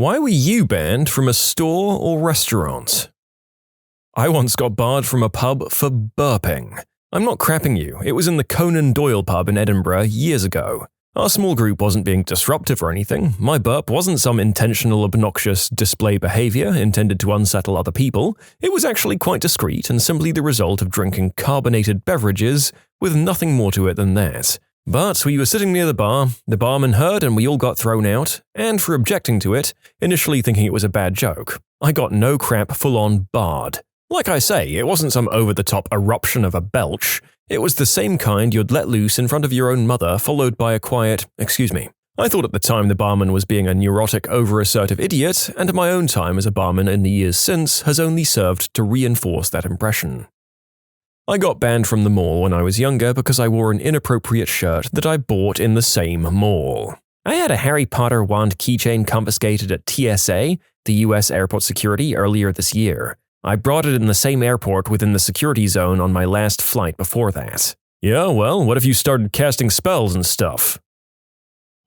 Why were you banned from a store or restaurant? I once got barred from a pub for burping. I'm not crapping you, it was in the Conan Doyle pub in Edinburgh years ago. Our small group wasn't being disruptive or anything. My burp wasn't some intentional obnoxious display behavior intended to unsettle other people. It was actually quite discreet and simply the result of drinking carbonated beverages with nothing more to it than that. But we were sitting near the barman heard and we all got thrown out, and for objecting to it, initially thinking it was a bad joke. I got no crap full-on barred. Like I say, it wasn't some over-the-top eruption of a belch. It was the same kind you'd let loose in front of your own mother, followed by a quiet, "Excuse me." I thought at the time the barman was being a neurotic, over-assertive idiot, and my own time as a barman in the years since has only served to reinforce that impression. I got banned from the mall when I was younger because I wore an inappropriate shirt that I bought in the same mall. I had a Harry Potter wand keychain confiscated at TSA, the US airport security, earlier this year. I brought it in the same airport within the security zone on my last flight before that. Yeah, well, what if you started casting spells and stuff?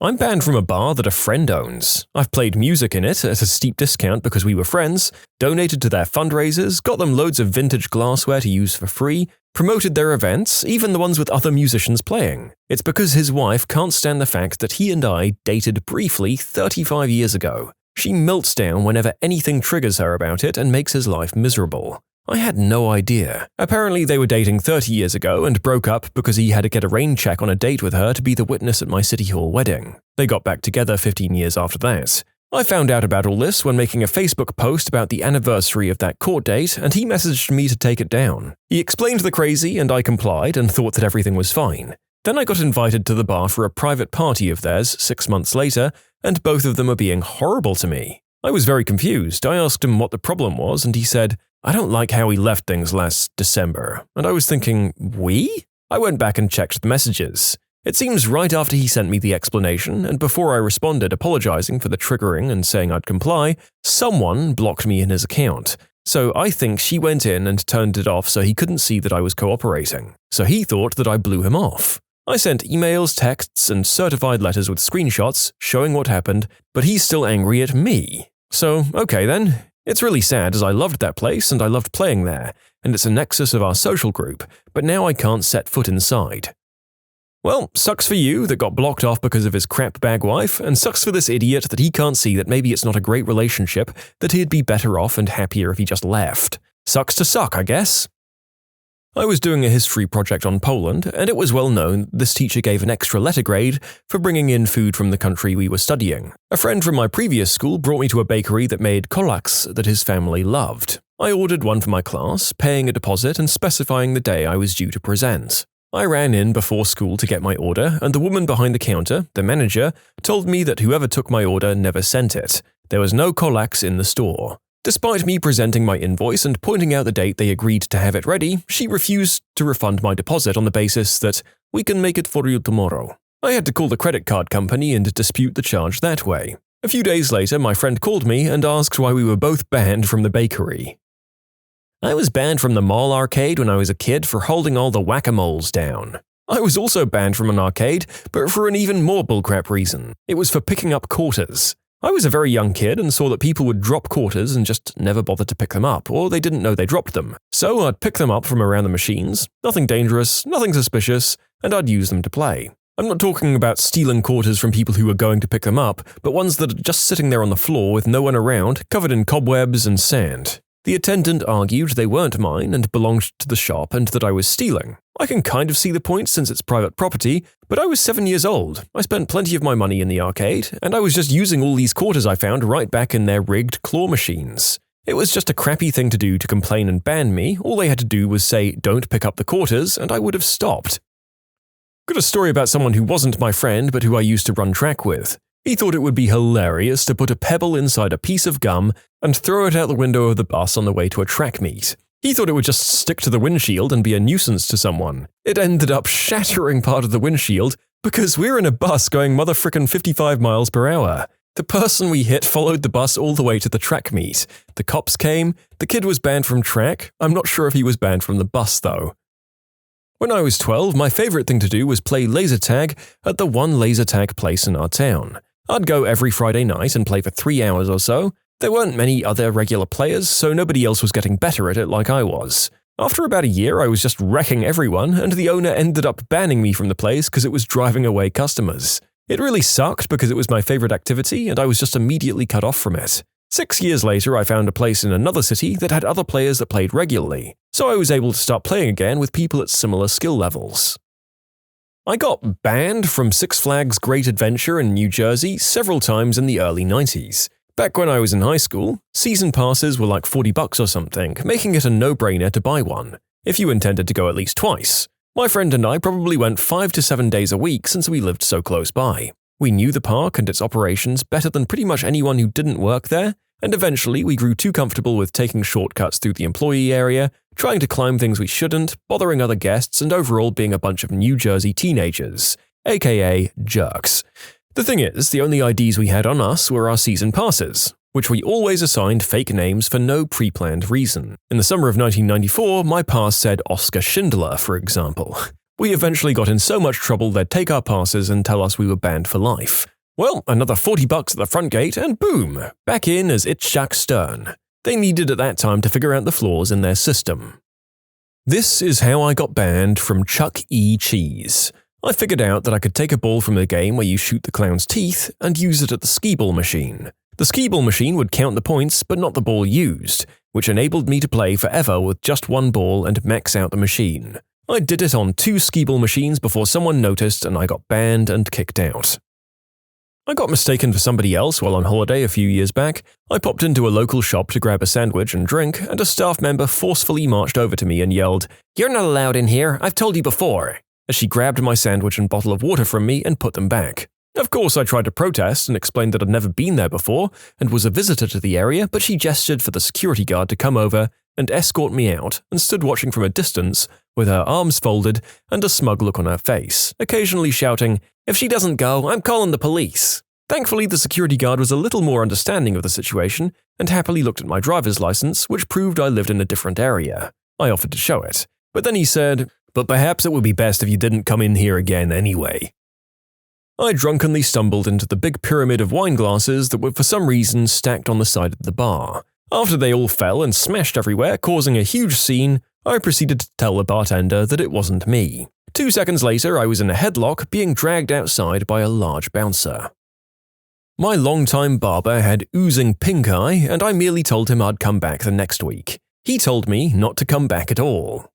I'm banned from a bar that a friend owns. I've played music in it at a steep discount because we were friends, donated to their fundraisers, got them loads of vintage glassware to use for free, promoted their events, even the ones with other musicians playing. It's because his wife can't stand the fact that he and I dated briefly 35 years ago. She melts down whenever anything triggers her about it and makes his life miserable. I had no idea. Apparently they were dating 30 years ago and broke up because he had to get a rain check on a date with her to be the witness at my City Hall wedding. They got back together 15 years after that. I found out about all this when making a Facebook post about the anniversary of that court date, and he messaged me to take it down. He explained the crazy and I complied and thought that everything was fine. Then I got invited to the bar for a private party of theirs 6 months later, and both of them are being horrible to me. I was very confused. I asked him what the problem was, and he said, "I don't like how we left things last December." And I was thinking, we? I went back and checked the messages. It seems right after he sent me the explanation, and before I responded apologizing for the triggering and saying I'd comply, someone blocked me in his account. So I think she went in and turned it off so he couldn't see that I was cooperating. So he thought that I blew him off. I sent emails, texts, and certified letters with screenshots showing what happened, but he's still angry at me. So, okay then. It's really sad as I loved that place and I loved playing there, and it's a nexus of our social group, but now I can't set foot inside. Well, sucks for you that got blocked off because of his crap bag wife, and sucks for this idiot that he can't see that maybe it's not a great relationship, that he'd be better off and happier if he just left. Sucks to suck, I guess. I was doing a history project on Poland, and it was well known this teacher gave an extra letter grade for bringing in food from the country we were studying. A friend from my previous school brought me to a bakery that made kolaks that his family loved. I ordered one for my class, paying a deposit and specifying the day I was due to present. I ran in before school to get my order, and the woman behind the counter, the manager, told me that whoever took my order never sent it. There was no kolaks in the store. Despite me presenting my invoice and pointing out the date they agreed to have it ready, she refused to refund my deposit on the basis that we can make it for you tomorrow. I had to call the credit card company and dispute the charge that way. A few days later, my friend called me and asked why we were both banned from the bakery. I was banned from the mall arcade when I was a kid for holding all the whack-a-moles down. I was also banned from an arcade, but for an even more bullcrap reason. It was for picking up quarters. I was a very young kid and saw that people would drop quarters and just never bothered to pick them up, or they didn't know they dropped them. So I'd pick them up from around the machines, nothing dangerous, nothing suspicious, and I'd use them to play. I'm not talking about stealing quarters from people who are going to pick them up, but ones that are just sitting there on the floor with no one around, covered in cobwebs and sand. The attendant argued they weren't mine and belonged to the shop and that I was stealing. I can kind of see the point since it's private property, but I was 7 years old. I spent plenty of my money in the arcade, and I was just using all these quarters I found right back in their rigged claw machines. It was just a crappy thing to do to complain and ban me. All they had to do was say, "Don't pick up the quarters," and I would have stopped. Got a story about someone who wasn't my friend but who I used to run track with. He thought it would be hilarious to put a pebble inside a piece of gum and throw it out the window of the bus on the way to a track meet. He thought it would just stick to the windshield and be a nuisance to someone. It ended up shattering part of the windshield because we're in a bus going motherfrickin' 55 miles per hour. The person we hit followed the bus all the way to the track meet. The cops came, the kid was banned from track. I'm not sure if he was banned from the bus though. When I was 12, my favorite thing to do was play laser tag at the one laser tag place in our town. I'd go every Friday night and play for 3 hours or so. There weren't many other regular players, so nobody else was getting better at it like I was. After about a year, I was just wrecking everyone, and the owner ended up banning me from the place because it was driving away customers. It really sucked because it was my favorite activity, and I was just immediately cut off from it. 6 years later, I found a place in another city that had other players that played regularly, so I was able to start playing again with people at similar skill levels. I got banned from Six Flags Great Adventure in New Jersey several times in the early 90s. Back when I was in high school, season passes were like $40 or something, making it a no-brainer to buy one, if you intended to go at least twice. My friend and I probably went 5 to 7 days a week since we lived so close by. We knew the park and its operations better than pretty much anyone who didn't work there, and eventually we grew too comfortable with taking shortcuts through the employee area, trying to climb things we shouldn't, bothering other guests, and overall being a bunch of New Jersey teenagers, aka jerks. The thing is, the only IDs we had on us were our season passes, which we always assigned fake names for no pre-planned reason. In the summer of 1994, my pass said Oscar Schindler, for example. We eventually got in so much trouble they'd take our passes and tell us we were banned for life. Well, another $40 at the front gate, and boom, back in as Itzhak Stern. They needed at that time to figure out the flaws in their system. This is how I got banned from Chuck E. Cheese. I figured out that I could take a ball from the game where you shoot the clown's teeth and use it at the skee-ball machine. The skee-ball machine would count the points but not the ball used, which enabled me to play forever with just one ball and max out the machine. I did it on 2 skee-ball machines before someone noticed and I got banned and kicked out. I got mistaken for somebody else while on holiday a few years back. I popped into a local shop to grab a sandwich and drink, and a staff member forcefully marched over to me and yelled, "You're not allowed in here, I've told you before," as she grabbed my sandwich and bottle of water from me and put them back. Of course, I tried to protest and explained that I'd never been there before and was a visitor to the area, but she gestured for the security guard to come over and escort me out and stood watching from a distance with her arms folded and a smug look on her face, occasionally shouting, "If she doesn't go, I'm calling the police." Thankfully, the security guard was a little more understanding of the situation and happily looked at my driver's license, which proved I lived in a different area. I offered to show it, but then he said, "But perhaps it would be best if you didn't come in here again anyway." I drunkenly stumbled into the big pyramid of wine glasses that were for some reason stacked on the side of the bar. After they all fell and smashed everywhere, causing a huge scene, I proceeded to tell the bartender that it wasn't me. 2 seconds later, I was in a headlock being dragged outside by a large bouncer. My longtime barber had oozing pink eye, and I merely told him I'd come back the next week. He told me not to come back at all.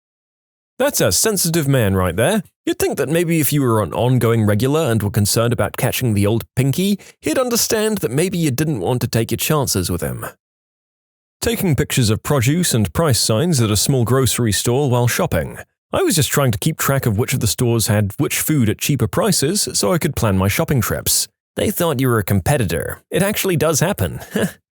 That's a sensitive man right there. You'd think that maybe if you were an ongoing regular and were concerned about catching the old pinky, he'd understand that maybe you didn't want to take your chances with him. Taking pictures of produce and price signs at a small grocery store while shopping. I was just trying to keep track of which of the stores had which food at cheaper prices so I could plan my shopping trips. They thought you were a competitor. It actually does happen.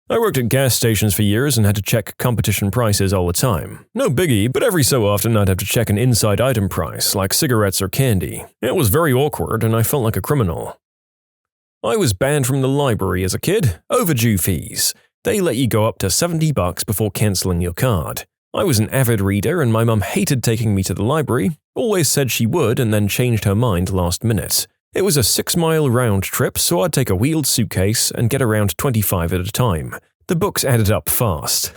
I worked at gas stations for years and had to check competition prices all the time. No biggie, but every so often I'd have to check an inside item price, like cigarettes or candy. It was very awkward and I felt like a criminal. I was banned from the library as a kid. Overdue fees. They let you go up to $70 before cancelling your card. I was an avid reader and my mum hated taking me to the library, always said she would and then changed her mind last minute. It was a 6-mile round trip, so I'd take a wheeled suitcase and get around 25 at a time. The books added up fast.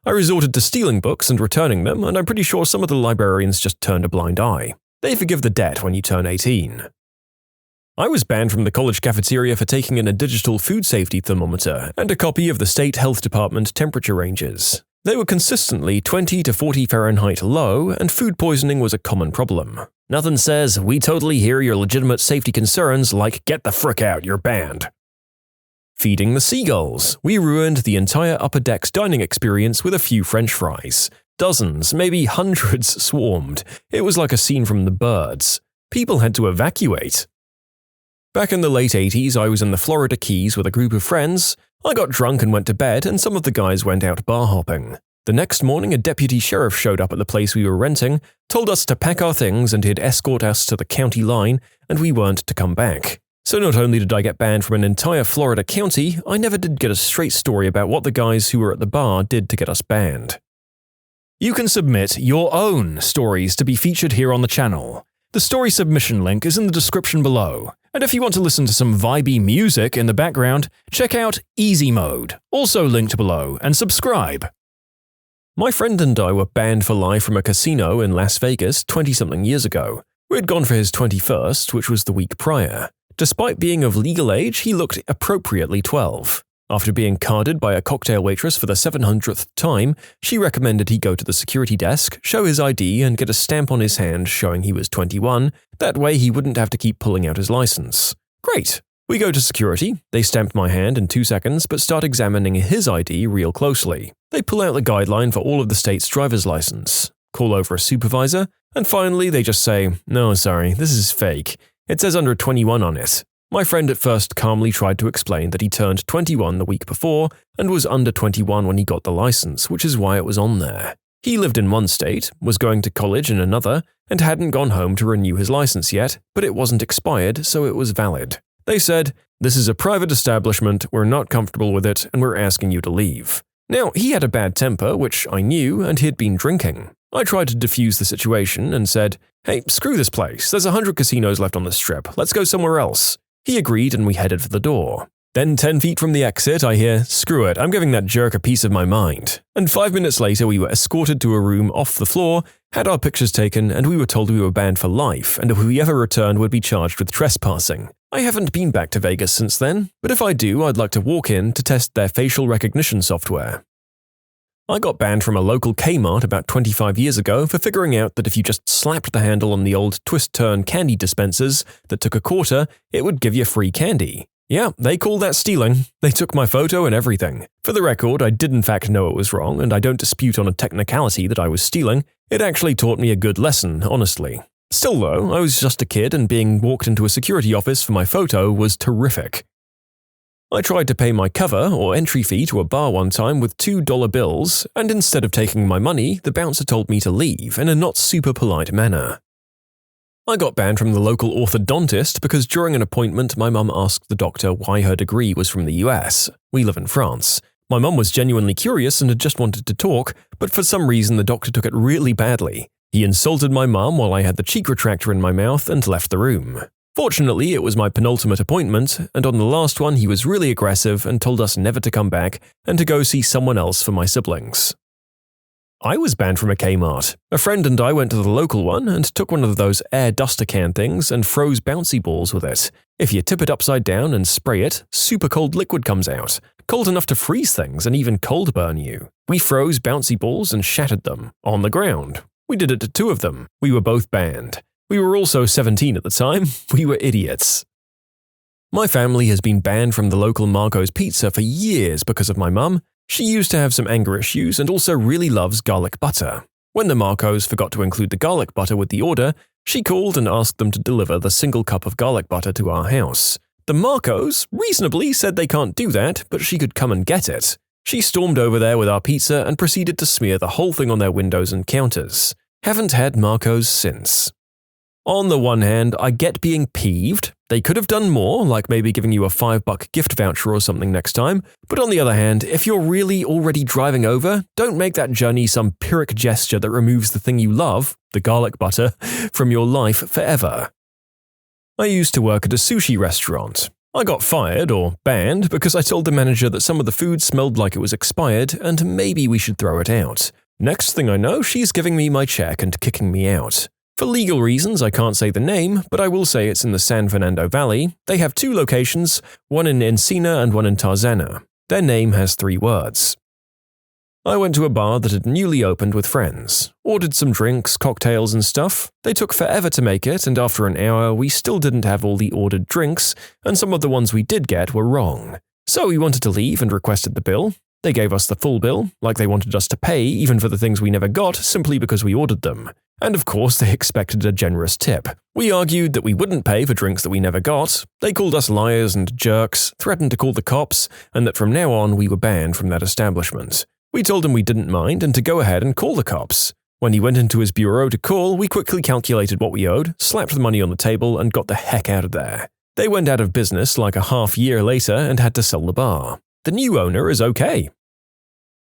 I resorted to stealing books and returning them, and I'm pretty sure some of the librarians just turned a blind eye. They forgive the debt when you turn 18. I was banned from the college cafeteria for taking in a digital food safety thermometer and a copy of the state health department temperature ranges. They were consistently 20 to 40 Fahrenheit low, and food poisoning was a common problem. Nothing says, "We totally hear your legitimate safety concerns," like, "Get the frick out, you're banned." Feeding the seagulls. We ruined the entire upper deck's dining experience with a few French fries. Dozens, maybe hundreds swarmed. It was like a scene from The Birds. People had to evacuate. Back in the late 80s, I was in the Florida Keys with a group of friends. I got drunk and went to bed, and some of the guys went out bar hopping. The next morning, a deputy sheriff showed up at the place we were renting, told us to pack our things and he'd escort us to the county line, and we weren't to come back. So not only did I get banned from an entire Florida county, I never did get a straight story about what the guys who were at the bar did to get us banned. You can submit your own stories to be featured here on the channel. The story submission link is in the description below, And if you want to listen to some vibey music in the background, check out easymode, also linked below, and subscribe. My friend and I were banned for life from a casino in Las Vegas 20-something years ago. We had gone for his 21st, which was the week prior. Despite being of legal age, he looked appropriately 12. After being carded by a cocktail waitress for the 700th time, she recommended he go to the security desk, show his ID, and get a stamp on his hand showing he was 21. That way he wouldn't have to keep pulling out his license. Great! We go to security, they stamp my hand in 2 seconds but start examining his ID real closely. They pull out the guideline for all of the state's driver's license, call over a supervisor, and finally they just say, "No, sorry, this is fake. It says under 21 on it." My friend at first calmly tried to explain that he turned 21 the week before and was under 21 when he got the license, which is why it was on there. He lived in one state, was going to college in another, and hadn't gone home to renew his license yet, but it wasn't expired, so it was valid. They said, "This is a private establishment, we're not comfortable with it, and we're asking you to leave." Now, he had a bad temper, which I knew, and he'd been drinking. I tried to defuse the situation and said, "Hey, screw this place, there's 100 casinos left on the strip, let's go somewhere else." He agreed and we headed for the door. Then 10 feet from the exit, I hear, "Screw it, I'm giving that jerk a piece of my mind." And 5 minutes later, we were escorted to a room off the floor, had our pictures taken, and we were told we were banned for life, and if we ever returned, would be charged with trespassing. I haven't been back to Vegas since then, but if I do, I'd like to walk in to test their facial recognition software. I got banned from a local Kmart about 25 years ago for figuring out that if you just slapped the handle on the old twist-turn candy dispensers that took a quarter, it would give you free candy. Yeah, they called that stealing. They took my photo and everything. For the record, I did in fact know it was wrong, and I don't dispute on a technicality that I was stealing. It actually taught me a good lesson, honestly. Still though, I was just a kid and being walked into a security office for my photo was terrific. I tried to pay my cover or entry fee to a bar one time with $2 bills, and instead of taking my money, the bouncer told me to leave in a not super polite manner. I got banned from the local orthodontist because during an appointment my mum asked the doctor why her degree was from the US. We live in France. My mum was genuinely curious and had just wanted to talk, but for some reason the doctor took it really badly. He insulted my mum while I had the cheek retractor in my mouth and left the room. Fortunately, it was my penultimate appointment, and on the last one he was really aggressive and told us never to come back and to go see someone else for my siblings. I was banned from a Kmart. A friend and I went to the local one and took one of those air duster can things and froze bouncy balls with it. If you tip it upside down and spray it, super cold liquid comes out, cold enough to freeze things and even cold burn you. We froze bouncy balls and shattered them, on the ground. We did it to 2 of them. We were both banned. We were also 17 at the time. We were idiots. My family has been banned from the local Marco's Pizza for years because of my mum. She used to have some anger issues and also really loves garlic butter. When the Marcos forgot to include the garlic butter with the order, she called and asked them to deliver the single cup of garlic butter to our house. The Marcos reasonably said they can't do that, but she could come and get it. She stormed over there with our pizza and proceeded to smear the whole thing on their windows and counters. Haven't had Marcos since. On the one hand, I get being peeved. They could have done more, like maybe giving you a $5 gift voucher or something next time. But on the other hand, if you're really already driving over, don't make that journey some Pyrrhic gesture that removes the thing you love, the garlic butter, from your life forever. I used to work at a sushi restaurant. I got fired or banned because I told the manager that some of the food smelled like it was expired and maybe we should throw it out. Next thing I know, she's giving me my check and kicking me out. For legal reasons, I can't say the name, but I will say it's in the San Fernando Valley. They have 2 locations, one in Encina and one in Tarzana. Their name has 3 words. I went to a bar that had newly opened with friends, ordered some drinks, cocktails and stuff. They took forever to make it, and after an hour we still didn't have all the ordered drinks, and some of the ones we did get were wrong. So we wanted to leave and requested the bill. They gave us the full bill, like they wanted us to pay even for the things we never got simply because we ordered them. And of course they expected a generous tip. We argued that we wouldn't pay for drinks that we never got. They called us liars and jerks, threatened to call the cops, and that from now on we were banned from that establishment. We told him we didn't mind and to go ahead and call the cops. When he went into his bureau to call, we quickly calculated what we owed, slapped the money on the table, and got the heck out of there. They went out of business like a half-year later and had to sell the bar. The new owner is okay.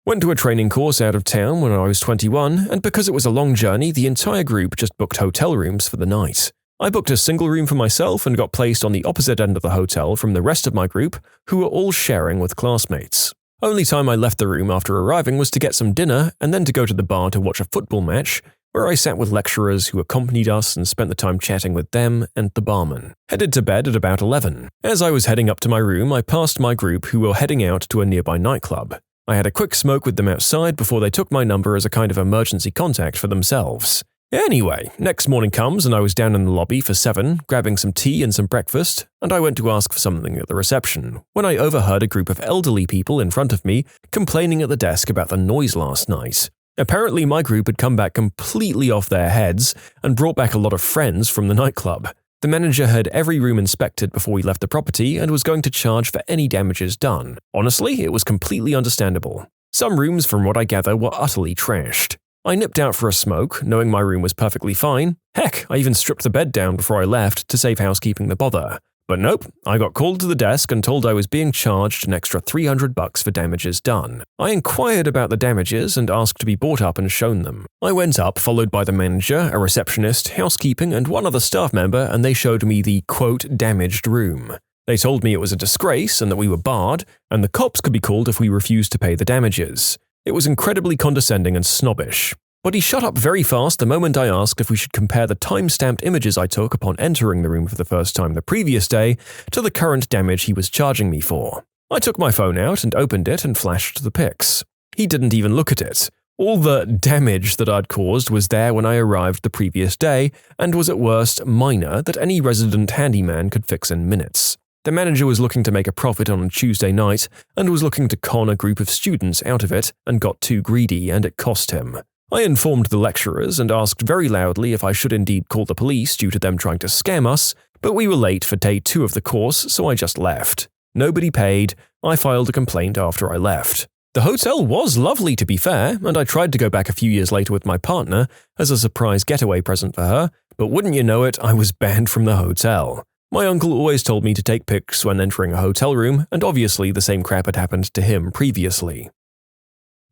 Went to a training course out of town when I was 21, and because it was a long journey, the entire group just booked hotel rooms for the night. I booked a single room for myself and got placed on the opposite end of the hotel from the rest of my group, who were all sharing with classmates. Only time I left the room after arriving was to get some dinner and then to go to the bar to watch a football match, where I sat with lecturers who accompanied us and spent the time chatting with them and the barman. Headed to bed at about 11. As I was heading up to my room, I passed my group who were heading out to a nearby nightclub. I had a quick smoke with them outside before they took my number as a kind of emergency contact for themselves. Anyway, next morning comes and I was down in the lobby for 7, grabbing some tea and some breakfast, and I went to ask for something at the reception, when I overheard a group of elderly people in front of me complaining at the desk about the noise last night. Apparently my group had come back completely off their heads and brought back a lot of friends from the nightclub. The manager had every room inspected before we left the property and was going to charge for any damages done. Honestly, it was completely understandable. Some rooms, from what I gather, were utterly trashed. I nipped out for a smoke, knowing my room was perfectly fine. Heck, I even stripped the bed down before I left to save housekeeping the bother. But nope, I got called to the desk and told I was being charged an extra $300 for damages done. I inquired about the damages and asked to be brought up and shown them. I went up, followed by the manager, a receptionist, housekeeping, and one other staff member, and they showed me the, quote, damaged room. They told me it was a disgrace and that we were barred, and the cops could be called if we refused to pay the damages. It was incredibly condescending and snobbish. But he shut up very fast the moment I asked if we should compare the time-stamped images I took upon entering the room for the first time the previous day to the current damage he was charging me for. I took my phone out and opened it and flashed the pics. He didn't even look at it. All the damage that I'd caused was there when I arrived the previous day and was at worst minor that any resident handyman could fix in minutes. The manager was looking to make a profit on a Tuesday night and was looking to con a group of students out of it and got too greedy and it cost him. I informed the lecturers and asked very loudly if I should indeed call the police due to them trying to scam us, but we were late for day 2 of the course, so I just left. Nobody paid. I filed a complaint after I left. The hotel was lovely, to be fair, and I tried to go back a few years later with my partner as a surprise getaway present for her, but wouldn't you know it, I was banned from the hotel. My uncle always told me to take pics when entering a hotel room, and obviously the same crap had happened to him previously.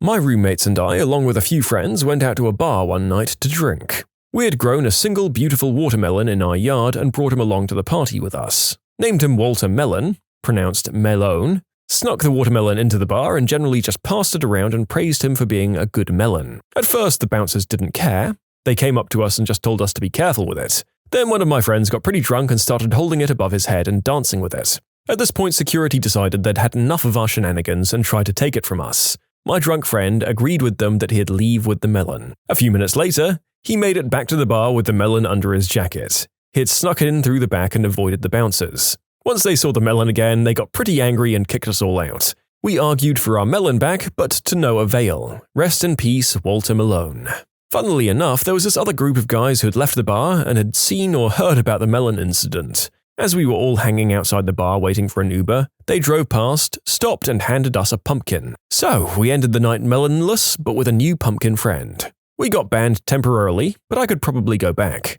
My roommates and I, along with a few friends, went out to a bar one night to drink. We had grown a single beautiful watermelon in our yard and brought him along to the party with us. Named him Walter Melon, pronounced Melone, snuck the watermelon into the bar and generally just passed it around and praised him for being a good melon. At first, the bouncers didn't care. They came up to us and just told us to be careful with it. Then one of my friends got pretty drunk and started holding it above his head and dancing with it. At this point, security decided they'd had enough of our shenanigans and tried to take it from us. My drunk friend agreed with them that he'd leave with the melon. A few minutes later, he made it back to the bar with the melon under his jacket. He'd snuck in through the back and avoided the bouncers. Once they saw the melon again, they got pretty angry and kicked us all out. We argued for our melon back, but to no avail. Rest in peace, Walter Malone. Funnily enough, there was this other group of guys who had left the bar and had seen or heard about the melon incident. As we were all hanging outside the bar waiting for an Uber, they drove past, stopped, and handed us a pumpkin. So, we ended the night melonless, but with a new pumpkin friend. We got banned temporarily, but I could probably go back.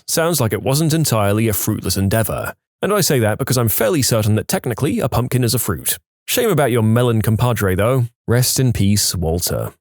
Sounds like it wasn't entirely a fruitless endeavor. And I say that because I'm fairly certain that technically a pumpkin is a fruit. Shame about your melon compadre, though. Rest in peace, Walter.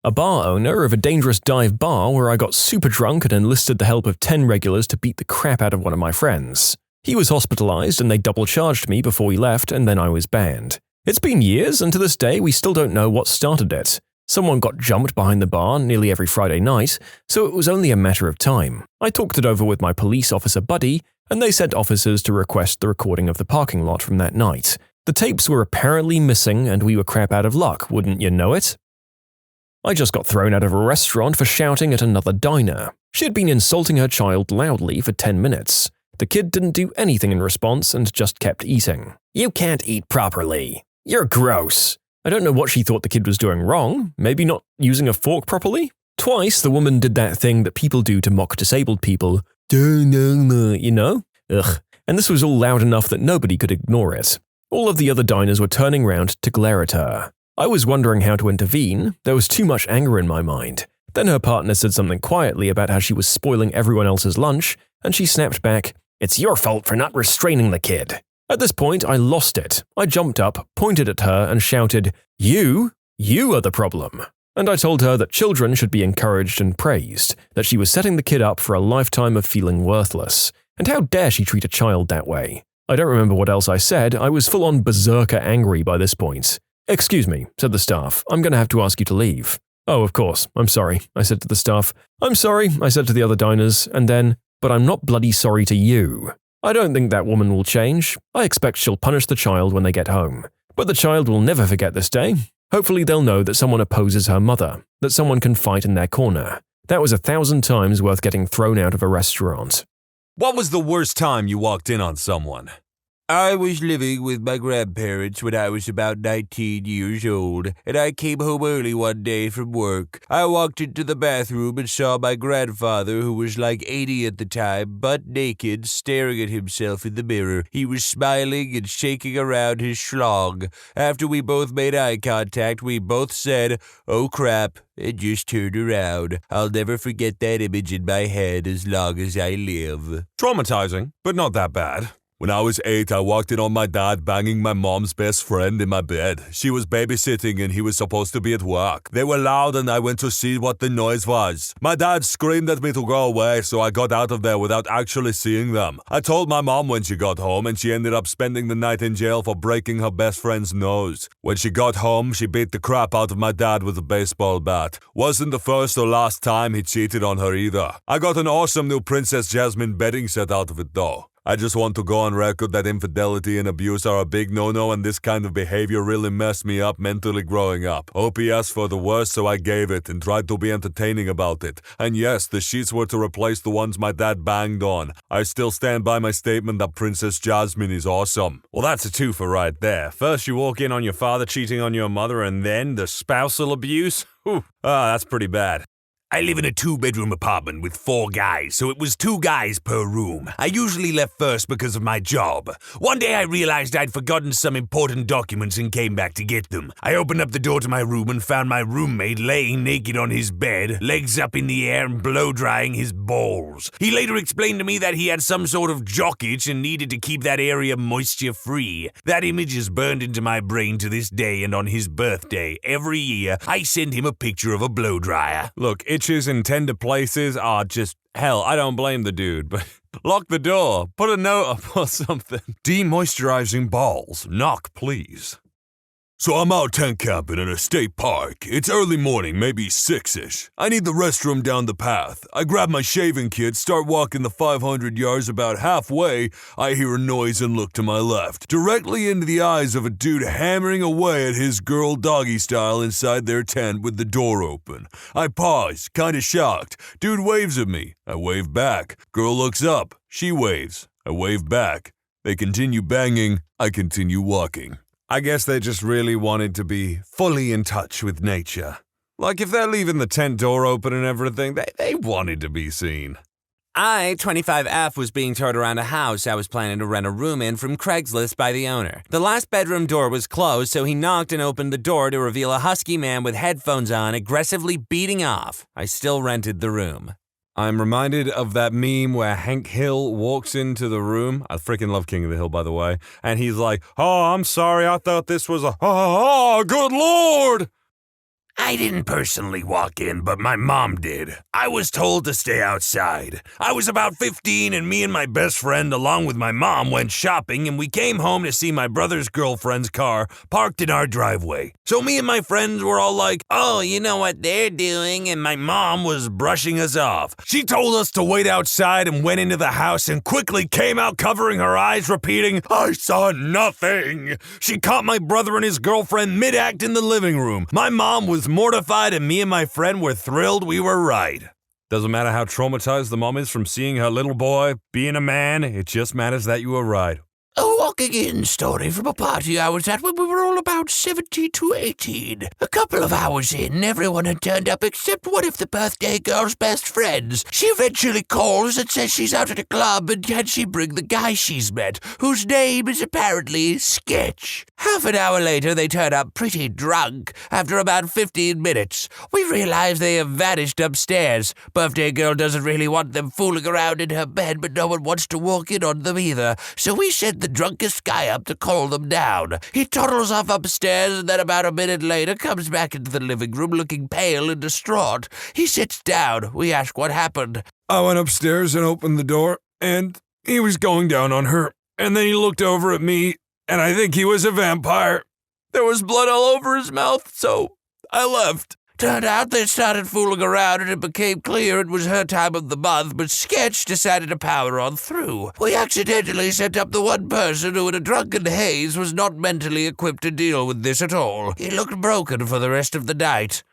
A bar owner of a dangerous dive bar where I got super drunk and enlisted the help of 10 regulars to beat the crap out of one of my friends. He was hospitalized and they double-charged me before we left and then I was banned. It's been years and to this day we still don't know what started it. Someone got jumped behind the bar nearly every Friday night, so it was only a matter of time. I talked it over with my police officer buddy and they sent officers to request the recording of the parking lot from that night. The tapes were apparently missing and we were crap out of luck, wouldn't you know it? I just got thrown out of a restaurant for shouting at another diner. She had been insulting her child loudly for 10 minutes. The kid didn't do anything in response and just kept eating. You can't eat properly. You're gross. I don't know what she thought the kid was doing wrong. Maybe not using a fork properly? Twice, the woman did that thing that people do to mock disabled people. You know? Ugh. And this was all loud enough that nobody could ignore it. All of the other diners were turning round to glare at her. I was wondering how to intervene. There was too much anger in my mind. Then her partner said something quietly about how she was spoiling everyone else's lunch, and she snapped back, "It's your fault for not restraining the kid." At this point, I lost it. I jumped up, pointed at her, and shouted, You are the problem." And I told her that children should be encouraged and praised, that she was setting the kid up for a lifetime of feeling worthless. And how dare she treat a child that way? I don't remember what else I said. I was full-on berserker angry by this point. "Excuse me," said the staff. "I'm going to have to ask you to leave." "Oh, of course. I'm sorry," I said to the staff. "I'm sorry," I said to the other diners, and then, "But I'm not bloody sorry to you. I don't think that woman will change. I expect she'll punish the child when they get home. But the child will never forget this day. Hopefully they'll know that someone opposes her mother, that someone can fight in their corner. That was 1,000 times worth getting thrown out of a restaurant." What was the worst time you walked in on someone? I was living with my grandparents when I was about 19 years old, and I came home early one day from work. I walked into the bathroom and saw my grandfather, who was like 80 at the time, butt naked, staring at himself in the mirror. He was smiling and shaking around his schlong. After we both made eye contact, we both said, "Oh crap," and just turned around. I'll never forget that image in my head as long as I live. Traumatizing, but not that bad. When I was 8, I walked in on my dad banging my mom's best friend in my bed. She was babysitting and he was supposed to be at work. They were loud and I went to see what the noise was. My dad screamed at me to go away, so I got out of there without actually seeing them. I told my mom when she got home, and she ended up spending the night in jail for breaking her best friend's nose. When she got home, she beat the crap out of my dad with a baseball bat. Wasn't the first or last time he cheated on her either. I got an awesome new Princess Jasmine bedding set out of it though. I just want to go on record that infidelity and abuse are a big no-no, and this kind of behavior really messed me up mentally growing up. OP asked for the worst, so I gave it and tried to be entertaining about it. And yes, the sheets were to replace the ones my dad banged on. I still stand by my statement that Princess Jasmine is awesome. Well, that's a twofer right there. First you walk in on your father cheating on your mother, and then the spousal abuse? That's pretty bad. I live in a 2-bedroom apartment with 4 guys, so it was 2 guys per room. I usually left first because of my job. One day I realized I'd forgotten some important documents and came back to get them. I opened up the door to my room and found my roommate laying naked on his bed, legs up in the air and blow-drying his balls. He later explained to me that he had some sort of jock itch and needed to keep that area moisture-free. That image is burned into my brain to this day, and on his birthday, every year, I send him a picture of a blow-dryer. Look, itches in tender places are just hell. I don't blame the dude, but lock the door, put a note up or something. Demoisturizing balls. Knock, please. So I'm out tent camping in a state park. It's early morning, maybe 6-ish. I need the restroom down the path. I grab my shaving kit, start walking the 500 yards. About halfway, I hear a noise and look to my left, directly into the eyes of a dude hammering away at his girl doggy style inside their tent with the door open. I pause, kinda shocked. Dude waves at me. I wave back. Girl looks up. She waves. I wave back. They continue banging. I continue walking. I guess they just really wanted to be fully in touch with nature. Like if they're leaving the tent door open and everything, they wanted to be seen. I, 25F, was being towed around a house I was planning to rent a room in from Craigslist by the owner. The last bedroom door was closed, so he knocked and opened the door to reveal a husky man with headphones on, aggressively beating off. I still rented the room. I'm reminded of that meme where Hank Hill walks into the room. I freaking love King of the Hill, by the way. And he's like, "Oh, I'm sorry, I thought this was oh, good Lord!" I didn't personally walk in, but my mom did. I was told to stay outside. I was about 15, and me and my best friend, along with my mom, went shopping, and we came home to see my brother's girlfriend's car parked in our driveway. So me and my friends were all like, "Oh, you know what they're doing," and my mom was brushing us off. She told us to wait outside and went into the house and quickly came out covering her eyes, repeating, "I saw nothing." She caught my brother and his girlfriend mid-act in the living room. My mom was mortified, and me and my friend were thrilled we were right. Doesn't matter how traumatized the mom is from seeing her little boy being a man, it just matters that you were right. A walking in story from a party I was at when we were all about 17 to 18. A couple of hours in, everyone had turned up except one of the birthday girl's best friends. She eventually calls and says she's out at a club and can she bring the guy she's met, whose name is apparently Sketch. Half an hour later, they turn up pretty drunk. After about 15 minutes, we realize they have vanished upstairs. Birthday girl doesn't really want them fooling around in her bed, but no one wants to walk in on them either. So we send sent the drunkest guy up to calm them down. He toddles off upstairs and then about a minute later comes back into the living room looking pale and distraught. He sits down. We ask what happened. I went upstairs and opened the door, and he was going down on her. And then he looked over at me, and I think he was a vampire. There was blood all over his mouth, so I left. Turned out they started fooling around and it became clear it was her time of the month, but Sketch decided to power on through. We accidentally sent up the one person who in a drunken haze was not mentally equipped to deal with this at all. He looked broken for the rest of the night.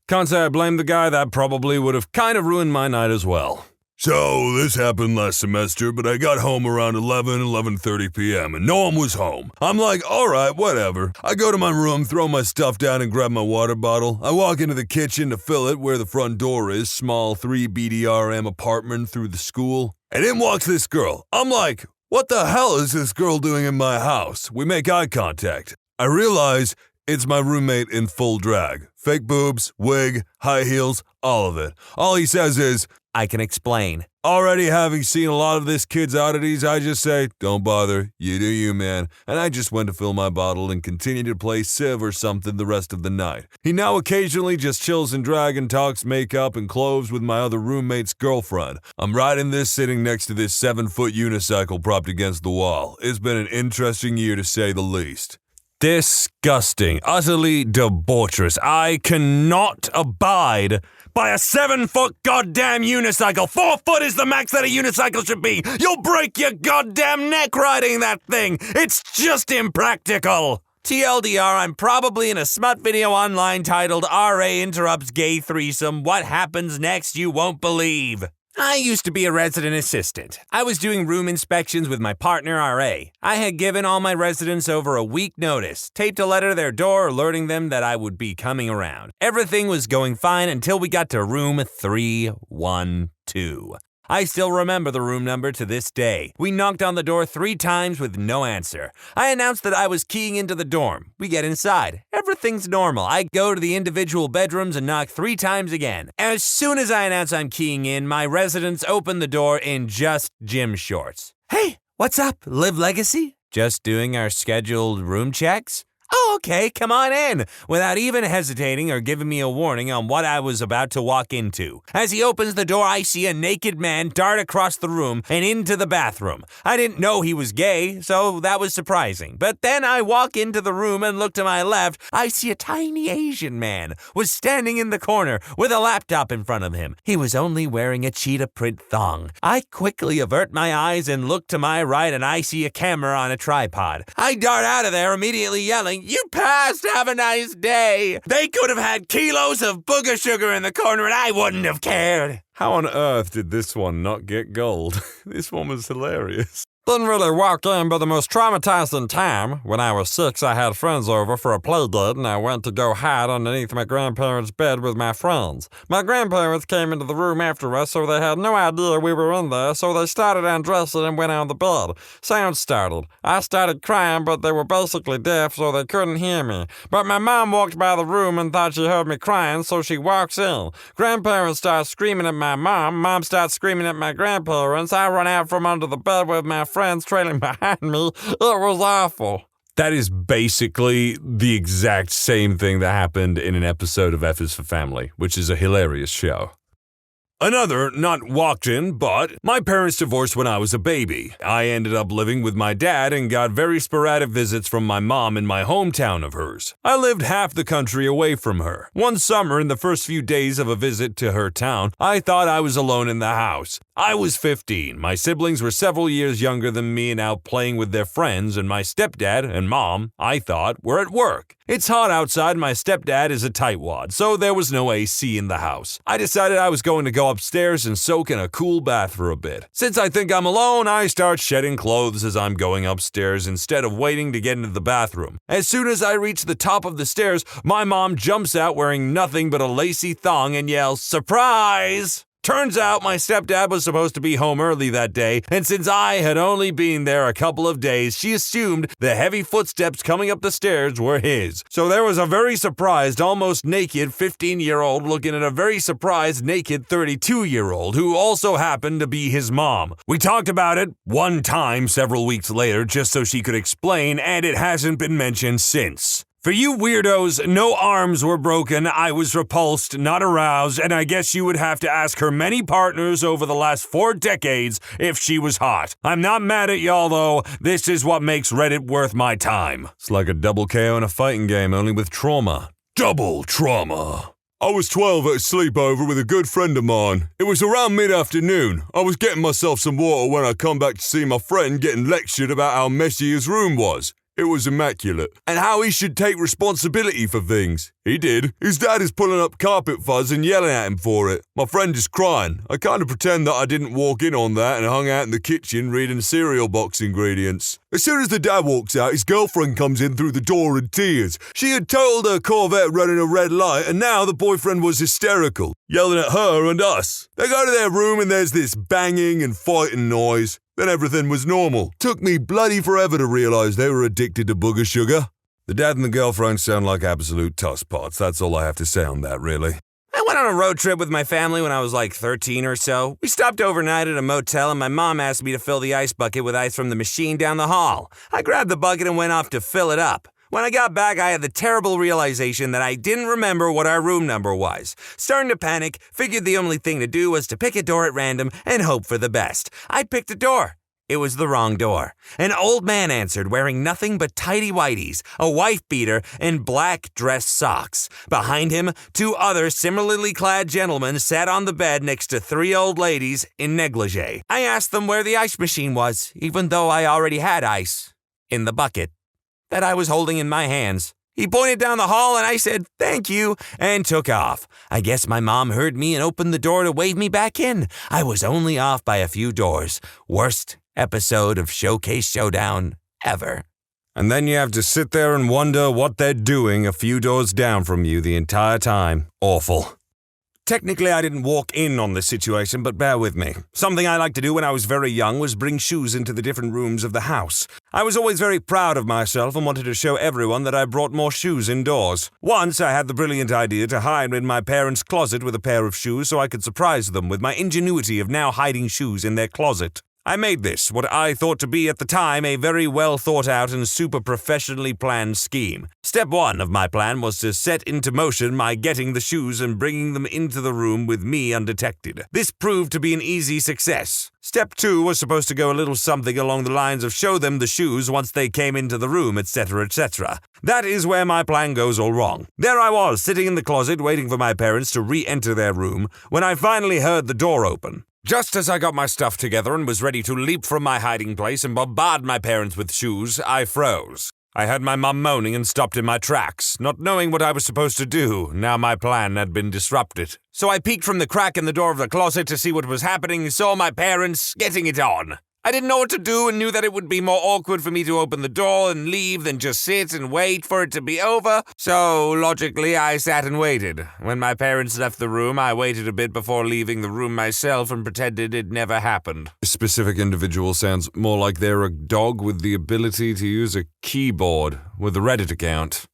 Can't say I blame the guy. That probably would have kind of ruined my night as well. So, this happened last semester, but I got home around 11:30 p.m. and no one was home. I'm like, alright, whatever. I go to my room, throw my stuff down and grab my water bottle. I walk into the kitchen to fill it where the front door is, small 3 BDRM apartment through the school. And in walks this girl. I'm like, what the hell is this girl doing in my house? We make eye contact. I realize it's my roommate in full drag. Fake boobs, wig, high heels, all of it. All he says is, I can explain. already having seen a lot of this kid's oddities, I just say, don't bother, you do you, man. And I just went to fill my bottle and continue to play Civ or something the rest of the night. He now occasionally just chills in drag and talks makeup and clothes with my other roommate's girlfriend. I'm riding this sitting next to this 7-foot unicycle propped against the wall. It's been an interesting year to say the least. Disgusting, utterly debaucherous. I cannot abide by a 7-foot goddamn unicycle. 4 foot is the max that a unicycle should be. You'll break your goddamn neck riding that thing. It's just impractical. TLDR, I'm probably in a smut video online titled RA Interrupts Gay Threesome. What happens next you won't believe. I used to be a resident assistant. I was doing room inspections with my partner, RA. I had given all my residents over a week notice, taped a letter to their door alerting them that I would be coming around. Everything was going fine until we got to room 312. I still remember the room number to this day. We knocked on the door 3 times with no answer. I announced that I was keying into the dorm. We get inside. Everything's normal. I go to the individual bedrooms and knock 3 times again. As soon as I announce I'm keying in, my residents open the door in just gym shorts. Hey, what's up? Live Legacy? Just doing our scheduled room checks? Oh, okay, come on in, without even hesitating or giving me a warning on what I was about to walk into. As he opens the door, I see a naked man dart across the room and into the bathroom. I didn't know he was gay, so that was surprising. But then I walk into the room and look to my left. I see a tiny Asian man was standing in the corner with a laptop in front of him. He was only wearing a cheetah print thong. I quickly avert my eyes and look to my right, and I see a camera on a tripod. I dart out of there, immediately yelling, "You passed! Have a nice day!" They could have had kilos of booger sugar in the corner and I wouldn't have cared. How on earth did this one not get gold? This one was hilarious. Didn't really walk in, but the most traumatizing time. When I was 6, I had friends over for a play date, and I went to go hide underneath my grandparents' bed with my friends. My grandparents came into the room after us, so they had no idea we were in there, so they started undressing and went on the bed. Sound started. I started crying, but they were basically deaf, so they couldn't hear me. But my mom walked by the room and thought she heard me crying, so she walks in. Grandparents start screaming at my mom. Mom starts screaming at my grandparents. I run out from under the bed with my friends trailing behind me. It was awful. That is basically the exact same thing that happened in an episode of F is for Family, which is a hilarious show. Another, not walked in, but my parents divorced when I was a baby. I ended up living with my dad and got very sporadic visits from my mom in my hometown of hers. I lived half the country away from her. One summer, in the first few days of a visit to her town, I thought I was alone in the house. I was 15. My siblings were several years younger than me and out playing with their friends, and my stepdad and mom, I thought, were at work. It's hot outside, and my stepdad is a tightwad, so there was no AC in the house. I decided I was going to go upstairs and soak in a cool bath for a bit. Since I think I'm alone, I start shedding clothes as I'm going upstairs instead of waiting to get into the bathroom. As soon as I reach the top of the stairs, my mom jumps out wearing nothing but a lacy thong and yells, "Surprise!" Turns out my stepdad was supposed to be home early that day, and since I had only been there a couple of days, she assumed the heavy footsteps coming up the stairs were his. So there was a very surprised, almost naked 15-year-old looking at a very surprised, naked 32-year-old who also happened to be his mom. We talked about it one time several weeks later just so she could explain, and it hasn't been mentioned since. For you weirdos, no arms were broken, I was repulsed, not aroused, and I guess you would have to ask her many partners over the last 4 decades if she was hot. I'm not mad at y'all though, this is what makes Reddit worth my time. It's like a double KO in a fighting game, only with trauma. Double trauma. I was 12 at a sleepover with a good friend of mine. It was around mid-afternoon. I was getting myself some water when I come back to see my friend getting lectured about how messy his room was. It was immaculate. And how he should take responsibility for things. He did. His dad is pulling up carpet fuzz and yelling at him for it. My friend is crying. I kind of pretend that I didn't walk in on that and hung out in the kitchen reading cereal box ingredients. As soon as the dad walks out, his girlfriend comes in through the door in tears. She had totaled her Corvette running a red light, and now the boyfriend was hysterical, yelling at her and us. They go to their room and there's this banging and fighting noise. Then everything was normal. Took me bloody forever to realize they were addicted to booger sugar. The dad and the girlfriend sound like absolute tosspots. That's all I have to say on that, really. I went on a road trip with my family when I was like 13 or so. We stopped overnight at a motel and my mom asked me to fill the ice bucket with ice from the machine down the hall. I grabbed the bucket and went off to fill it up. When I got back, I had the terrible realization that I didn't remember what our room number was. Starting to panic, figured the only thing to do was to pick a door at random and hope for the best. I picked a door. It was the wrong door. An old man answered wearing nothing but tighty whities, a wife beater, and black dress socks. Behind him, 2 other similarly clad gentlemen sat on the bed next to 3 old ladies in negligee. I asked them where the ice machine was, even though I already had ice in the bucket that I was holding in my hands. He pointed down the hall and I said, "Thank you," and took off. I guess my mom heard me and opened the door to wave me back in. I was only off by a few doors. Worst episode of Showcase Showdown ever. And then you have to sit there and wonder what they're doing a few doors down from you the entire time. Awful. Technically, I didn't walk in on this situation, but bear with me. Something I liked to do when I was very young was bring shoes into the different rooms of the house. I was always very proud of myself and wanted to show everyone that I brought more shoes indoors. Once, I had the brilliant idea to hide in my parents' closet with a pair of shoes so I could surprise them with my ingenuity of now hiding shoes in their closet. I made this, what I thought to be at the time, a very well thought out and super professionally planned scheme. Step 1 of my plan was to set into motion my getting the shoes and bringing them into the room with me undetected. This proved to be an easy success. Step 2 was supposed to go a little something along the lines of show them the shoes once they came into the room, etc., etc. That is where my plan goes all wrong. There I was, sitting in the closet waiting for my parents to re-enter their room, when I finally heard the door open. Just as I got my stuff together and was ready to leap from my hiding place and bombard my parents with shoes, I froze. I heard my mum moaning and stopped in my tracks, not knowing what I was supposed to do. Now my plan had been disrupted. So I peeked from the crack in the door of the closet to see what was happening and saw my parents getting it on. I didn't know what to do and knew that it would be more awkward for me to open the door and leave than just sit and wait for it to be over. So, logically, I sat and waited. When my parents left the room, I waited a bit before leaving the room myself and pretended it never happened. This specific individual sounds more like they're a dog with the ability to use a keyboard with a Reddit account.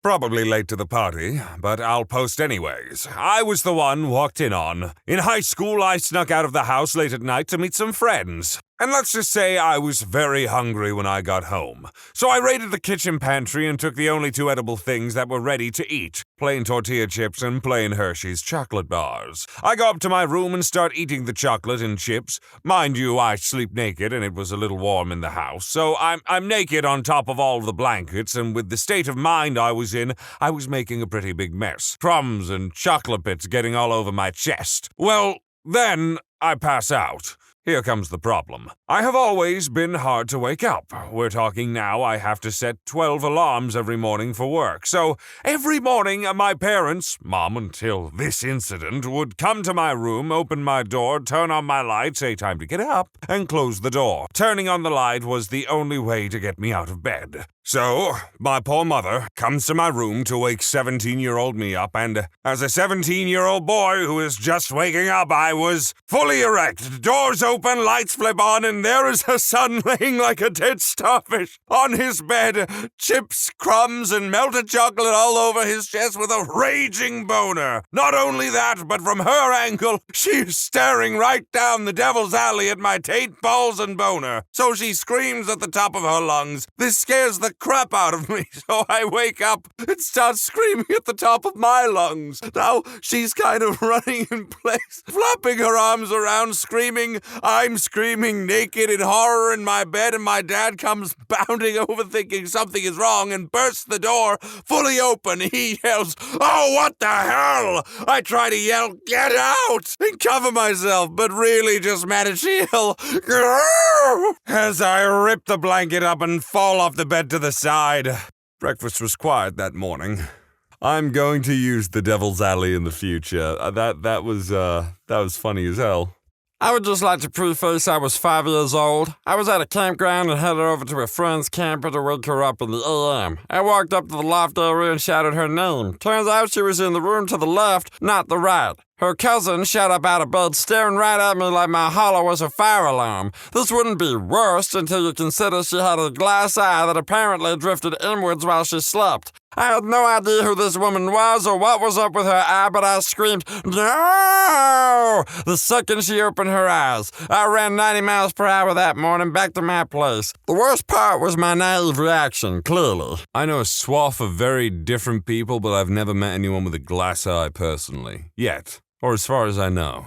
Probably late to the party, but I'll post anyways. I was the one walked in on. In high school, I snuck out of the house late at night to meet some friends. And let's just say I was very hungry when I got home. So I raided the kitchen pantry and took the only 2 edible things that were ready to eat. Plain tortilla chips and plain Hershey's chocolate bars. I go up to my room and start eating the chocolate and chips. Mind you, I sleep naked and it was a little warm in the house. So I'm naked on top of all the blankets, and with the state of mind I was in, I was making a pretty big mess. Crumbs and chocolate bits getting all over my chest. Well, then I pass out. Here comes the problem. I have always been hard to wake up. We're talking now I have to set 12 alarms every morning for work. So every morning my parents, Mom until this incident, would come to my room, open my door, turn on my light, say time to get up, and close the door. Turning on the light was the only way to get me out of bed. So, my poor mother comes to my room to wake 17-year-old me up, and as a 17-year-old boy who is just waking up, I was fully erect. Doors open, lights flip on, and there is her son laying like a dead starfish on his bed, chips, crumbs, and melted chocolate all over his chest with a raging boner. Not only that, but from her angle, she is staring right down the devil's alley at my taint, balls, and boner. So she screams at the top of her lungs. This scares the crap out of me, so I wake up and start screaming at the top of my lungs. Now she's kind of running in place, flapping her arms around, screaming. I'm screaming naked in horror in my bed, and my dad comes bounding over thinking something is wrong and bursts the door fully open. He yells, "Oh, what the hell?" I try to yell, "Get out!" and cover myself, but really just manage to yell, "Grrr!" as I rip the blanket up and fall off the bed to the side. Breakfast was quiet that morning. I'm going to use the Devil's Alley in the future. That was funny as hell. I would just like to preface I was 5 years old. I was at a campground and headed over to a friend's camper to wake her up in the AM. I walked up to the loft area and shouted her name. Turns out she was in the room to the left, not the right. Her cousin shot up out of bed, staring right at me like my holler was a fire alarm. This wouldn't be worst until you consider she had a glass eye that apparently drifted inwards while she slept. I had no idea who this woman was or what was up with her eye, but I screamed, "No!" the second she opened her eyes. I ran 90 miles per hour that morning back to my place. The worst part was my naive reaction, clearly. I know a swath of very different people, but I've never met anyone with a glass eye personally. Yet. Or as far as I know.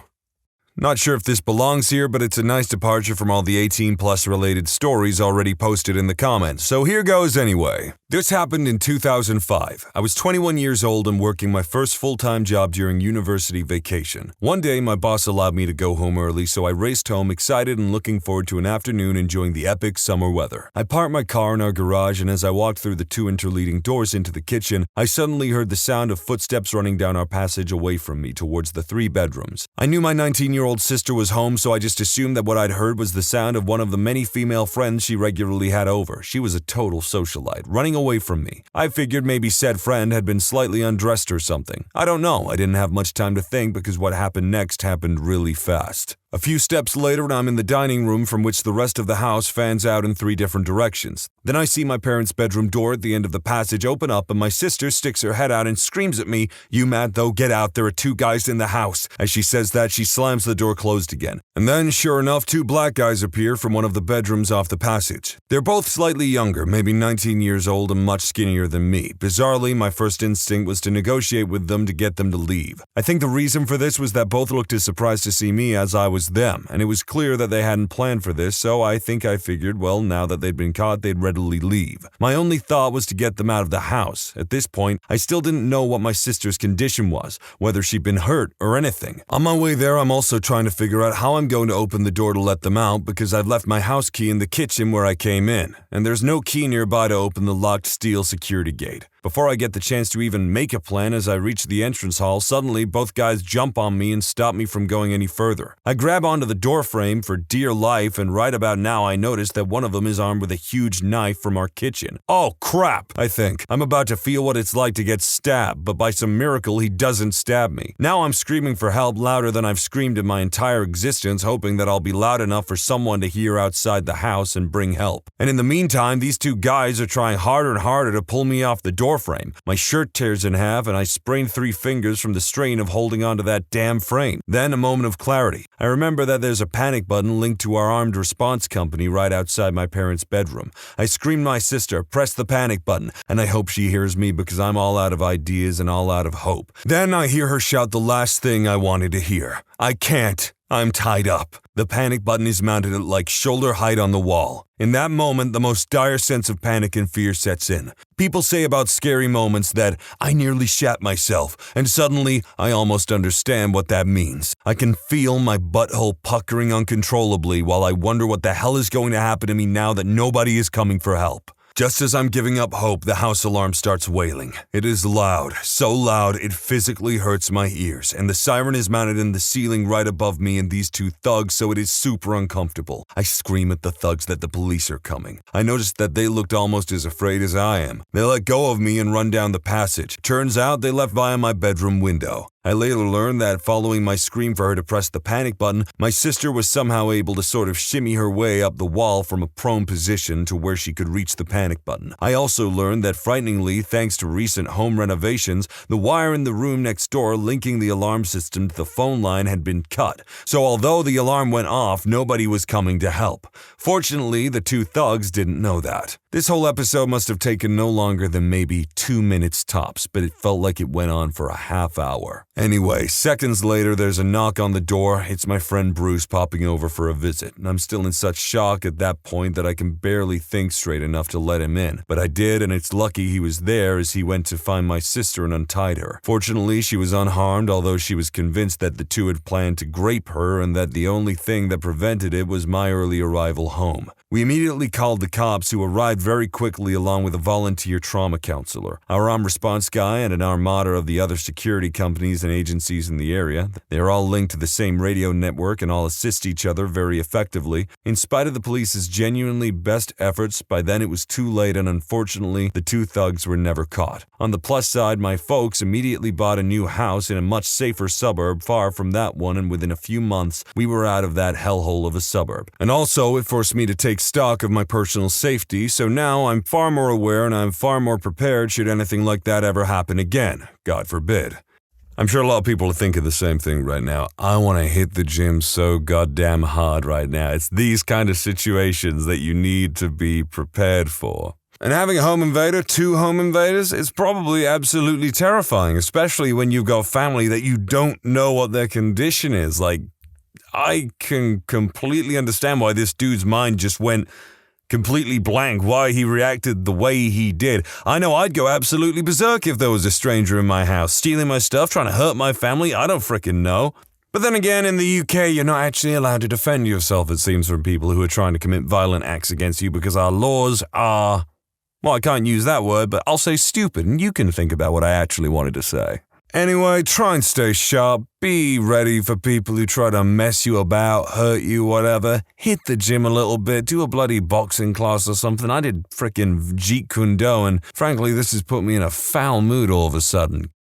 Not sure if this belongs here, but it's a nice departure from all the 18-plus related stories already posted in the comments, so here goes anyway. This happened in 2005. I was 21 years old and working my first full-time job during university vacation. One day, my boss allowed me to go home early, so I raced home excited and looking forward to an afternoon enjoying the epic summer weather. I parked my car in our garage, and as I walked through the two interleading doors into the kitchen, I suddenly heard the sound of footsteps running down our passage away from me towards the 3 bedrooms. I knew my 19-year-old sister was home, so I just assumed that what I'd heard was the sound of one of the many female friends she regularly had over. She was a total socialite, running away from me. I figured maybe said friend had been slightly undressed or something. I don't know. I didn't have much time to think because what happened next happened really fast. A few steps later, and I'm in the dining room from which the rest of the house fans out in 3 different directions. Then I see my parents' bedroom door at the end of the passage open up, and my sister sticks her head out and screams at me, "You mad though? Get out, there are 2 guys in the house." As she says that, she slams the door closed again. And then, sure enough, 2 black guys appear from one of the bedrooms off the passage. They're both slightly younger, maybe 19 years old and much skinnier than me. Bizarrely, my first instinct was to negotiate with them to get them to leave. I think the reason for this was that both looked as surprised to see me as I was them, and it was clear that they hadn't planned for this, so I think I figured, well, now that they'd been caught, they'd readily leave. My only thought was to get them out of the house. At this point, I still didn't know what my sister's condition was, whether she'd been hurt or anything. On my way there, I'm also trying to figure out how I'm going to open the door to let them out because I've left my house key in the kitchen where I came in, and there's no key nearby to open the locked steel security gate. Before I get the chance to even make a plan as I reach the entrance hall, suddenly both guys jump on me and stop me from going any further. I grab onto the door frame for dear life, and right about now I notice that one of them is armed with a huge knife from our kitchen. Oh crap, I think. I'm about to feel what it's like to get stabbed, but by some miracle he doesn't stab me. Now I'm screaming for help louder than I've screamed in my entire existence, hoping that I'll be loud enough for someone to hear outside the house and bring help. And in the meantime, these 2 guys are trying harder and harder to pull me off the door frame. My shirt tears in half and I sprain 3 fingers from the strain of holding onto that damn frame. Then a moment of clarity. I remember that there's a panic button linked to our armed response company right outside my parents' bedroom. I scream my sister, press the panic button, and I hope she hears me because I'm all out of ideas and all out of hope. Then I hear her shout the last thing I wanted to hear. "I can't. I'm tied up." The panic button is mounted at like shoulder height on the wall. In that moment, the most dire sense of panic and fear sets in. People say about scary moments that I nearly shat myself, and suddenly I almost understand what that means. I can feel my butthole puckering uncontrollably while I wonder what the hell is going to happen to me now that nobody is coming for help. Just as I'm giving up hope, the house alarm starts wailing. It is loud, so loud it physically hurts my ears, and the siren is mounted in the ceiling right above me and these two thugs, so it is super uncomfortable. I scream at the thugs that the police are coming. I noticed that they looked almost as afraid as I am. They let go of me and run down the passage. Turns out they left via my bedroom window. I later learned that following my scream for her to press the panic button, my sister was somehow able to sort of shimmy her way up the wall from a prone position to where she could reach the panic button. I also learned that frighteningly, thanks to recent home renovations, the wire in the room next door linking the alarm system to the phone line had been cut. So although the alarm went off, nobody was coming to help. Fortunately, the two thugs didn't know that. This whole episode must have taken no longer than maybe 2 minutes tops, but it felt like it went on for a half hour. Anyway, seconds later, there's a knock on the door. It's my friend Bruce popping over for a visit, and I'm still in such shock at that point that I can barely think straight enough to let him in. But I did, and it's lucky he was there as he went to find my sister and untied her. Fortunately, she was unharmed, although she was convinced that the two had planned to grape her and that the only thing that prevented it was my early arrival home. We immediately called the cops, who arrived very quickly along with a volunteer trauma counselor, our armed response guy, and an armada of the other security companies and agencies in the area. They are all linked to the same radio network and all assist each other very effectively. In spite of the police's genuinely best efforts, by then it was too late, and unfortunately, the two thugs were never caught. On the plus side, my folks immediately bought a new house in a much safer suburb far from that one, and within a few months, we were out of that hellhole of a suburb. And also, it forced me to take stock of my personal safety, so now I'm far more aware and I'm far more prepared should anything like that ever happen again. God forbid. I'm sure a lot of people are thinking the same thing right now. I want to hit the gym so goddamn hard right now. It's these kind of situations that you need to be prepared for. And having a home invader, two home invaders, is probably absolutely terrifying, especially when you've got family that you don't know what their condition is. Like, I can completely understand why this dude's mind just went completely blank, why he reacted the way he did. I know I'd go absolutely berserk if there was a stranger in my house, stealing my stuff, trying to hurt my family. I don't frickin' know. But then again, in the UK, you're not actually allowed to defend yourself, it seems, from people who are trying to commit violent acts against you because our laws are, well, I can't use that word, but I'll say stupid, and you can think about what I actually wanted to say. Anyway, try and stay sharp, be ready for people who try to mess you about, hurt you, whatever. Hit the gym a little bit, do a bloody boxing class or something. I did frickin' Jeet Kune Do, and frankly, this has put me in a foul mood all of a sudden.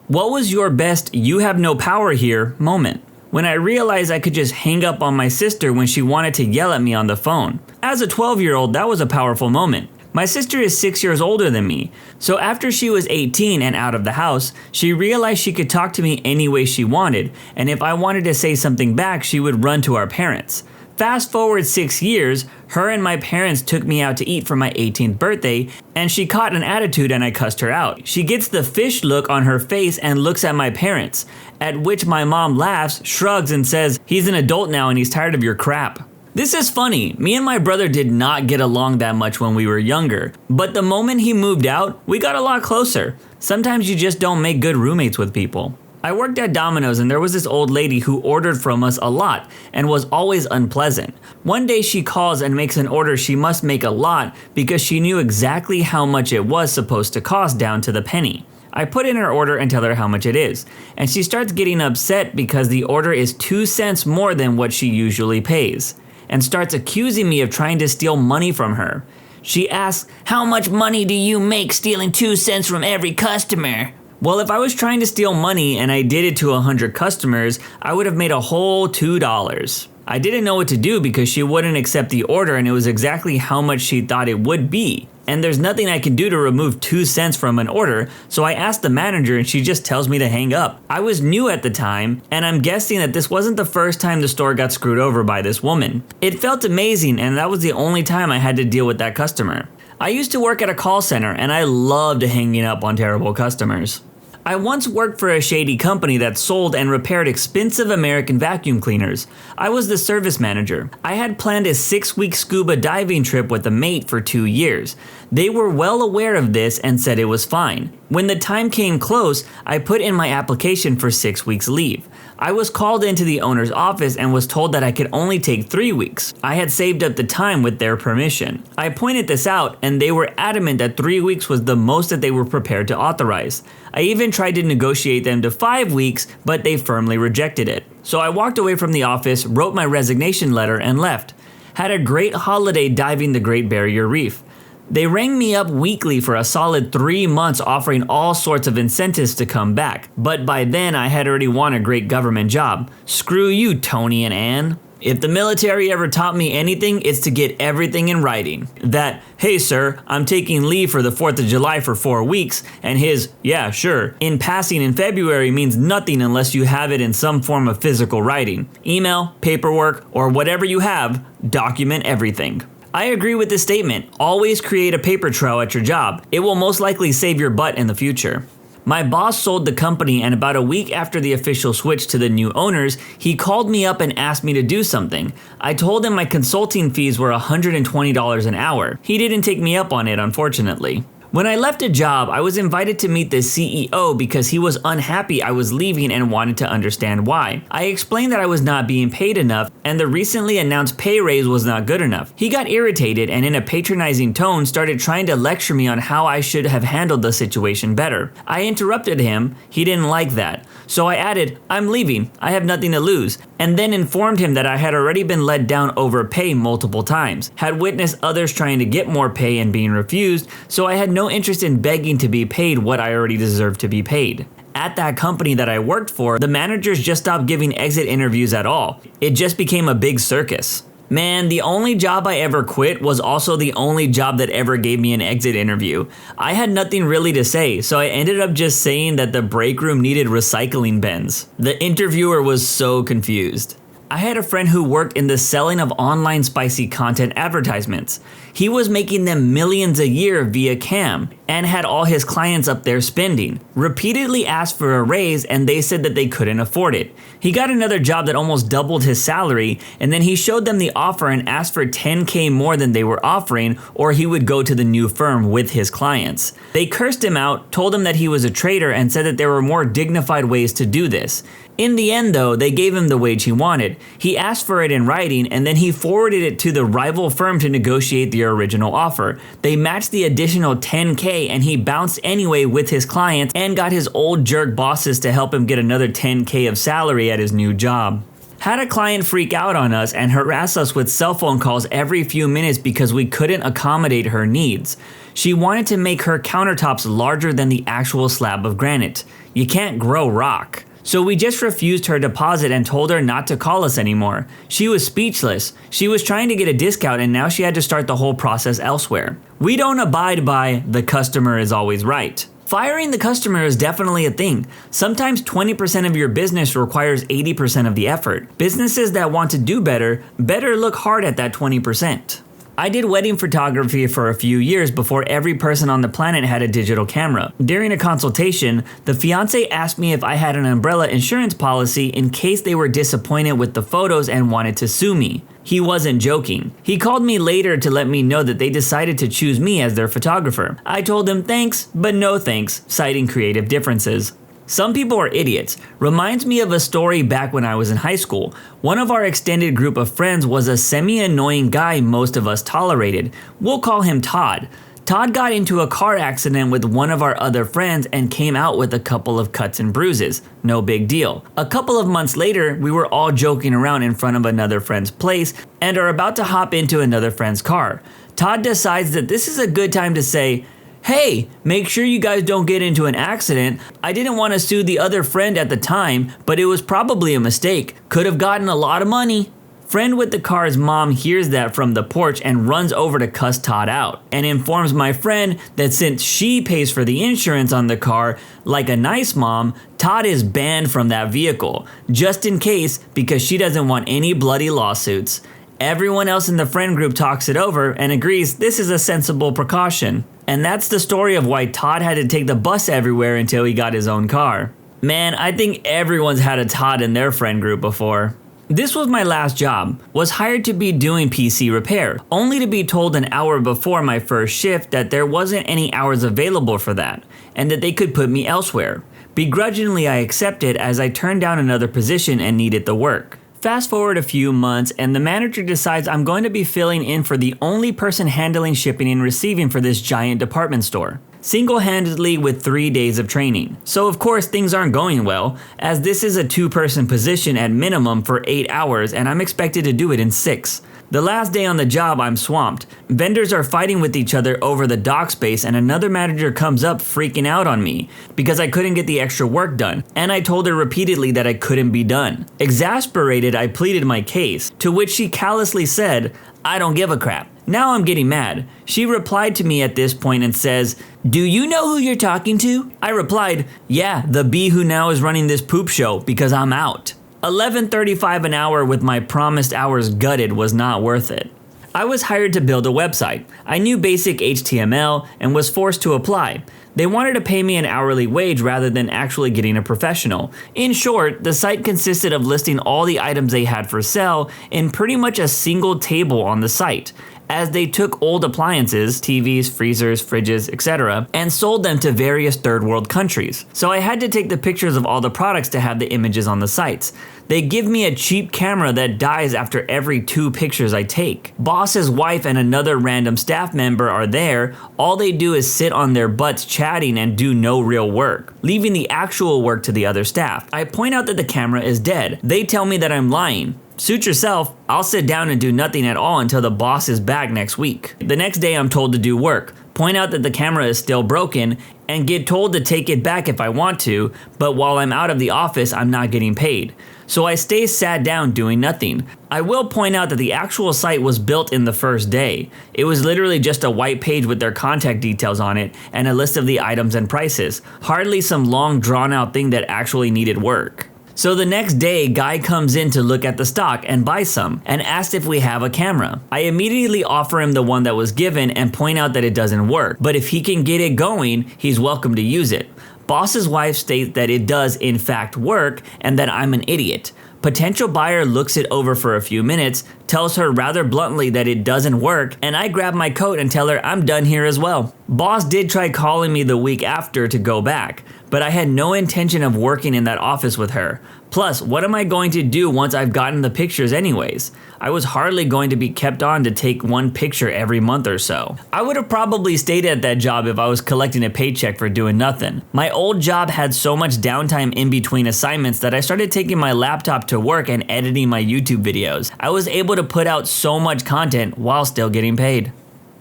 What was your best "you have no power here" moment? When I realized I could just hang up on my sister when she wanted to yell at me on the phone. As a 12-year-old, that was a powerful moment. My sister is 6 years older than me, so after she was 18 and out of the house, she realized she could talk to me any way she wanted, and if I wanted to say something back, she would run to our parents. Fast forward 6 years, her and my parents took me out to eat for my 18th birthday, and she caught an attitude and I cussed her out. She gets the fish look on her face and looks at my parents, at which my mom laughs, shrugs, and says, "He's an adult now and he's tired of your crap." This is funny. Me and my brother did not get along that much when we were younger, but the moment he moved out, we got a lot closer. Sometimes you just don't make good roommates with people. I worked at Domino's and there was this old lady who ordered from us a lot and was always unpleasant. One day she calls and makes an order she must make a lot because she knew exactly how much it was supposed to cost down to the penny. I put in her order and tell her how much it is, and she starts getting upset because the order is 2 cents more than what she usually pays, and starts accusing me of trying to steal money from her. She asks, "How much money do you make stealing 2 cents from every customer?" Well, if I was trying to steal money and I did it to 100 customers, I would have made a whole $2. I didn't know what to do because she wouldn't accept the order and it was exactly how much she thought it would be. And there's nothing I can do to remove 2 cents from an order, so I asked the manager and she just tells me to hang up. I was new at the time, and I'm guessing that this wasn't the first time the store got screwed over by this woman. It felt amazing, and that was the only time I had to deal with that customer. I used to work at a call center, and I loved hanging up on terrible customers. I once worked for a shady company that sold and repaired expensive American vacuum cleaners. I was the service manager. I had planned a 6-week scuba diving trip with a mate for 2 years. They were well aware of this and said it was fine. When the time came close, I put in my application for 6 weeks leave. I was called into the owner's office and was told that I could only take 3 weeks. I had saved up the time with their permission. I pointed this out and they were adamant that 3 weeks was the most that they were prepared to authorize. I even tried to negotiate them to 5 weeks, but they firmly rejected it. So I walked away from the office, wrote my resignation letter, and left. Had a great holiday diving the Great Barrier Reef. They rang me up weekly for a solid 3 months, offering all sorts of incentives to come back. But by then I had already won a great government job. Screw you, Tony and Ann. If the military ever taught me anything, it's to get everything in writing. That, hey sir, I'm taking leave for the 4th of July for 4 weeks, and his, yeah, sure, in passing in February means nothing unless you have it in some form of physical writing. Email, paperwork, or whatever you have, document everything. I agree with this statement. Always create a paper trail at your job. It will most likely save your butt in the future. My boss sold the company, and about a week after the official switch to the new owners, he called me up and asked me to do something. I told him my consulting fees were $120 an hour. He didn't take me up on it, unfortunately. When I left a job, I was invited to meet the CEO because he was unhappy I was leaving and wanted to understand why. I explained that I was not being paid enough and the recently announced pay raise was not good enough. He got irritated and in a patronizing tone started trying to lecture me on how I should have handled the situation better. I interrupted him. He didn't like that. So I added, I'm leaving. I have nothing to lose. And then informed him that I had already been let down over pay multiple times, had witnessed others trying to get more pay and being refused, so I had no interest in begging to be paid what I already deserved to be paid. At that company that I worked for, the managers just stopped giving exit interviews at all. It just became a big circus. Man, the only job I ever quit was also the only job that ever gave me an exit interview. I had nothing really to say, so I ended up just saying that the break room needed recycling bins. The interviewer was so confused. I had a friend who worked in the selling of online spicy content advertisements. He was making them millions a year via Cam and had all his clients up there spending. Repeatedly asked for a raise and they said that they couldn't afford it. He got another job that almost doubled his salary and then he showed them the offer and asked for $10K more than they were offering or he would go to the new firm with his clients. They cursed him out, told him that he was a traitor and said that there were more dignified ways to do this. In the end though, they gave him the wage he wanted. He asked for it in writing and then he forwarded it to the rival firm to negotiate the original offer. They matched the additional $10K and he bounced anyway with his clients and got his old jerk bosses to help him get another $10K of salary at his new job. Had a client freak out on us and harass us with cell phone calls every few minutes because we couldn't accommodate her needs. She wanted to make her countertops larger than the actual slab of granite. You can't grow rock. So we just refused her deposit and told her not to call us anymore. She was speechless. She was trying to get a discount and now she had to start the whole process elsewhere. We don't abide by the customer is always right. Firing the customer is definitely a thing. Sometimes 20% of your business requires 80% of the effort. Businesses that want to do better look hard at that 20%. I did wedding photography for a few years before every person on the planet had a digital camera. During a consultation, the fiance asked me if I had an umbrella insurance policy in case they were disappointed with the photos and wanted to sue me. He wasn't joking. He called me later to let me know that they decided to choose me as their photographer. I told him thanks, but no thanks, citing creative differences. Some people are idiots. Reminds me of a story back when I was in high school. One of our extended group of friends was a semi-annoying guy most of us tolerated. We'll call him Todd. Todd got into a car accident with one of our other friends and came out with a couple of cuts and bruises. No big deal. A couple of months later, we were all joking around in front of another friend's place and are about to hop into another friend's car. Todd decides that this is a good time to say, "Hey, make sure you guys don't get into an accident. I didn't want to sue the other friend at the time, but it was probably a mistake. Could have gotten a lot of money." Friend with the car's mom hears that from the porch and runs over to cuss Todd out and informs my friend that since she pays for the insurance on the car, like a nice mom, Todd is banned from that vehicle, just in case because she doesn't want any bloody lawsuits. Everyone else in the friend group talks it over and agrees this is a sensible precaution. And that's the story of why Todd had to take the bus everywhere until he got his own car. Man, I think everyone's had a Todd in their friend group before. This was my last job, was hired to be doing PC repair, only to be told an hour before my first shift that there wasn't any hours available for that, and that they could put me elsewhere. Begrudgingly, I accepted as I turned down another position and needed the work. Fast forward a few months and the manager decides I'm going to be filling in for the only person handling shipping and receiving for this giant department store, single-handedly with 3 days of training. So of course things aren't going well, as this is a 2-person position at minimum for 8 hours and I'm expected to do it in 6. The last day on the job, I'm swamped. Vendors are fighting with each other over the dock space and another manager comes up freaking out on me because I couldn't get the extra work done, and I told her repeatedly that I couldn't be done. Exasperated, I pleaded my case, to which she callously said, "I don't give a crap." Now I'm getting mad. She replied to me at this point and says, "Do you know who you're talking to?" I replied, "Yeah, the bee who now is running this poop show because I'm out." $11.35 an hour with my promised hours gutted was not worth it. I was hired to build a website. I knew basic HTML and was forced to apply. They wanted to pay me an hourly wage rather than actually getting a professional. In short, the site consisted of listing all the items they had for sale in pretty much a single table on the site, as they took old appliances, TVs, freezers, fridges, etc., and sold them to various third world countries. So I had to take the pictures of all the products to have the images on the sites. They give me a cheap camera that dies after every 2 pictures I take. Boss's wife and another random staff member are there. All they do is sit on their butts chatting and do no real work, leaving the actual work to the other staff. I point out that the camera is dead. They tell me that I'm lying. Suit yourself, I'll sit down and do nothing at all until the boss is back next week. The next day I'm told to do work, point out that the camera is still broken, and get told to take it back if I want to, but while I'm out of the office I'm not getting paid. So I stay sat down doing nothing. I will point out that the actual site was built in the first day. It was literally just a white page with their contact details on it and a list of the items and prices. Hardly some long drawn out thing that actually needed work. So the next day, guy comes in to look at the stock and buy some, and asked if we have a camera. I immediately offer him the one that was given and point out that it doesn't work, but if he can get it going, he's welcome to use it. Boss's wife states that it does in fact work and that I'm an idiot. Potential buyer looks it over for a few minutes, tells her rather bluntly that it doesn't work, and I grab my coat and tell her I'm done here as well. Boss did try calling me the week after to go back, but I had no intention of working in that office with her. Plus, what am I going to do once I've gotten the pictures anyways? I was hardly going to be kept on to take one picture every month or so. I would have probably stayed at that job if I was collecting a paycheck for doing nothing. My old job had so much downtime in between assignments that I started taking my laptop to work and editing my YouTube videos. I was able to put out so much content while still getting paid.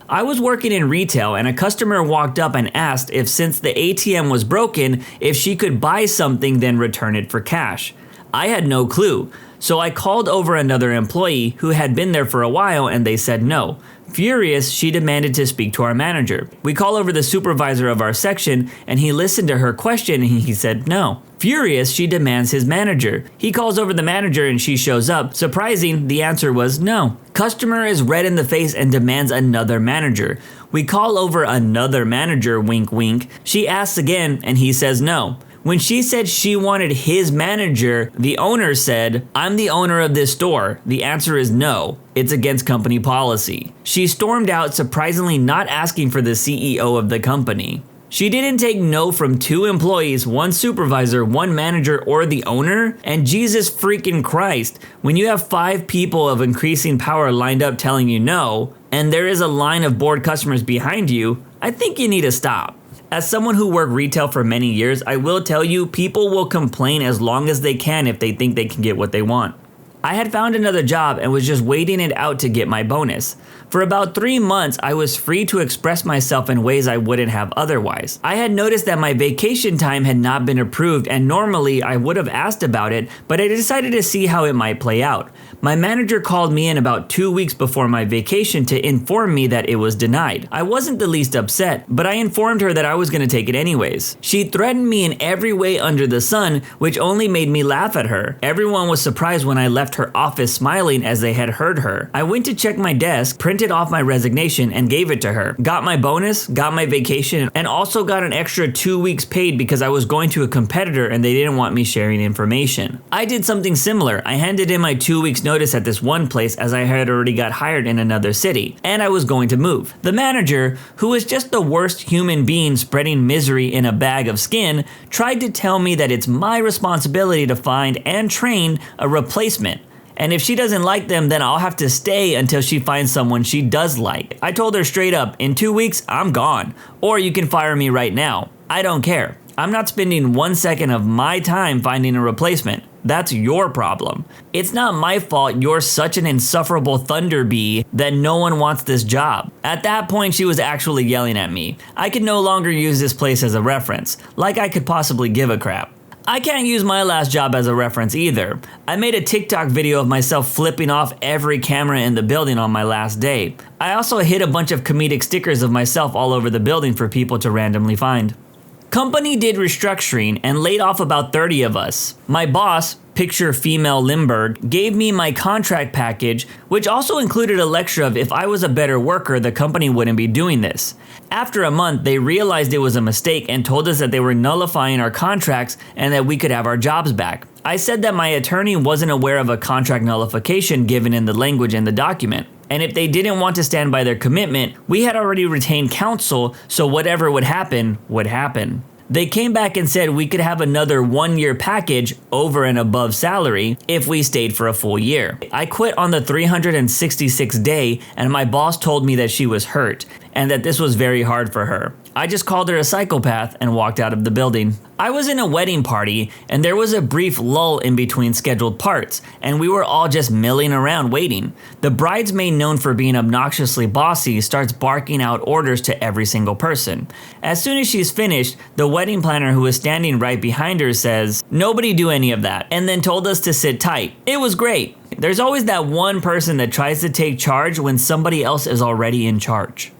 I was working in retail and a customer walked up and asked if since the ATM was broken, if she could buy something then return it for cash. I had no clue, so I called over another employee who had been there for a while and they said no. Furious, she demanded to speak to our manager. We call over the supervisor of our section and he listened to her question and he said no. Furious, she demands his manager. He calls over the manager and she shows up. Surprising, the answer was no. Customer is red in the face and demands another manager. We call over another manager, wink wink. She asks again and he says no. When she said she wanted his manager, the owner said, "I'm the owner of this store. The answer is no. It's against company policy." She stormed out, surprisingly not asking for the CEO of the company. She didn't take no from 2 employees, 1 supervisor, 1 manager, or the owner. And Jesus freaking Christ, when you have 5 people of increasing power lined up telling you no, and there is a line of bored customers behind you, I think you need to stop. As someone who worked retail for many years, I will tell you people will complain as long as they can if they think they can get what they want. I had found another job and was just waiting it out to get my bonus. For about 3 months, I was free to express myself in ways I wouldn't have otherwise. I had noticed that my vacation time had not been approved and normally I would have asked about it, but I decided to see how it might play out. My manager called me in about 2 weeks before my vacation to inform me that it was denied. I wasn't the least upset, but I informed her that I was going to take it anyways. She threatened me in every way under the sun, which only made me laugh at her. Everyone was surprised when I left left her office smiling as they had heard her. I went to check my desk, printed off my resignation, and gave it to her. Got my bonus, got my vacation, and also got an extra 2 weeks paid because I was going to a competitor and they didn't want me sharing information. I did something similar. I handed in my 2 weeks notice at this one place as I had already got hired in another city, and I was going to move. The manager, who was just the worst human being spreading misery in a bag of skin, tried to tell me that it's my responsibility to find and train a replacement. And if she doesn't like them, then I'll have to stay until she finds someone she does like. I told her straight up, in 2 weeks, I'm gone. Or you can fire me right now. I don't care. I'm not spending 1 second of my time finding a replacement. That's your problem. It's not my fault you're such an insufferable thunder bee that no one wants this job. At that point, she was actually yelling at me. I could no longer use this place as a reference, like I could possibly give a crap. I can't use my last job as a reference either. I made a TikTok video of myself flipping off every camera in the building on my last day. I also hid a bunch of comedic stickers of myself all over the building for people to randomly find. Company did restructuring and laid off about 30 of us. My boss, picture female Limburg, gave me my contract package, which also included a lecture of if I was a better worker, the company wouldn't be doing this. After a month, they realized it was a mistake and told us that they were nullifying our contracts and that we could have our jobs back. I said that my attorney wasn't aware of a contract nullification given in the language in the document. And if they didn't want to stand by their commitment, we had already retained counsel, so whatever would happen, would happen. They came back and said we could have another 1-year package over and above salary if we stayed for a full year. I quit on the 366th day, and my boss told me that she was hurt and that this was very hard for her. I just called her a psychopath and walked out of the building. I was in a wedding party, and there was a brief lull in between scheduled parts, and we were all just milling around waiting. The bridesmaid, known for being obnoxiously bossy, starts barking out orders to every single person. As soon as she's finished, the wedding planner, who was standing right behind her, says, "Nobody do any of that," and then told us to sit tight. It was great. There's always that one person that tries to take charge when somebody else is already in charge.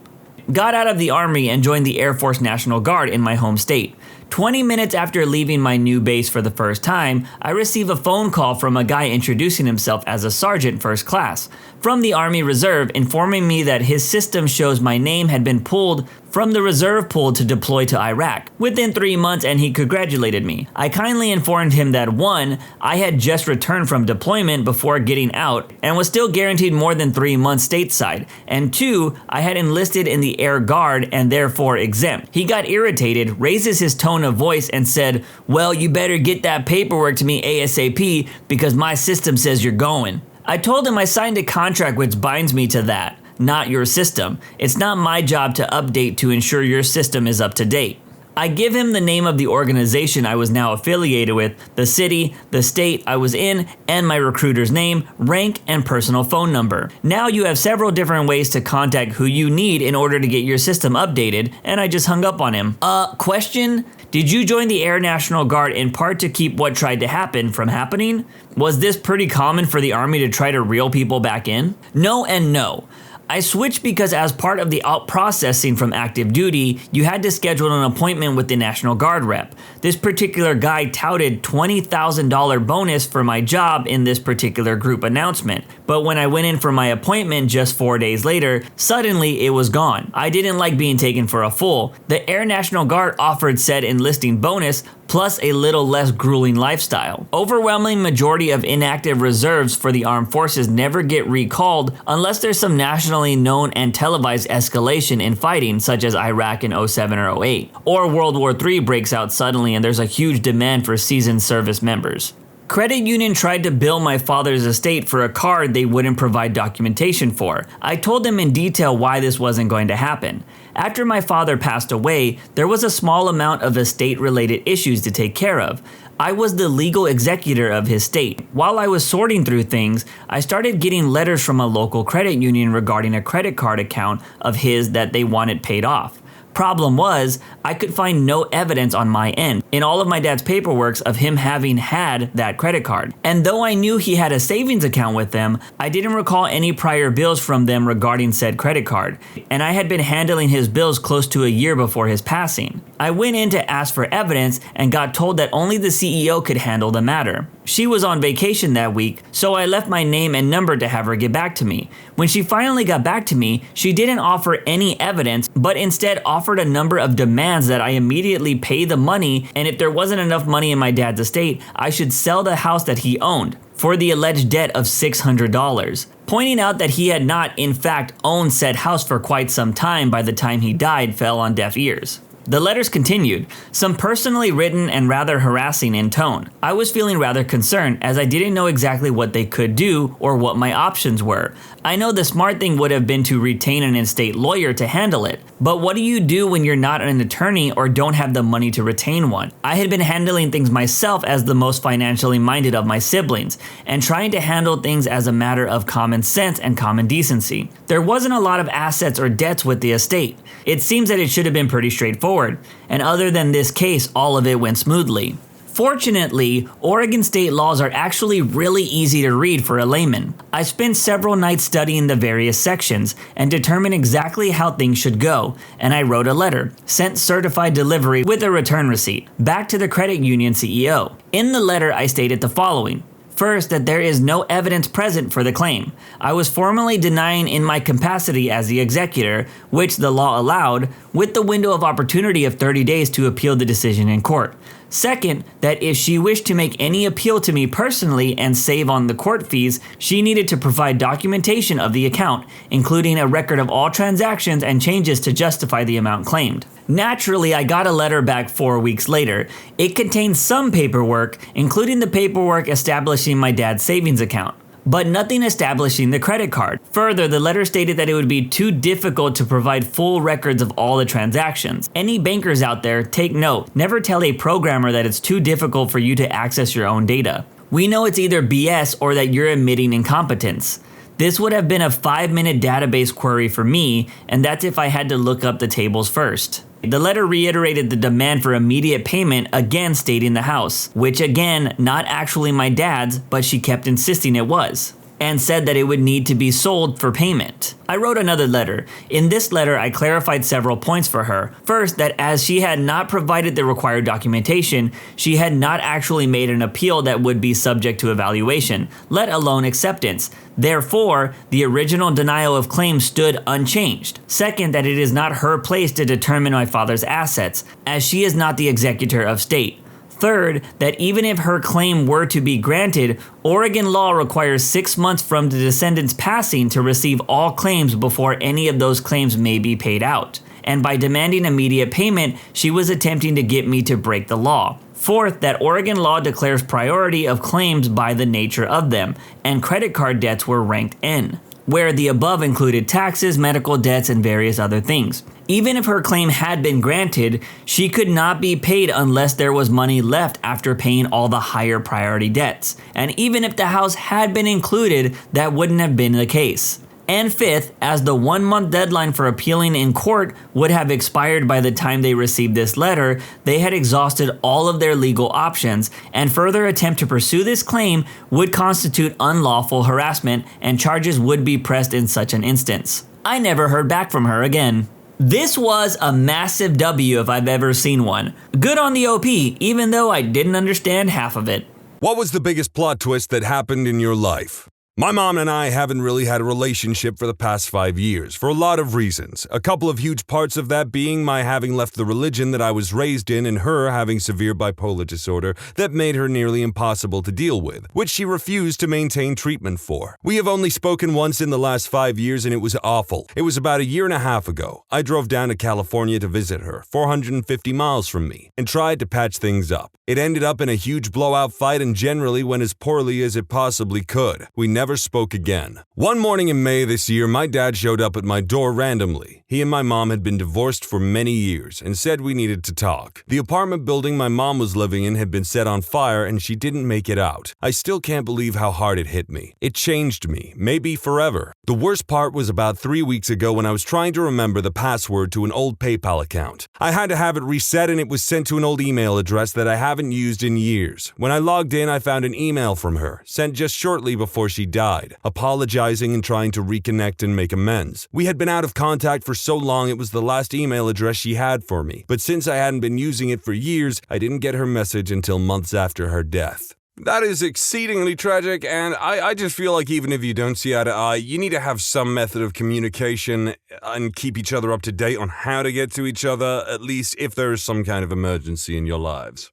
Got out of the Army and joined the Air Force National Guard in my home state. 20 minutes after leaving my new base for the first time, I receive a phone call from a guy introducing himself as a sergeant first class from the Army Reserve, informing me that his system shows my name had been pulled from the reserve pool to deploy to Iraq within 3 months, and he congratulated me. I kindly informed him that 1, I had just returned from deployment before getting out and was still guaranteed more than 3 months stateside, and 2, I had enlisted in the Air Guard and therefore exempt. He got irritated, raises his tone of voice, and said, "Well, you better get that paperwork to me ASAP because my system says you're going." I told him I signed a contract which binds me to that, not your system. It's not my job to update to ensure your system is up to date. I give him the name of the organization I was now affiliated with, the city, the state I was in, and my recruiter's name, rank, and personal phone number. Now you have several different ways to contact who you need in order to get your system updated, and I just hung up on him. Question? Did you join the Air National Guard in part to keep what tried to happen from happening? Was this pretty common for the Army to try to reel people back in? No and no. I switched because as part of the out-processing from active duty, you had to schedule an appointment with the National Guard rep. This particular guy touted $20,000 bonus for my job in this particular group announcement. But when I went in for my appointment just 4 days later, suddenly it was gone. I didn't like being taken for a fool. The Air National Guard offered said enlisting bonus plus a little less grueling lifestyle. Overwhelming majority of inactive reserves for the armed forces never get recalled unless there's some nationally known and televised escalation in fighting, such as Iraq in 07 or 08, or World War III breaks out suddenly and there's a huge demand for seasoned service members. Credit union tried to bill my father's estate for a card they wouldn't provide documentation for. I told them in detail why this wasn't going to happen. After my father passed away, there was a small amount of estate-related issues to take care of. I was the legal executor of his estate. While I was sorting through things, I started getting letters from a local credit union regarding a credit card account of his that they wanted paid off. Problem was, I could find no evidence on my end in all of my dad's paperwork of him having had that credit card. And though I knew he had a savings account with them, I didn't recall any prior bills from them regarding said credit card. And I had been handling his bills close to a year before his passing. I went in to ask for evidence and got told that only the CEO could handle the matter. She was on vacation that week, so I left my name and number to have her get back to me. When she finally got back to me, she didn't offer any evidence, but instead offered a number of demands that I immediately pay the money, and if there wasn't enough money in my dad's estate, I should sell the house that he owned for the alleged debt of $600, pointing out that he had not, in fact, owned said house for quite some time by the time he died fell on deaf ears. The letters continued, some personally written and rather harassing in tone. I was feeling rather concerned as I didn't know exactly what they could do or what my options were. I know the smart thing would have been to retain an estate lawyer to handle it, but what do you do when you're not an attorney or don't have the money to retain one? I had been handling things myself as the most financially minded of my siblings, and trying to handle things as a matter of common sense and common decency. There wasn't a lot of assets or debts with the estate. It seems that it should have been pretty straightforward, and other than this case, all of it went smoothly. Fortunately, Oregon state laws are actually really easy to read for a layman. I spent several nights studying the various sections and determined exactly how things should go, and I wrote a letter, sent certified delivery with a return receipt, back to the credit union CEO. In the letter, I stated the following. First, that there is no evidence present for the claim. I was formally denying in my capacity as the executor, which the law allowed, with the window of opportunity of 30 days to appeal the decision in court. Second, that if she wished to make any appeal to me personally and save on the court fees, she needed to provide documentation of the account, including a record of all transactions and changes to justify the amount claimed. Naturally, I got a letter back 4 weeks later. It contained some paperwork, including the paperwork establishing my dad's savings account, but nothing establishing the credit card. Further, the letter stated that it would be too difficult to provide full records of all the transactions. Any bankers out there, take note, never tell a programmer that it's too difficult for you to access your own data. We know it's either BS or that you're admitting incompetence. This would have been a 5-minute database query for me, and that's if I had to look up the tables first. The letter reiterated the demand for immediate payment, again stating the house, which again, not actually my dad's, but she kept insisting it was, and said that it would need to be sold for payment. I wrote another letter. In this letter, I clarified several points for her. First, that as she had not provided the required documentation, she had not actually made an appeal that would be subject to evaluation, let alone acceptance. Therefore, the original denial of claim stood unchanged. Second, that it is not her place to determine my father's assets, as she is not the executor of state. Third, that even if her claim were to be granted, Oregon law requires 6 months from the descendant's passing to receive all claims before any of those claims may be paid out. And by demanding immediate payment, she was attempting to get me to break the law. Fourth, that Oregon law declares priority of claims by the nature of them, and credit card debts were ranked N, where the above included taxes, medical debts, and various other things. Even if her claim had been granted, she could not be paid unless there was money left after paying all the higher priority debts. And even if the house had been included, that wouldn't have been the case. And fifth, as the 1-month deadline for appealing in court would have expired by the time they received this letter, they had exhausted all of their legal options, and further attempt to pursue this claim would constitute unlawful harassment, and charges would be pressed in such an instance. I never heard back from her again. This was a massive W if I've ever seen one. Good on the OP, even though I didn't understand half of it. What was the biggest plot twist that happened in your life? My mom and I haven't really had a relationship for the past 5 years, for a lot of reasons. A couple of huge parts of that being my having left the religion that I was raised in and her having severe bipolar disorder that made her nearly impossible to deal with, which she refused to maintain treatment for. We have only spoken once in the last 5 years and it was awful. It was about 1.5 years ago. I drove down to California to visit her, 450 miles from me, and tried to patch things up. It ended up in a huge blowout fight and generally went as poorly as it possibly could. We never spoke again. One morning in May this year, my dad showed up at my door randomly. He and my mom had been divorced for many years and said we needed to talk. The apartment building my mom was living in had been set on fire and she didn't make it out. I still can't believe how hard it hit me. It changed me, maybe forever. The worst part was about 3 weeks ago when I was trying to remember the password to an old PayPal account. I had to have it reset and it was sent to an old email address that I haven't used in years. When I logged in, I found an email from her, sent just shortly before she died, apologizing and trying to reconnect and make amends. We had been out of contact for so long it was the last email address she had for me, but since I hadn't been using it for years, I didn't get her message until months after her death. That is exceedingly tragic, and I just feel like even if you don't see eye to eye, you need to have some method of communication and keep each other up to date on how to get to each other, at least if there is some kind of emergency in your lives.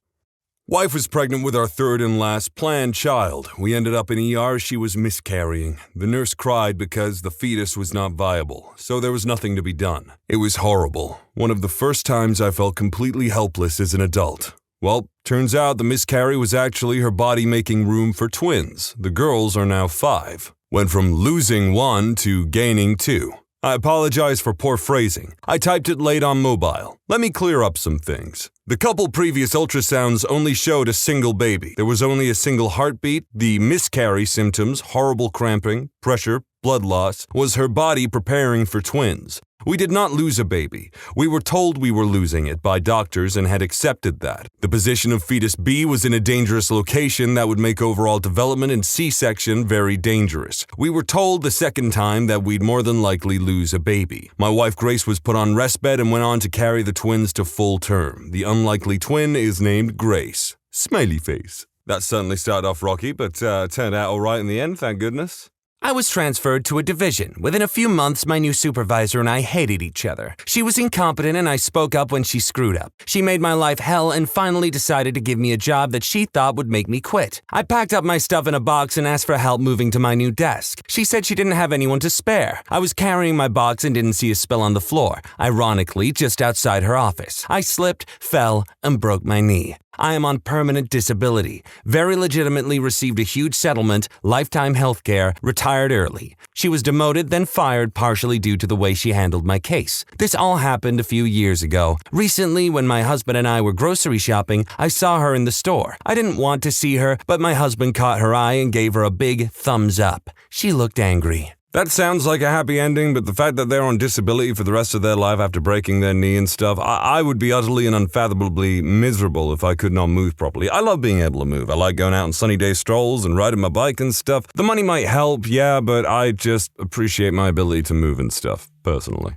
Wife was pregnant with our third and last planned child. We ended up in ER. She was miscarrying. The nurse cried because the fetus was not viable, so there was nothing to be done. It was horrible. One of the first times I felt completely helpless as an adult. Well, turns out the miscarry was actually her body making room for twins. The girls are now 5. Went from losing 1 to gaining 2. I apologize for poor phrasing. I typed it late on mobile. Let me clear up some things. The couple previous ultrasounds only showed a single baby. There was only a single heartbeat. The miscarry symptoms, horrible cramping, pressure, blood loss, was her body preparing for twins. We did not lose a baby. We were told we were losing it by doctors and had accepted that. The position of fetus B was in a dangerous location that would make overall development and C-section very dangerous. We were told the second time that we'd more than likely lose a baby. My wife Grace was put on respite and went on to carry the twins to full term. The unlikely twin is named Grace. Smiley face. That certainly started off rocky, but turned out all right in the end, thank goodness. I was transferred to a division. Within a few months, my new supervisor and I hated each other. She was incompetent and I spoke up when she screwed up. She made my life hell and finally decided to give me a job that she thought would make me quit. I packed up my stuff in a box and asked for help moving to my new desk. She said she didn't have anyone to spare. I was carrying my box and didn't see a spill on the floor, ironically just outside her office. I slipped, fell, and broke my knee. I am on permanent disability, very legitimately received a huge settlement, lifetime health care, retired early. She was demoted, then fired partially due to the way she handled my case. This all happened a few years ago. Recently, when my husband and I were grocery shopping, I saw her in the store. I didn't want to see her, but my husband caught her eye and gave her a big thumbs up. She looked angry. That sounds like a happy ending, but the fact that they're on disability for the rest of their life after breaking their knee and stuff, I would be utterly and unfathomably miserable if I could not move properly. I love being able to move. I like going out on sunny day strolls and riding my bike and stuff. The money might help, yeah, but I just appreciate my ability to move and stuff, personally.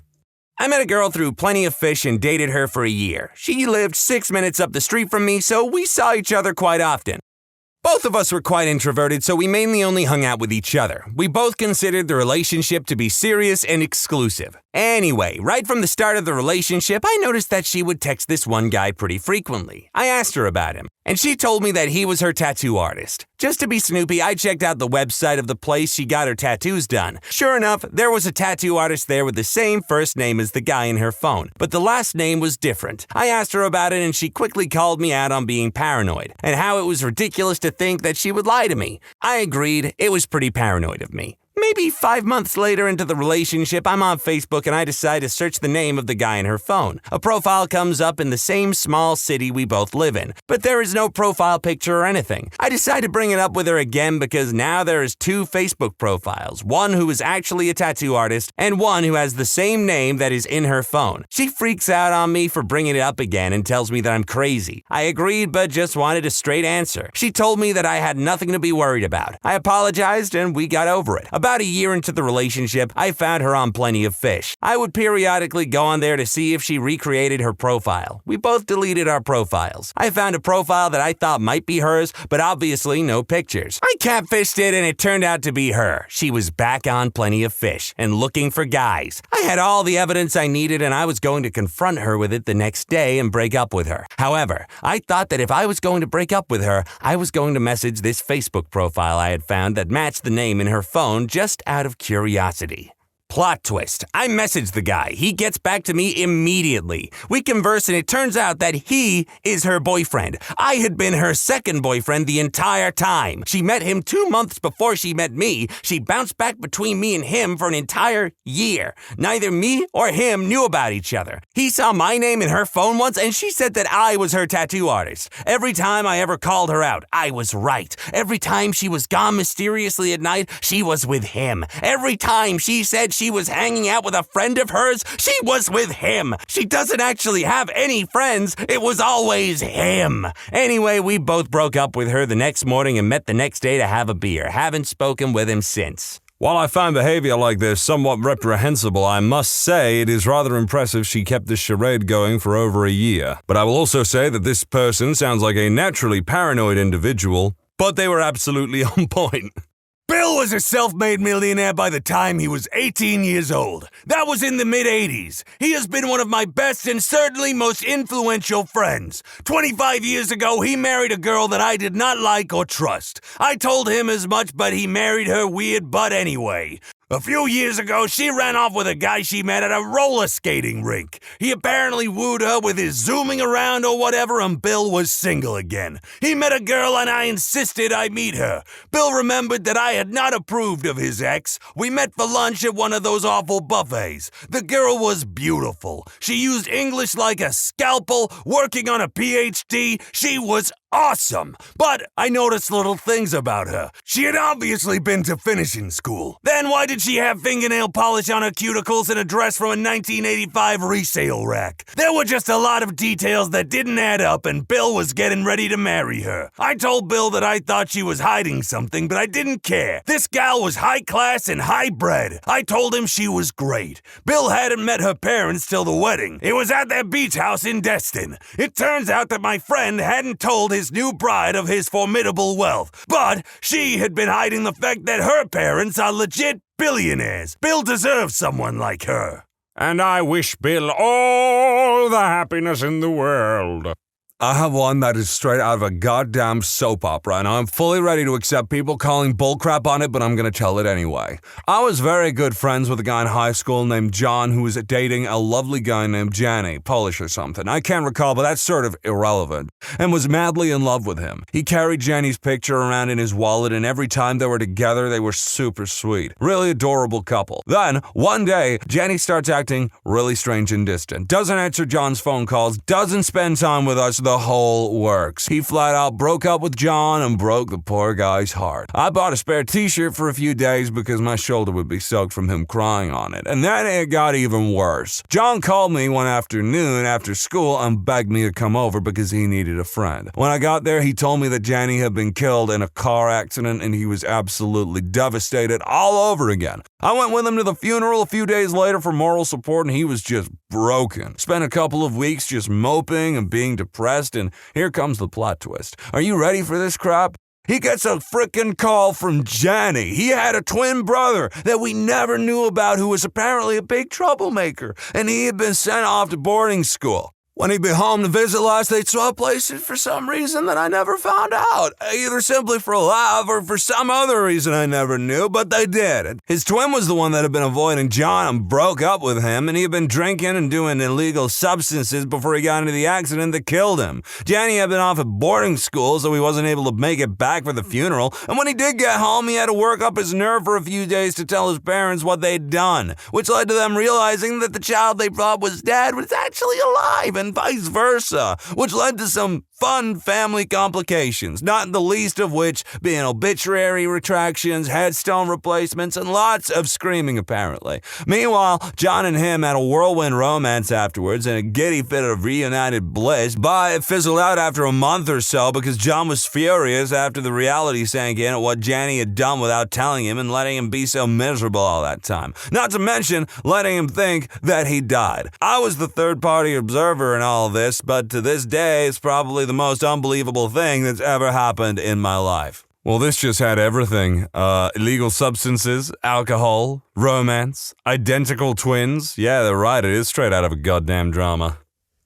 I met a girl through Plenty of Fish and dated her for a year. She lived 6 minutes up the street from me, so we saw each other quite often. Both of us were quite introverted, so we mainly only hung out with each other. We both considered the relationship to be serious and exclusive. Anyway, right from the start of the relationship, I noticed that she would text this one guy pretty frequently. I asked her about him, and she told me that he was her tattoo artist. Just to be snoopy, I checked out the website of the place she got her tattoos done. Sure enough, there was a tattoo artist there with the same first name as the guy in her phone, but the last name was different. I asked her about it, and she quickly called me out on being paranoid, and how it was ridiculous to think that she would lie to me. I agreed, it was pretty paranoid of me. Maybe 5 months later into the relationship, I'm on Facebook and I decide to search the name of the guy in her phone. A profile comes up in the same small city we both live in, but there is no profile picture or anything. I decide to bring it up with her again because now there is 2 Facebook profiles, one who is actually a tattoo artist and one who has the same name that is in her phone. She freaks out on me for bringing it up again and tells me that I'm crazy. I agreed but just wanted a straight answer. She told me that I had nothing to be worried about. I apologized and we got over it. About a year into the relationship, I found her on Plenty of Fish. I would periodically go on there to see if she recreated her profile. We both deleted our profiles. I found a profile that I thought might be hers, but obviously no pictures. I catfished it and it turned out to be her. She was back on Plenty of Fish and looking for guys. I had all the evidence I needed and I was going to confront her with it the next day and break up with her. However, I thought that if I was going to break up with her, I was going to message this Facebook profile I had found that matched the name in her phone just out of curiosity. Plot twist. I message the guy. He gets back to me immediately. We converse and it turns out that he is her boyfriend. I had been her second boyfriend the entire time. She met him 2 months before she met me. She bounced back between me and him for an entire year. Neither me or him knew about each other. He saw my name in her phone once and she said that I was her tattoo artist. Every time I ever called her out, I was right. Every time she was gone mysteriously at night, she was with him. Every time she said she was hanging out with a friend of hers, she was with him. She doesn't actually have any friends. It was always him. Anyway, we both broke up with her the next morning and met the next day to have a beer. Haven't spoken with him since. While I find behavior like this somewhat reprehensible, I must say it is rather impressive she kept this charade going for over a year. But I will also say that this person sounds like a naturally paranoid individual. but they were absolutely on point. Bill was a self-made millionaire by the time he was 18 years old. That was in the mid-'80s. He has been one of my best and certainly most influential friends. 25 years ago, he married a girl that I did not like or trust. I told him as much, but he married her weird butt anyway. A few years ago, she ran off with a guy she met at a roller skating rink. He apparently wooed her with his zooming around or whatever, and Bill was single again. He met a girl and I insisted I meet her. Bill remembered that I had not approved of his ex. We met for lunch at one of those awful buffets. The girl was beautiful. She used English like a scalpel, working on a PhD. She was awesome. But I noticed little things about her. She had obviously been to finishing school. Then why did she have fingernail polish on her cuticles and a dress from a 1985 resale rack? There were just a lot of details that didn't add up, and Bill was getting ready to marry her. I told Bill that I thought she was hiding something, but I didn't care. This gal was high class and high bred. I told him she was great. Bill hadn't met her parents till the wedding. It was at their beach house in Destin. It turns out that my friend hadn't told his new bride of his formidable wealth, but she had been hiding the fact that her parents are legit billionaires. Bill deserves someone like her. And I wish Bill all the happiness in the world. I have one that is straight out of a goddamn soap opera, and I'm fully ready to accept people calling bullcrap on it, but I'm gonna tell it anyway. I was very good friends with a guy in high school named John who was dating a lovely guy named Jenny, Polish or something. I can't recall, but that's sort of irrelevant, and was madly in love with him. He carried Jenny's picture around in his wallet, and every time they were together, they were super sweet. Really adorable couple. Then, one day, Jenny starts acting really strange and distant. Doesn't answer John's phone calls, doesn't spend time with us, the whole works. He flat out broke up with John and broke the poor guy's heart. I bought a spare t-shirt for a few days because my shoulder would be soaked from him crying on it. And then it got even worse. John called me one afternoon after school and begged me to come over because he needed a friend. When I got there, he told me that Jenny had been killed in a car accident and he was absolutely devastated all over again. I went with him to the funeral a few days later for moral support and he was just broken. Spent a couple of weeks just moping and being depressed, and here comes the plot twist. Are you ready for this crap? He gets a frickin' call from Jenny. He had a twin brother that we never knew about who was apparently a big troublemaker, and he had been sent off to boarding school. When he'd be home to visit last, they'd swap places for some reason that I never found out. Either simply for love or for some other reason I never knew, but they did. His twin was the one that had been avoiding John and broke up with him, and he had been drinking and doing illegal substances before he got into the accident that killed him. Jenny had been off at boarding school, so he wasn't able to make it back for the funeral, and when he did get home, he had to work up his nerve for a few days to tell his parents what they'd done, which led to them realizing that the child they thought was dead was actually alive, and vice versa, which led to some fun family complications, not the least of which being obituary retractions, headstone replacements, and lots of screaming apparently. Meanwhile, John and him had a whirlwind romance afterwards in a giddy fit of reunited bliss, but it fizzled out after a month or so because John was furious after the reality sank in at what Jenny had done without telling him and letting him be so miserable all that time. Not to mention letting him think that he died. I was the third-party observer in all this, but to this day, it's probably the most unbelievable thing that's ever happened in my life. Well, this just had everything. Illegal substances, alcohol, romance, identical twins. Yeah, they're right, it is straight out of a goddamn drama.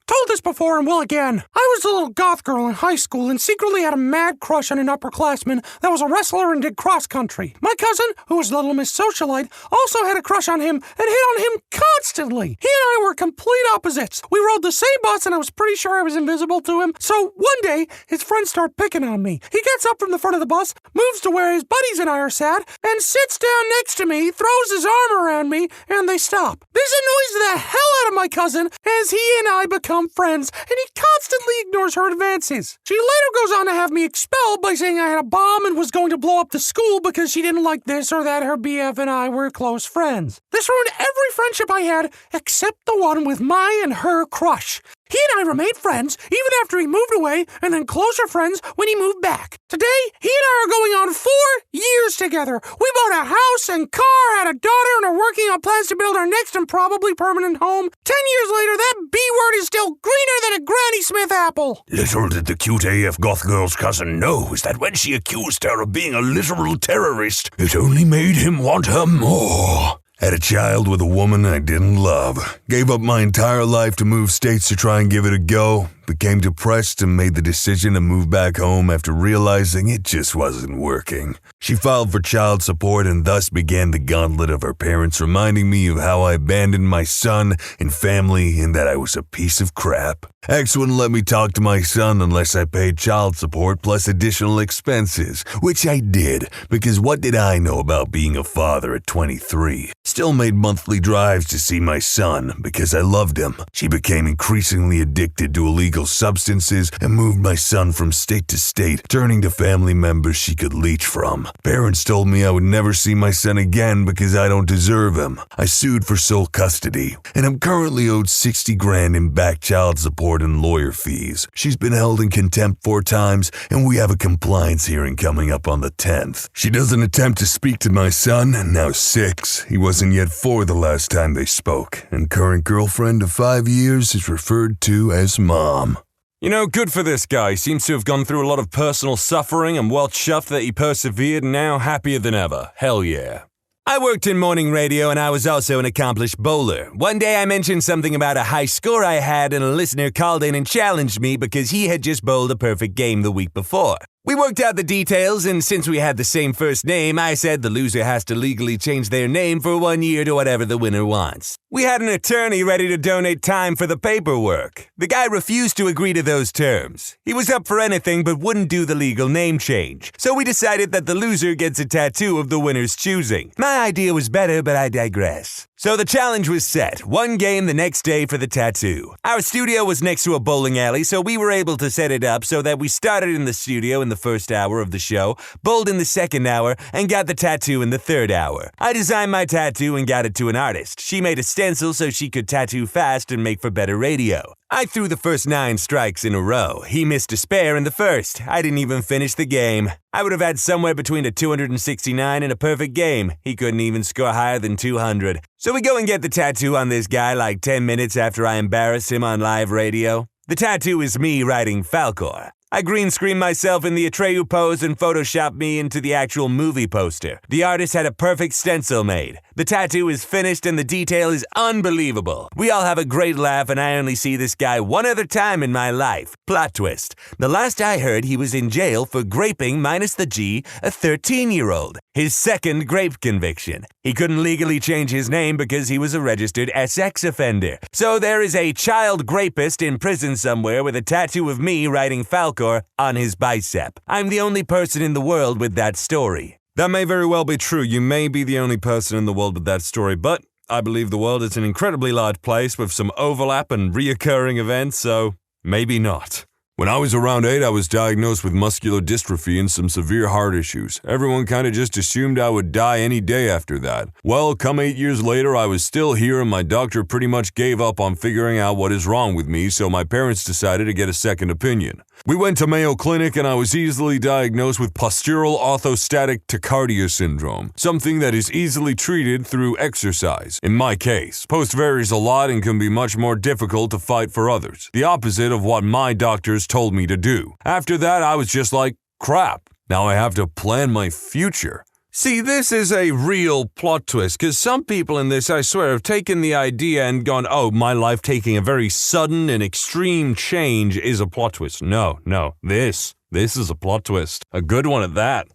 Told this before and will again. I was a little goth girl in high school and secretly had a mad crush on an upperclassman that was a wrestler and did cross country. My cousin, who was Little Miss Socialite, also had a crush on him and hit on him constantly. He and I were complete opposites. We rode the same bus and I was pretty sure I was invisible to him. So one day, his friends start picking on me. He gets up from the front of the bus, moves to where his buddies and I are sat, and sits down next to me, throws his arm around me, and they stop. This annoys the hell out of my cousin as he and I become friends, and he constantly ignores her advances. She later goes on to have me expelled by saying I had a bomb and was going to blow up the school because she didn't like this or that her BF and I were close friends. This ruined every friendship I had except the one with my and her crush. He and I remained friends even after he moved away, and then closer friends when he moved back. Today, he and I are going on 4 years together. We bought a house and car, had a daughter, and are working on plans to build our next and probably permanent home. 10 years later, that B-word is still greener than a Granny Smith apple. Little did the cute AF goth girl's cousin know is that when she accused her of being a literal terrorist, it only made him want her more. Had a child with a woman I didn't love. Gave up my entire life to move states to try and give it a go. Became depressed and made the decision to move back home after realizing it just wasn't working. She filed for child support and thus began the gauntlet of her parents reminding me of how I abandoned my son and family and that I was a piece of crap. Ex wouldn't let me talk to my son unless I paid child support plus additional expenses, which I did, because what did I know about being a father at 23? Still made monthly drives to see my son because I loved him. She became increasingly addicted to illegal substances and moved my son from state to state, turning to family members she could leech from. Parents told me I would never see my son again because I don't deserve him. I sued for sole custody, and I'm currently owed $60,000 in back child support and lawyer fees. She's been held in contempt 4 times, and we have a compliance hearing coming up on the 10th. She doesn't attempt to speak to my son, now 6. He wasn't yet 4 the last time they spoke, and current girlfriend of 5 years is referred to as Mom. You know, good for this guy. He seems to have gone through a lot of personal suffering and well chuffed that he persevered and now happier than ever. Hell yeah. I worked in morning radio and I was also an accomplished bowler. One day I mentioned something about a high score I had and a listener called in and challenged me because he had just bowled a perfect game the week before. We worked out the details, and since we had the same first name, I said the loser has to legally change their name for 1 year to whatever the winner wants. We had an attorney ready to donate time for the paperwork. The guy refused to agree to those terms. He was up for anything but wouldn't do the legal name change. So we decided that the loser gets a tattoo of the winner's choosing. My idea was better, but I digress. So the challenge was set. 1 game the next day for the tattoo. Our studio was next to a bowling alley, so we were able to set it up so that we started in the studio in the first hour of the show, bowled in the second hour, and got the tattoo in the third hour. I designed my tattoo and got it to an artist. She made a stencil so she could tattoo fast and make for better radio. I threw the first 9 strikes in a row. He missed a spare in the first. I didn't even finish the game. I would have had somewhere between a 269 and a perfect game. He couldn't even score higher than 200. So we go and get the tattoo on this guy like 10 minutes after I embarrass him on live radio. The tattoo is me writing Falcor. I green screened myself in the Atreyu pose and photoshopped me into the actual movie poster. The artist had a perfect stencil made. The tattoo is finished and the detail is unbelievable. We all have a great laugh and I only see this guy one other time in my life. Plot twist. The last I heard, he was in jail for graping minus the G a 13-year-old. His second grape conviction. He couldn't legally change his name because he was a registered sex offender. So there is a child grapist in prison somewhere with a tattoo of me writing Falcor on his bicep. I'm the only person in the world with that story. That may very well be true. You may be the only person in the world with that story, but I believe the world is an incredibly large place with some overlap and reoccurring events, so maybe not. When I was around 8, I was diagnosed with muscular dystrophy and some severe heart issues. Everyone kind of just assumed I would die any day after that. Well, come 8 years later, I was still here and my doctor pretty much gave up on figuring out what is wrong with me, so my parents decided to get a second opinion. We went to Mayo Clinic and I was easily diagnosed with postural orthostatic tachycardia syndrome, something that is easily treated through exercise. In my case, post varies a lot and can be much more difficult to fight for others. The opposite of what my doctors told me to do. After that, I was just like, crap, now I have to plan my future. See, this is a real plot twist, because some people in this, I swear, have taken the idea and gone, oh, my life taking a very sudden and extreme change is a plot twist. No, this is a plot twist. A good one at that.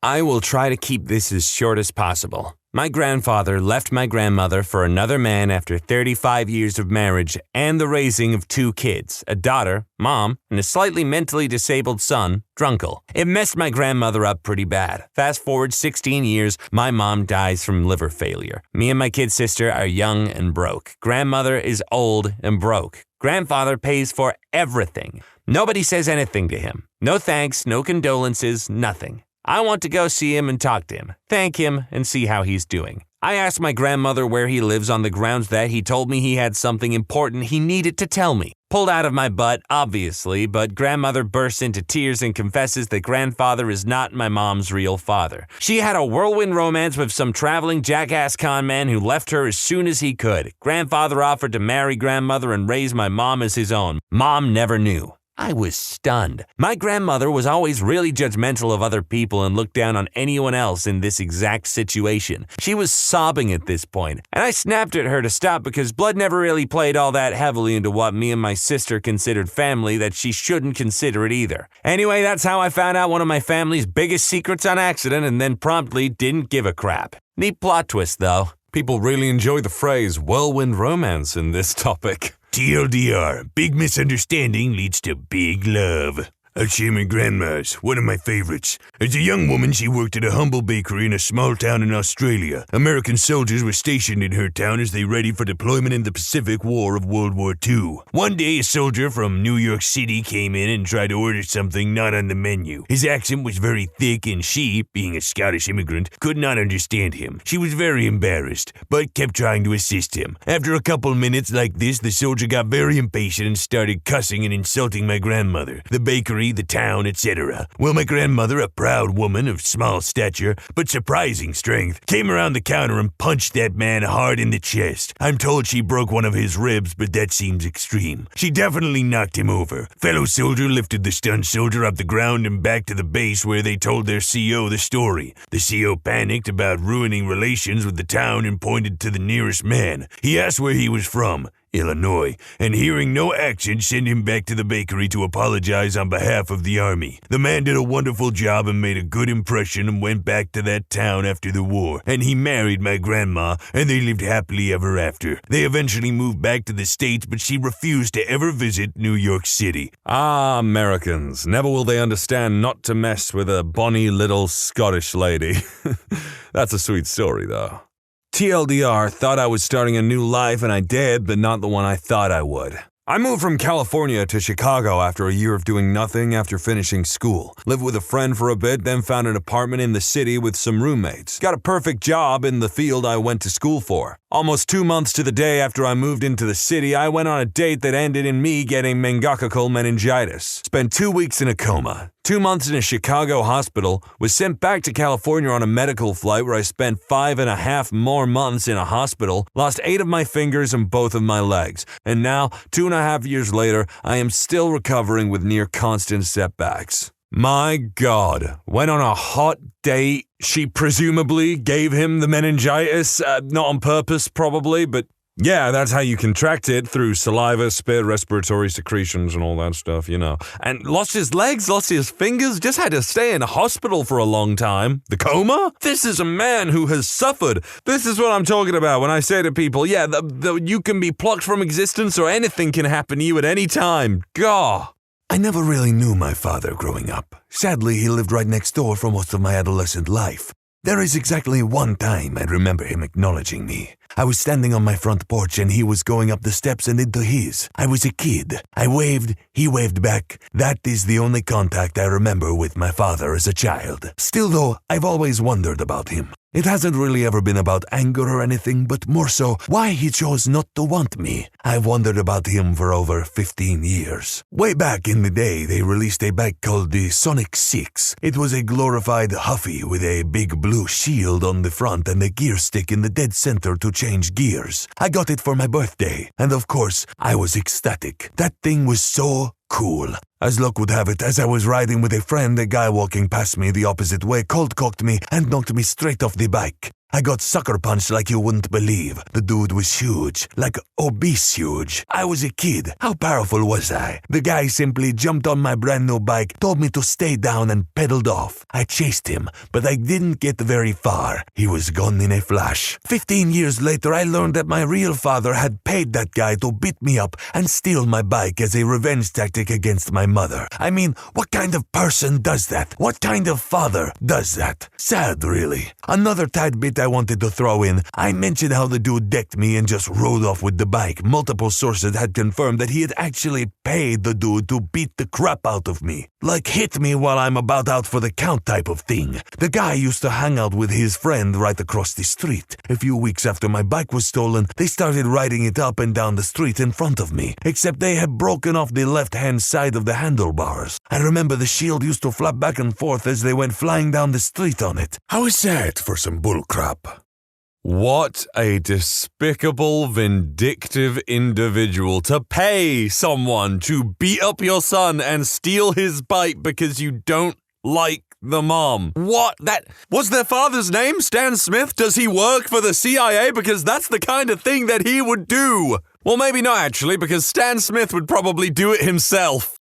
I will try to keep this as short as possible. My grandfather left my grandmother for another man after 35 years of marriage and the raising of 2 kids, a daughter, Mom, and a slightly mentally disabled son, Drunkle. It messed my grandmother up pretty bad. Fast forward 16 years, my mom dies from liver failure. Me and my kid sister are young and broke. Grandmother is old and broke. Grandfather pays for everything. Nobody says anything to him. No thanks, no condolences, nothing. I want to go see him and talk to him, thank him, and see how he's doing. I asked my grandmother where he lives on the grounds that he told me he had something important he needed to tell me. Pulled out of my butt, obviously, but grandmother bursts into tears and confesses that grandfather is not my mom's real father. She had a whirlwind romance with some traveling jackass con man who left her as soon as he could. Grandfather offered to marry grandmother and raise my mom as his own. Mom never knew. I was stunned. My grandmother was always really judgmental of other people and looked down on anyone else in this exact situation. She was sobbing at this point, and I snapped at her to stop because blood never really played all that heavily into what me and my sister considered family that she shouldn't consider it either. Anyway, that's how I found out one of my family's biggest secrets on accident and then promptly didn't give a crap. Neat plot twist, though. People really enjoy the phrase whirlwind romance in this topic. TLDR, big misunderstanding leads to big love. I'll share my grandma's, one of my favorites. As a young woman, she worked at a humble bakery in a small town in Australia. American soldiers were stationed in her town as they readied for deployment in the Pacific War of World War II. One day, a soldier from New York City came in and tried to order something not on the menu. His accent was very thick and she, being a Scottish immigrant, could not understand him. She was very embarrassed, but kept trying to assist him. After a couple minutes like this, the soldier got very impatient and started cussing and insulting my grandmother, the bakery, the town, etc. Well, my grandmother, a proud woman of small stature but surprising strength, came around the counter and punched that man hard in the chest. I'm told she broke one of his ribs, but that seems extreme. She definitely knocked him over. Fellow soldier lifted the stunned soldier off the ground and back to the base where they told their CO the story. The CO panicked about ruining relations with the town and pointed to the nearest man. He asked where he was from. Illinois, and hearing no action, sent him back to the bakery to apologize on behalf of the army. The man did a wonderful job and made a good impression and went back to that town after the war, and he married my grandma, and they lived happily ever after. They eventually moved back to the States, but she refused to ever visit New York City. Ah, Americans, never will they understand not to mess with a bonny little Scottish lady. That's a sweet story, though. TLDR, thought I was starting a new life and I did, but not the one I thought I would. I moved from California to Chicago after a year of doing nothing after finishing school. Lived with a friend for a bit, then found an apartment in the city with some roommates. Got a perfect job in the field I went to school for. Almost 2 months to the day after I moved into the city, I went on a date that ended in me getting meningococcal meningitis. Spent 2 weeks in a coma. 2 months in a Chicago hospital, was sent back to California on a medical flight where I spent 5.5 more months in a hospital, lost 8 of my fingers and both of my legs, and now, 2.5 years later, I am still recovering with near constant setbacks. My God, went on a hot date. She presumably gave him the meningitis, not on purpose probably, but yeah, that's how you contract it, through saliva, spit, respiratory secretions and all that stuff, you know. And lost his legs, lost his fingers, just had to stay in a hospital for a long time. The coma? This is a man who has suffered. This is what I'm talking about when I say to people, yeah, you can be plucked from existence or anything can happen to you at any time. Gah! I never really knew my father growing up. Sadly, he lived right next door for most of my adolescent life. There is exactly one time I remember him acknowledging me. I was standing on my front porch and he was going up the steps and into his. I was a kid. I waved, he waved back. That is the only contact I remember with my father as a child. Still though, I've always wondered about him. It hasn't really ever been about anger or anything, but more so why he chose not to want me. I've wondered about him for over 15 years. Way back in the day, they released a bike called the Sonic 6. It was a glorified Huffy with a big blue shield on the front and a gear stick in the dead center to change gears. I got it for my birthday, and of course, I was ecstatic. That thing was so cool. As luck would have it, as I was riding with a friend, a guy walking past me the opposite way cold-cocked me and knocked me straight off the bike. I got sucker punched like you wouldn't believe. The dude was huge, like obese huge. I was a kid. How powerful was I? The guy simply jumped on my brand new bike, told me to stay down and pedaled off. I chased him, but I didn't get very far. He was gone in a flash. 15 years later, I learned that my real father had paid that guy to beat me up and steal my bike as a revenge tactic against my mother. I mean, what kind of person does that? What kind of father does that? Sad, really. Another tad bit I wanted to throw in. I mentioned how the dude decked me and just rode off with the bike. Multiple sources had confirmed that he had actually paid the dude to beat the crap out of me. Like hit me while I'm about out for the count type of thing. The guy used to hang out with his friend right across the street. A few weeks after my bike was stolen, they started riding it up and down the street in front of me, except they had broken off the left-hand side of the handlebars. I remember the shield used to flap back and forth as they went flying down the street on it. How is that for some bullcrap? What a despicable, vindictive individual to pay someone to beat up your son and steal his bike because you don't like the mom. What? That was their father's name? Stan Smith? Does he work for the CIA? Because that's the kind of thing that he would do. Well, maybe not actually, because Stan Smith would probably do it himself.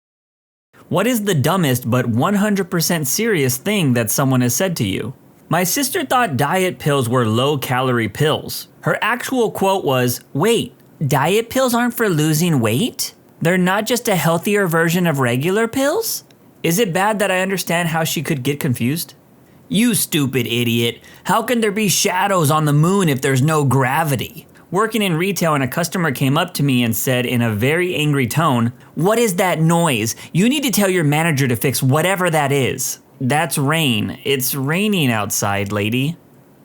What is the dumbest but 100% serious thing that someone has said to you? My sister thought diet pills were low-calorie pills. Her actual quote was, "Wait, diet pills aren't for losing weight? They're not just a healthier version of regular pills?" Is it bad that I understand how she could get confused? You stupid idiot. How can there be shadows on the moon if there's no gravity? Working in retail and a customer came up to me and said in a very angry tone, "What is that noise? You need to tell your manager to fix whatever that is." That's rain. It's raining outside, lady.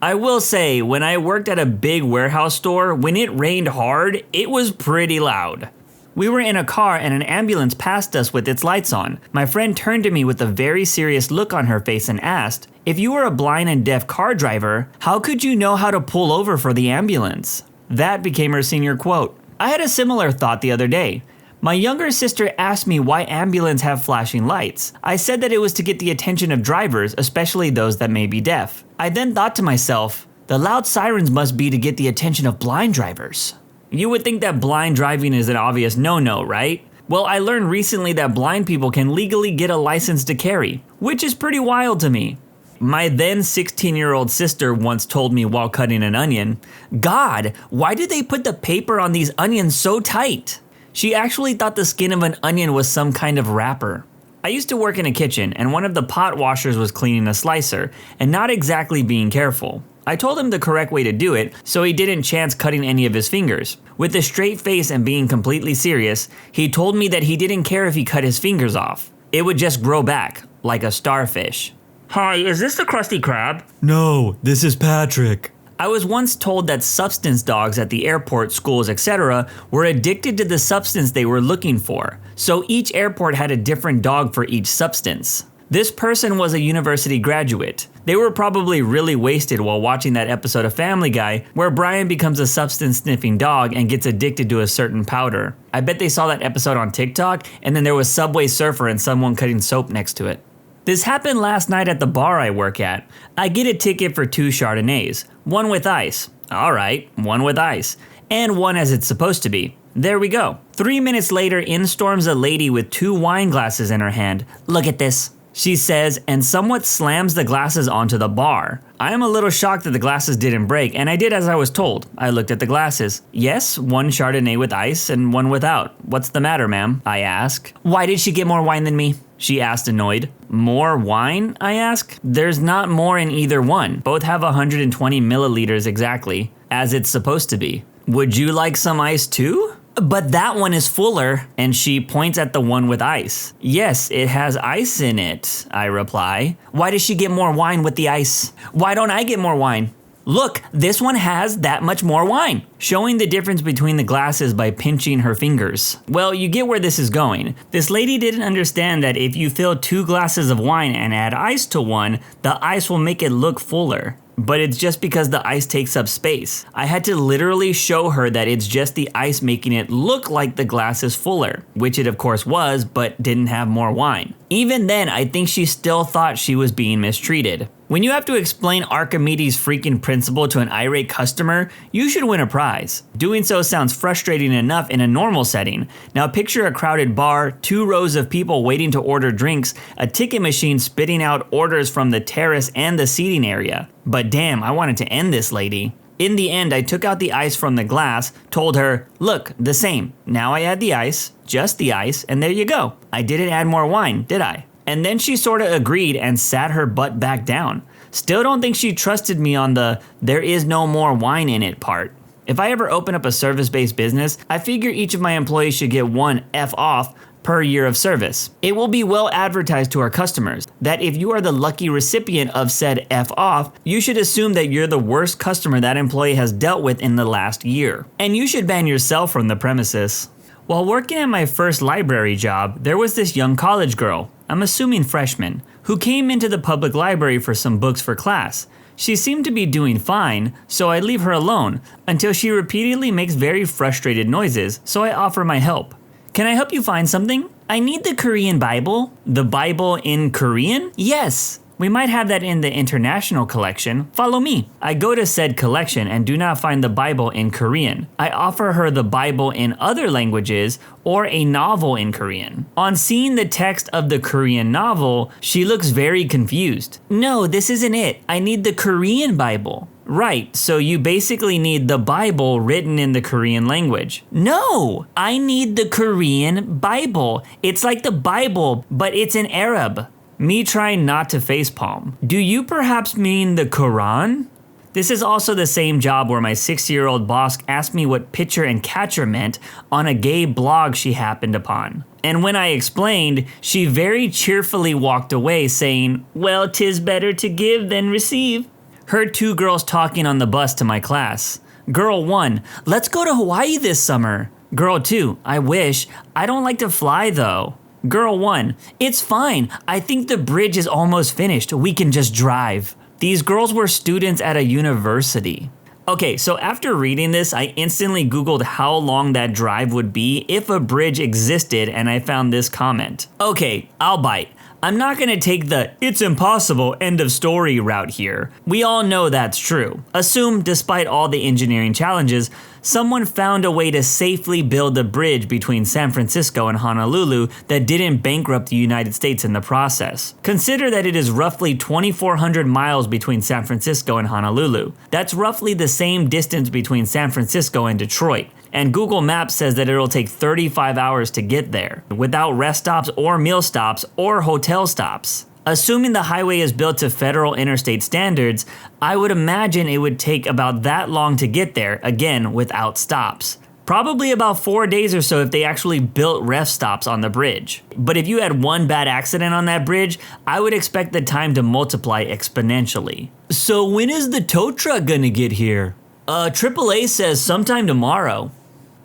I will say, when I worked at a big warehouse store, when it rained hard, it was pretty loud. We were in a car and an ambulance passed us with its lights on. My friend turned to me with a very serious look on her face and asked, "If you were a blind and deaf car driver, how could you know how to pull over for the ambulance?" That became her senior quote. I had a similar thought the other day. My younger sister asked me why ambulances have flashing lights. I said that it was to get the attention of drivers, especially those that may be deaf. I then thought to myself, the loud sirens must be to get the attention of blind drivers. You would think that blind driving is an obvious no-no, right? Well, I learned recently that blind people can legally get a license to carry, which is pretty wild to me. My then 16-year-old sister once told me while cutting an onion, "God, why did they put the paper on these onions so tight?" She actually thought the skin of an onion was some kind of wrapper. I used to work in a kitchen, and one of the pot washers was cleaning a slicer, and not exactly being careful. I told him the correct way to do it, so he didn't chance cutting any of his fingers. With a straight face and being completely serious, he told me that he didn't care if he cut his fingers off. It would just grow back, like a starfish. "Hi, is this the Krusty Krab?" "No, this is Patrick." I was once told that substance dogs at the airport, schools, etc. were addicted to the substance they were looking for, so each airport had a different dog for each substance. This person was a university graduate. They were probably really wasted while watching that episode of Family Guy where Brian becomes a substance-sniffing dog and gets addicted to a certain powder. I bet they saw that episode on TikTok, and then there was Subway Surfer and someone cutting soap next to it. This happened last night at the bar I work at. I get a ticket for 2 Chardonnays, one with ice. All right, one with ice. And one as it's supposed to be. There we go. 3 minutes later, in storms a lady with 2 wine glasses in her hand. "Look at this," she says, and somewhat slams the glasses onto the bar. I am a little shocked that the glasses didn't break, and I did as I was told. I looked at the glasses. Yes, 1 Chardonnay with ice and 1 without. "What's the matter, ma'am?" I ask. "Why did she get more wine than me?" she asked, annoyed. "More wine?" I ask. "There's not more in either one. Both have 120 milliliters exactly, as it's supposed to be. Would you like some ice too?" "But that one is fuller," and she points at the one with ice. "Yes, it has ice in it," I reply. "Why does she get more wine with the ice? Why don't I get more wine?" "Look, this one has that much more wine," showing the difference between the glasses by pinching her fingers. Well, you get where this is going. This lady didn't understand that if you fill 2 glasses of wine and add ice to one, the ice will make it look fuller. But it's just because the ice takes up space. I had to literally show her that it's just the ice making it look like the glass is fuller, which it of course was, but didn't have more wine. Even then, I think she still thought she was being mistreated. When you have to explain Archimedes' freaking principle to an irate customer, you should win a prize. Doing so sounds frustrating enough in a normal setting. Now picture a crowded bar, 2 rows of people waiting to order drinks, a ticket machine spitting out orders from the terrace and the seating area. But damn, I wanted to end this lady. In the end, I took out the ice from the glass, told her, "Look, the same. Now I add the ice, just the ice, and there you go. I didn't add more wine, did I?" And then she sorta agreed and sat her butt back down. Still don't think she trusted me on the "there is no more wine in it" part. If I ever open up a service-based business, I figure each of my employees should get one F off per year of service. It will be well advertised to our customers that if you are the lucky recipient of said F off, you should assume that you're the worst customer that employee has dealt with in the last year. And you should ban yourself from the premises. While working at my first library job, there was this young college girl, I'm assuming freshman, who came into the public library for some books for class. She seemed to be doing fine, so I leave her alone until she repeatedly makes very frustrated noises, so I offer my help. Can I help you find something? I need the Korean Bible. The Bible in Korean? Yes. We might have that in the international collection. Follow me. I go to said collection and do not find the Bible in Korean. I offer her the Bible in other languages or a novel in Korean. On seeing the text of the Korean novel, she looks very confused. No, this isn't it. I need the Korean Bible. Right, so you basically need the Bible written in the Korean language. No, I need the Korean Bible. It's like the Bible, but it's in Arab. Me trying not to facepalm. Do you perhaps mean the Quran? This is also the same job where my 60-year-old boss asked me what pitcher and catcher meant on a gay blog she happened upon. And when I explained, she very cheerfully walked away saying, "Well, 'tis better to give than receive." Heard two girls talking on the bus to my class. Girl 1, let's go to Hawaii this summer. Girl 2, I wish. I don't like to fly though. Girl 1, it's fine. I think the bridge is almost finished. We can just drive. These girls were students at a university. Okay, so after reading this, I instantly Googled how long that drive would be if a bridge existed, and I found this comment. Okay, I'll bite. I'm not gonna take the "it's impossible" end of story route here. We all know that's true. Assume, despite all the engineering challenges, someone found a way to safely build a bridge between San Francisco and Honolulu that didn't bankrupt the United States in the process. Consider that it is roughly 2,400 miles between San Francisco and Honolulu. That's roughly the same distance between San Francisco and Detroit. And Google Maps says that it'll take 35 hours to get there, without rest stops or meal stops or hotel stops. Assuming the highway is built to federal interstate standards, I would imagine it would take about that long to get there, again, without stops. Probably about 4 days or so if they actually built rest stops on the bridge. But if you had one bad accident on that bridge, I would expect the time to multiply exponentially. So when is the tow truck gonna get here? AAA says sometime tomorrow.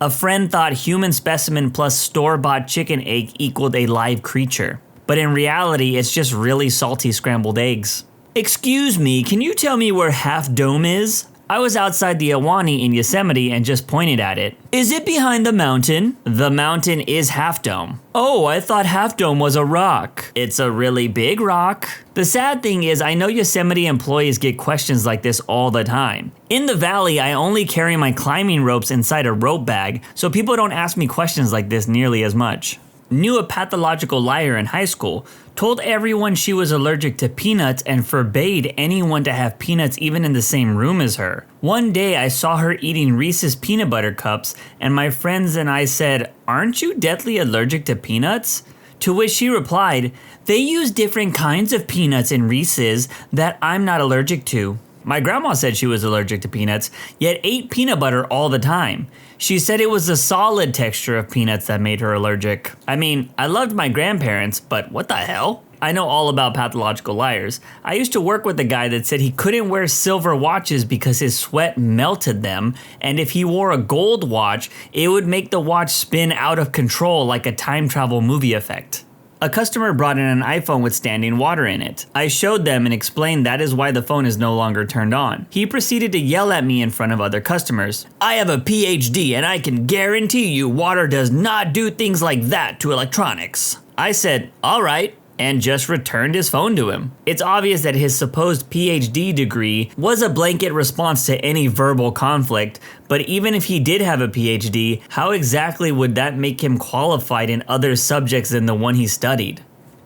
A friend thought human specimen plus store-bought chicken egg equaled a live creature. But in reality, it's just really salty scrambled eggs. Excuse me, can you tell me where Half Dome is? I was outside the Ahwahnee in Yosemite and just pointed at it. Is it behind the mountain? The mountain is Half Dome. Oh, I thought Half Dome was a rock. It's a really big rock. The sad thing is I know Yosemite employees get questions like this all the time. In the valley, I only carry my climbing ropes inside a rope bag, so people don't ask me questions like this nearly as much. Knew a pathological liar in high school, told everyone she was allergic to peanuts and forbade anyone to have peanuts even in the same room as her. One day I saw her eating Reese's peanut butter cups and my friends and I said, "Aren't you deathly allergic to peanuts?" To which she replied, "They use different kinds of peanuts in Reese's that I'm not allergic to." My grandma said she was allergic to peanuts, yet ate peanut butter all the time. She said it was the solid texture of peanuts that made her allergic. I mean, I loved my grandparents, but what the hell? I know all about pathological liars. I used to work with a guy that said he couldn't wear silver watches because his sweat melted them, and if he wore a gold watch, it would make the watch spin out of control like a time travel movie effect. A customer brought in an iPhone with standing water in it. I showed them and explained that is why the phone is no longer turned on. He proceeded to yell at me in front of other customers. "I have a PhD and I can guarantee you water does not do things like that to electronics." I said, "All right," and just returned his phone to him. It's obvious that his supposed PhD degree was a blanket response to any verbal conflict, but even if he did have a PhD, how exactly would that make him qualified in other subjects than the one he studied?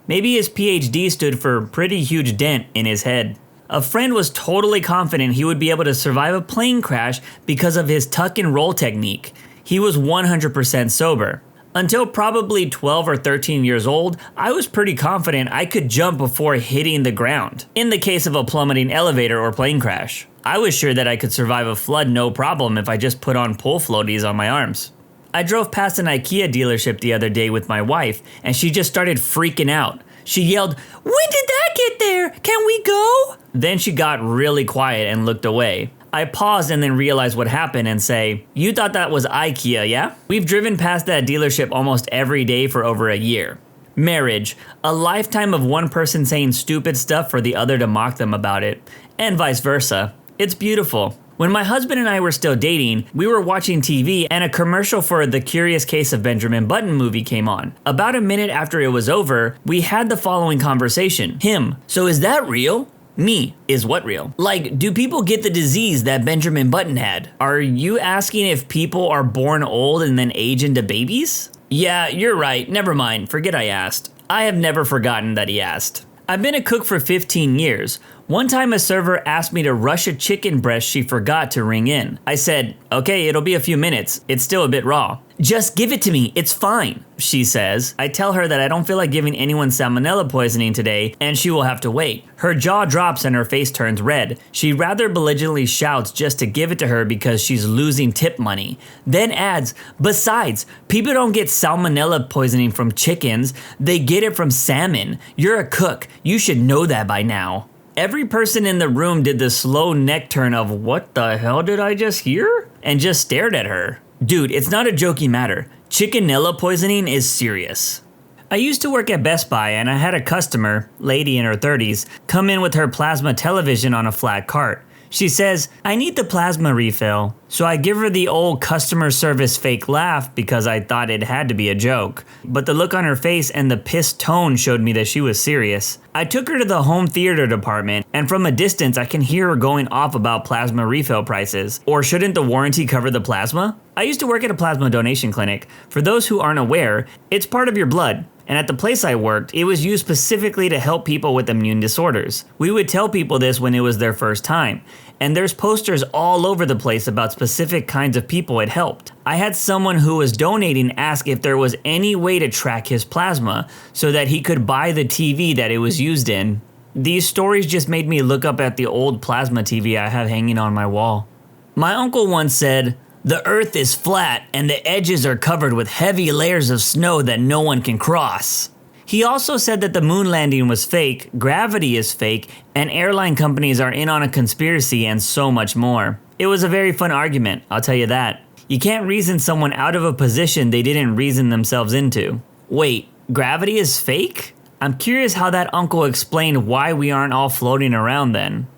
Maybe his PhD stood for pretty huge dent in his head. A friend was totally confident he would be able to survive a plane crash because of his tuck and roll technique. He was 100% sober. Until probably 12 or 13 years old, I was pretty confident I could jump before hitting the ground, in the case of a plummeting elevator or plane crash. I was sure that I could survive a flood no problem if I just put on pull floaties on my arms. I drove past an IKEA dealership the other day with my wife, and she just started freaking out. She yelled, "When did that get there? Can we go?" Then she got really quiet and looked away. I paused and then realized what happened and say, "You thought that was IKEA, yeah?" We've driven past that dealership almost every day for over a year. Marriage, a lifetime of one person saying stupid stuff for the other to mock them about it, and vice versa. It's beautiful. When my husband and I were still dating, we were watching TV and a commercial for The Curious Case of Benjamin Button movie came on. About a minute after it was over, we had the following conversation. Him, "So is that real?" Me, "Is what real?" Like, do people get the disease that Benjamin Button had? Are you asking if people are born old and then age into babies? Yeah, you're right. Never mind. Forget I asked. I have never forgotten that he asked. I've been a cook for 15 years. One time a server asked me to rush a chicken breast she forgot to ring in. I said, "Okay, it'll be a few minutes. It's still a bit raw." "Just give it to me, it's fine," she says. I tell her that I don't feel like giving anyone salmonella poisoning today and she will have to wait. Her jaw drops and her face turns red. She rather belligerently shouts just to give it to her because she's losing tip money. Then adds, "Besides, people don't get salmonella poisoning from chickens, they get it from salmon. You're a cook, you should know that by now." Every person in the room did the slow neck turn of "What the hell did I just hear?" and just stared at her. Dude, it's not a joking matter. Chickenella poisoning is serious. I used to work at Best Buy and I had a customer, lady in her 30s, come in with her plasma television on a flat cart. She says, "I need the plasma refill." So I give her the old customer service fake laugh because I thought it had to be a joke. But the look on her face and the pissed tone showed me that she was serious. I took her to the home theater department, and from a distance I can hear her going off about plasma refill prices. Or shouldn't the warranty cover the plasma? I used to work at a plasma donation clinic. For those who aren't aware, it's part of your blood. And at the place I worked, it was used specifically to help people with immune disorders. We would tell people this when it was their first time. And there's posters all over the place about specific kinds of people it helped. I had someone who was donating ask if there was any way to track his plasma so that he could buy the TV that it was used in. These stories just made me look up at the old plasma TV I have hanging on my wall. My uncle once said, "The earth is flat and the edges are covered with heavy layers of snow that no one can cross." He also said that the moon landing was fake, gravity is fake, and airline companies are in on a conspiracy and so much more. It was a very fun argument, I'll tell you that. You can't reason someone out of a position they didn't reason themselves into. Wait, gravity is fake? I'm curious how that uncle explained why we aren't all floating around then.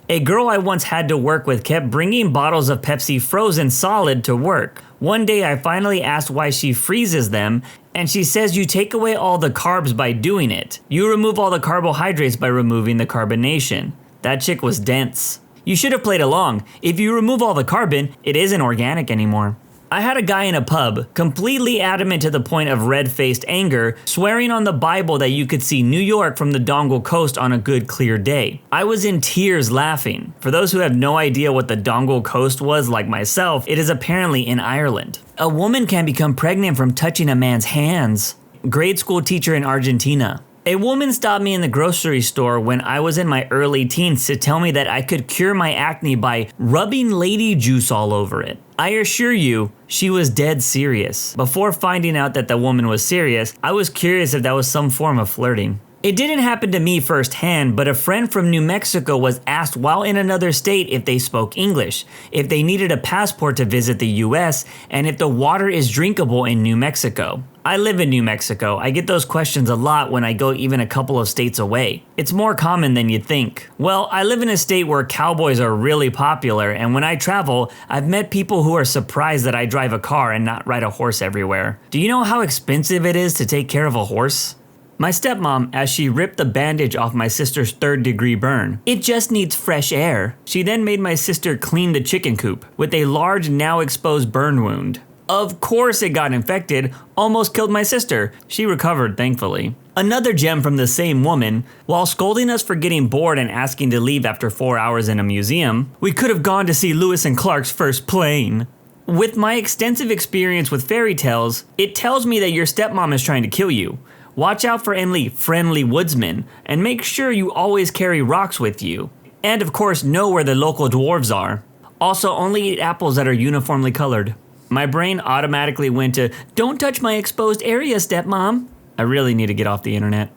A girl I once had to work with kept bringing bottles of Pepsi frozen solid to work. One day I finally asked why she freezes them, and she says you take away all the carbs by doing it. You remove all the carbohydrates by removing the carbonation. That chick was dense. You should have played along. If you remove all the carbon, it isn't organic anymore. I had a guy in a pub, completely adamant to the point of red-faced anger, swearing on the Bible that you could see New York from the Dongle Coast on a good clear day. I was in tears laughing. For those who have no idea what the Dongle Coast was, like myself, it is apparently in Ireland. A woman can become pregnant from touching a man's hands. Grade school teacher in Argentina. A woman stopped me in the grocery store when I was in my early teens to tell me that I could cure my acne by rubbing lady juice all over it. I assure you, she was dead serious. Before finding out that the woman was serious, I was curious if that was some form of flirting. It didn't happen to me firsthand, but a friend from New Mexico was asked while in another state if they spoke English, if they needed a passport to visit the US, and if the water is drinkable in New Mexico. I live in New Mexico. I get those questions a lot when I go even a couple of states away. It's more common than you'd think. Well, I live in a state where cowboys are really popular, and when I travel, I've met people who are surprised that I drive a car and not ride a horse everywhere. Do you know how expensive it is to take care of a horse? My stepmom, as she ripped the bandage off my sister's 3rd-degree burn. "It just needs fresh air." She then made my sister clean the chicken coop with a large, now exposed burn wound. Of course it got infected, almost killed my sister. She recovered, thankfully. Another gem from the same woman, while scolding us for getting bored and asking to leave after 4 hours in a museum, we could have gone to see Lewis and Clark's first plane. With my extensive experience with fairy tales, it tells me that your stepmom is trying to kill you. Watch out for any friendly woodsmen, and make sure you always carry rocks with you. And of course, know where the local dwarves are. Also, only eat apples that are uniformly colored. My brain automatically went to, don't touch my exposed area, stepmom. I really need to get off the internet.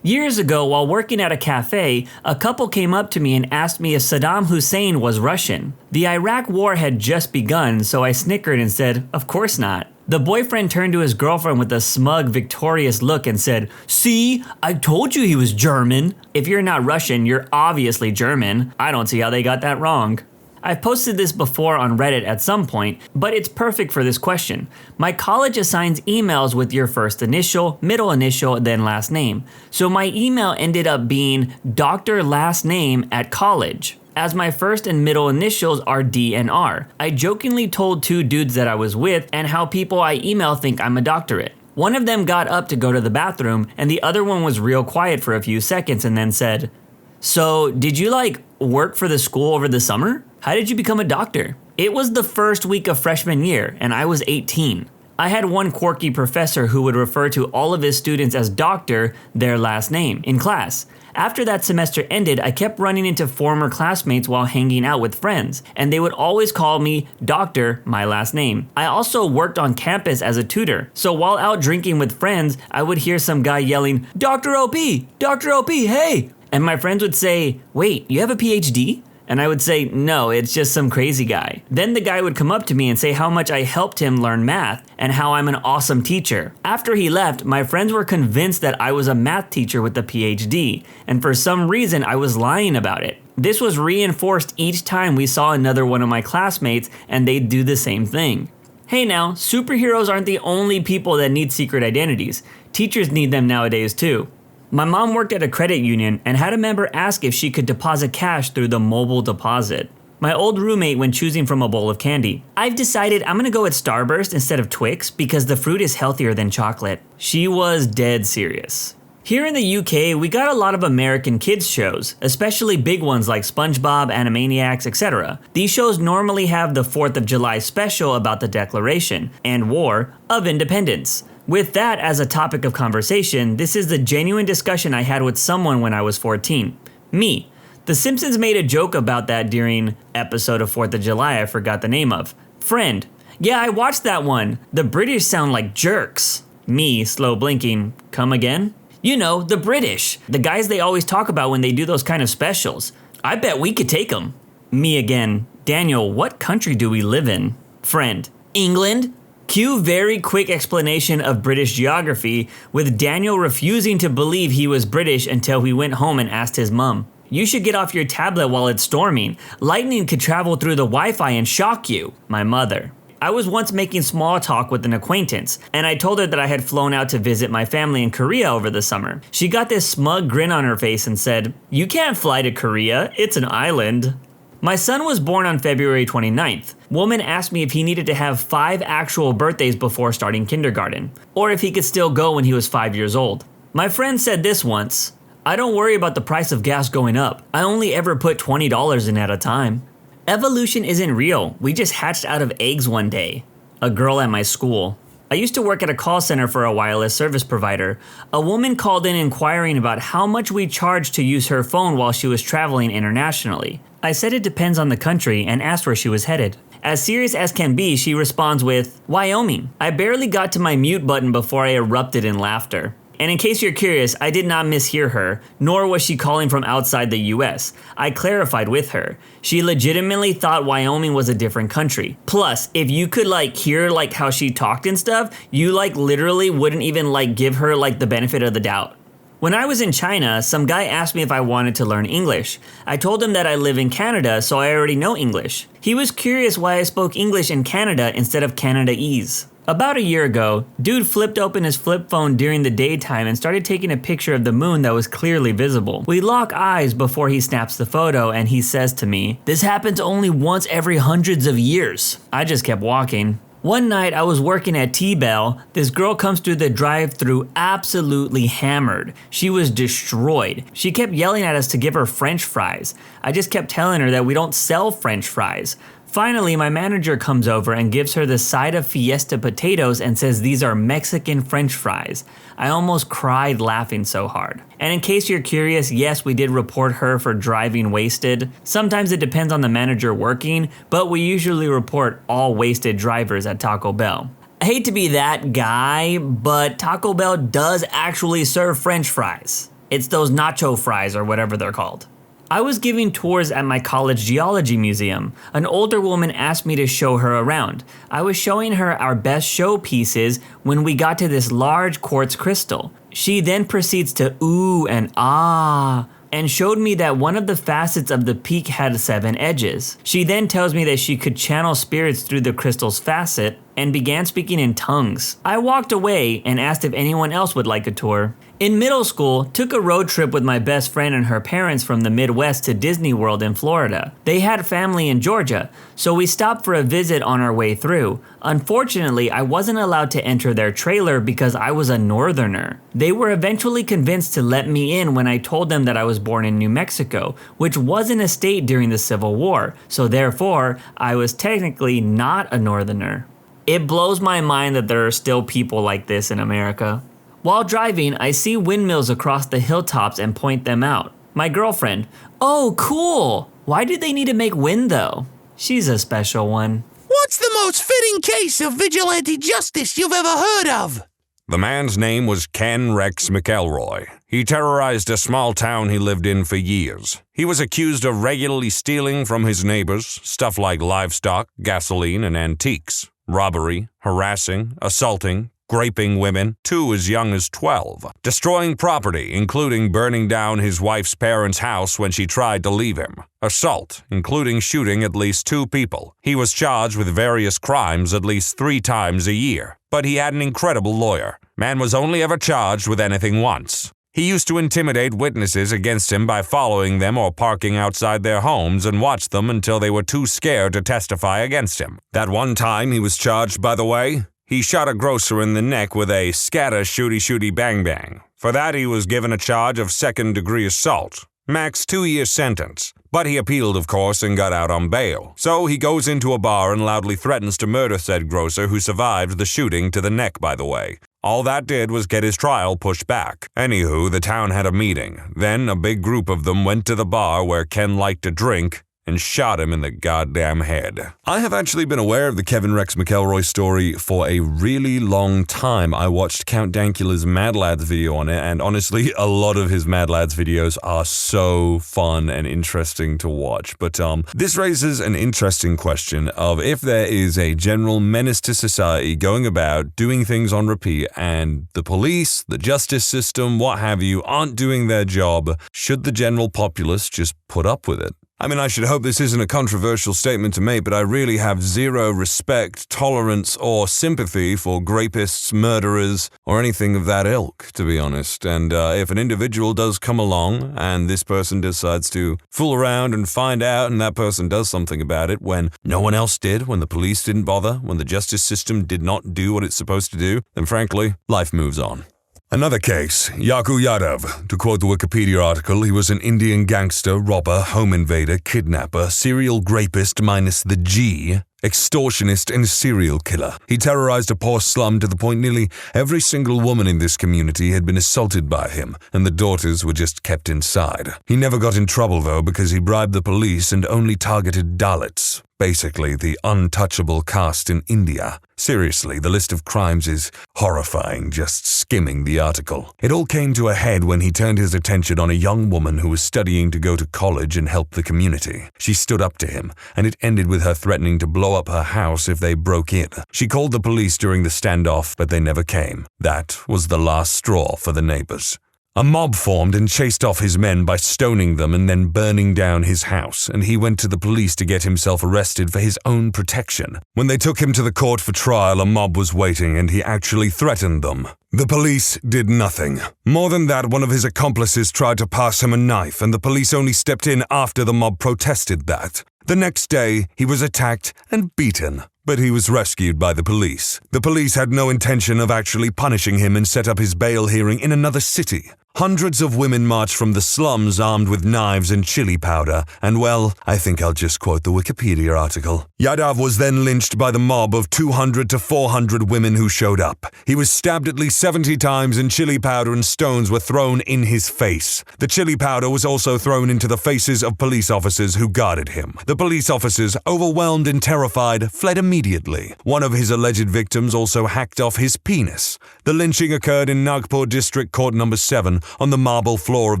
Years ago, while working at a cafe, a couple came up to me and asked me if Saddam Hussein was Russian. The Iraq War had just begun, so I snickered and said, of course not. The boyfriend turned to his girlfriend with a smug, victorious look and said, see, I told you he was German. If you're not Russian, you're obviously German. I don't see how they got that wrong. I've posted this before on Reddit at some point, but it's perfect for this question. My college assigns emails with your first initial, middle initial, then last name. So my email ended up being Dr. Last Name at college, as my first and middle initials are D and R. I jokingly told two dudes that I was with and how people I email think I'm a doctorate. One of them got up to go to the bathroom, and the other one was real quiet for a few seconds and then said, so did you work for the school over the summer? How did you become a doctor? It was the first week of freshman year, and I was 18. I had one quirky professor who would refer to all of his students as Doctor, their last name, in class. After that semester ended, I kept running into former classmates while hanging out with friends, and they would always call me Doctor, my last name. I also worked on campus as a tutor, so while out drinking with friends, I would hear some guy yelling, Dr. OP, hey! And my friends would say, wait, you have a PhD? And I would say, no, it's just some crazy guy. Then the guy would come up to me and say how much I helped him learn math and how I'm an awesome teacher. After he left, my friends were convinced that I was a math teacher with a PhD, and for some reason I was lying about it. This was reinforced each time we saw another one of my classmates, and they'd do the same thing. Hey now, superheroes aren't the only people that need secret identities. Teachers need them nowadays too. My mom worked at a credit union and had a member ask if she could deposit cash through the mobile deposit. My old roommate when choosing from a bowl of candy. I've decided I'm gonna go with Starburst instead of Twix because the fruit is healthier than chocolate. She was dead serious. Here in the UK, we got a lot of American kids shows, especially big ones like SpongeBob, Animaniacs, etc. These shows normally have the 4th of July special about the Declaration and War of Independence. With that as a topic of conversation, this is the genuine discussion I had with someone when I was 14. Me. The Simpsons made a joke about that during episode of 4th of July I forgot the name of. Friend. Yeah, I watched that one. The British sound like jerks. Me, slow blinking. Come again? You know, the British. The guys they always talk about when they do those kind of specials. I bet we could take them. Me again. Daniel, what country do we live in? Friend. England? Cue very quick explanation of British geography, with Daniel refusing to believe he was British until he went home and asked his mum. You should get off your tablet while it's storming. Lightning could travel through the Wi-Fi and shock you. My mother. I was once making small talk with an acquaintance, and I told her that I had flown out to visit my family in Korea over the summer. She got this smug grin on her face and said, "You can't fly to Korea, it's an island." My son was born on February 29th. Woman asked me if he needed to have 5 actual birthdays before starting kindergarten, or if he could still go when he was 5 years old. My friend said this once, "I don't worry about the price of gas going up. I only ever put $20 in at a time." Evolution isn't real. We just hatched out of eggs one day. A girl at my school. I used to work at a call center for a wireless service provider. A woman called in inquiring about how much we charged to use her phone while she was traveling internationally. I said it depends on the country and asked where she was headed. As serious as can be, she responds with, "Wyoming." I barely got to my mute button before I erupted in laughter. And in case you're curious, I did not mishear her, nor was she calling from outside the US. I clarified with her. She legitimately thought Wyoming was a different country. Plus, if you could hear how she talked and stuff, you literally wouldn't even give her the benefit of the doubt. When I was in China, some guy asked me if I wanted to learn English. I told him that I live in Canada, so I already know English. He was curious why I spoke English in Canada instead of Canadaese. About a year ago, dude flipped open his flip phone during the daytime and started taking a picture of the moon that was clearly visible. We lock eyes before he snaps the photo and he says to me, "This happens only once every hundreds of years." I just kept walking. One night I was working at T-Bell. This girl comes through the drive-thru absolutely hammered. She was destroyed. She kept yelling at us to give her French fries. I just kept telling her that we don't sell French fries. Finally, my manager comes over and gives her the side of Fiesta potatoes and says these are Mexican French fries. I almost cried laughing so hard. And in case you're curious, yes, we did report her for driving wasted. Sometimes it depends on the manager working, but we usually report all wasted drivers at Taco Bell. I hate to be that guy, but Taco Bell does actually serve French fries. It's those nacho fries or whatever they're called. I was giving tours at my college geology museum. An older woman asked me to show her around. I was showing her our best showpieces when we got to this large quartz crystal. She then proceeds to ooh and ah, and showed me that one of the facets of the peak had 7 edges. She then tells me that she could channel spirits through the crystal's facet and began speaking in tongues. I walked away and asked if anyone else would like a tour. In middle school, took a road trip with my best friend and her parents from the Midwest to Disney World in Florida. They had family in Georgia, so we stopped for a visit on our way through. Unfortunately, I wasn't allowed to enter their trailer because I was a northerner. They were eventually convinced to let me in when I told them that I was born in New Mexico, which wasn't a state during the Civil War, so therefore, I was technically not a northerner. It blows my mind that there are still people like this in America. While driving, I see windmills across the hilltops and point them out. My girlfriend, oh cool! Why did they need to make wind though? She's a special one. What's the most fitting case of vigilante justice you've ever heard of? The man's name was Ken Rex McElroy. He terrorized a small town he lived in for years. He was accused of regularly stealing from his neighbors, stuff like livestock, gasoline, and antiques, robbery, harassing, assaulting, raping women, 2 as young as 12, destroying property, including burning down his wife's parents' house when she tried to leave him, assault, including shooting at least 2 people. He was charged with various crimes at least 3 times a year, but he had an incredible lawyer. Man was only ever charged with anything once. He used to intimidate witnesses against him by following them or parking outside their homes and watch them until they were too scared to testify against him. That one time he was charged, by the way, he shot a grocer in the neck with a scatter shooty bang bang. For that he was given a charge of 2nd-degree assault. Max 2-year sentence. But he appealed, of course, and got out on bail. So he goes into a bar and loudly threatens to murder said grocer who survived the shooting to the neck, by the way. All that did was get his trial pushed back. Anywho, the town had a meeting. Then a big group of them went to the bar where Ken liked to drink and shot him in the goddamn head. I have actually been aware of the Kevin Rex McElroy story for a really long time. I watched Count Dankula's Mad Lads video on it, and honestly, a lot of his Mad Lads videos are so fun and interesting to watch. But this raises an interesting question of if there is a general menace to society going about doing things on repeat and the police, the justice system, what have you, aren't doing their job, should the general populace just put up with it? I mean, I should hope this isn't a controversial statement to make, but I really have zero respect, tolerance, or sympathy for rapists, murderers, or anything of that ilk, to be honest. And if an individual does come along and this person decides to fool around and find out and that person does something about it when no one else did, when the police didn't bother, when the justice system did not do what it's supposed to do, then frankly, life moves on. Another case, Yaku Yadav. To quote the Wikipedia article, he was an Indian gangster, robber, home invader, kidnapper, serial rapist minus the G, extortionist, and serial killer. He terrorized a poor slum to the point nearly every single woman in this community had been assaulted by him, and the daughters were just kept inside. He never got in trouble, though, because he bribed the police and only targeted Dalits. Basically, the untouchable caste in India. Seriously, the list of crimes is horrifying, just skimming the article. It all came to a head when he turned his attention on a young woman who was studying to go to college and help the community. She stood up to him, and it ended with her threatening to blow up her house if they broke in. She called the police during the standoff, but they never came. That was the last straw for the neighbors. A mob formed and chased off his men by stoning them and then burning down his house, and he went to the police to get himself arrested for his own protection. When they took him to the court for trial, a mob was waiting and he actually threatened them. The police did nothing. More than that, one of his accomplices tried to pass him a knife, and the police only stepped in after the mob protested that. The next day, he was attacked and beaten, but he was rescued by the police. The police had no intention of actually punishing him and set up his bail hearing in another city. Hundreds of women marched from the slums armed with knives and chili powder, and well, I think I'll just quote the Wikipedia article. Yadav was then lynched by the mob of 200 to 400 women who showed up. He was stabbed at least 70 times and chili powder and stones were thrown in his face. The chili powder was also thrown into the faces of police officers who guarded him. The police officers, overwhelmed and terrified, fled immediately. One of his alleged victims also hacked off his penis. The lynching occurred in Nagpur District Court No. 7 on the marble floor of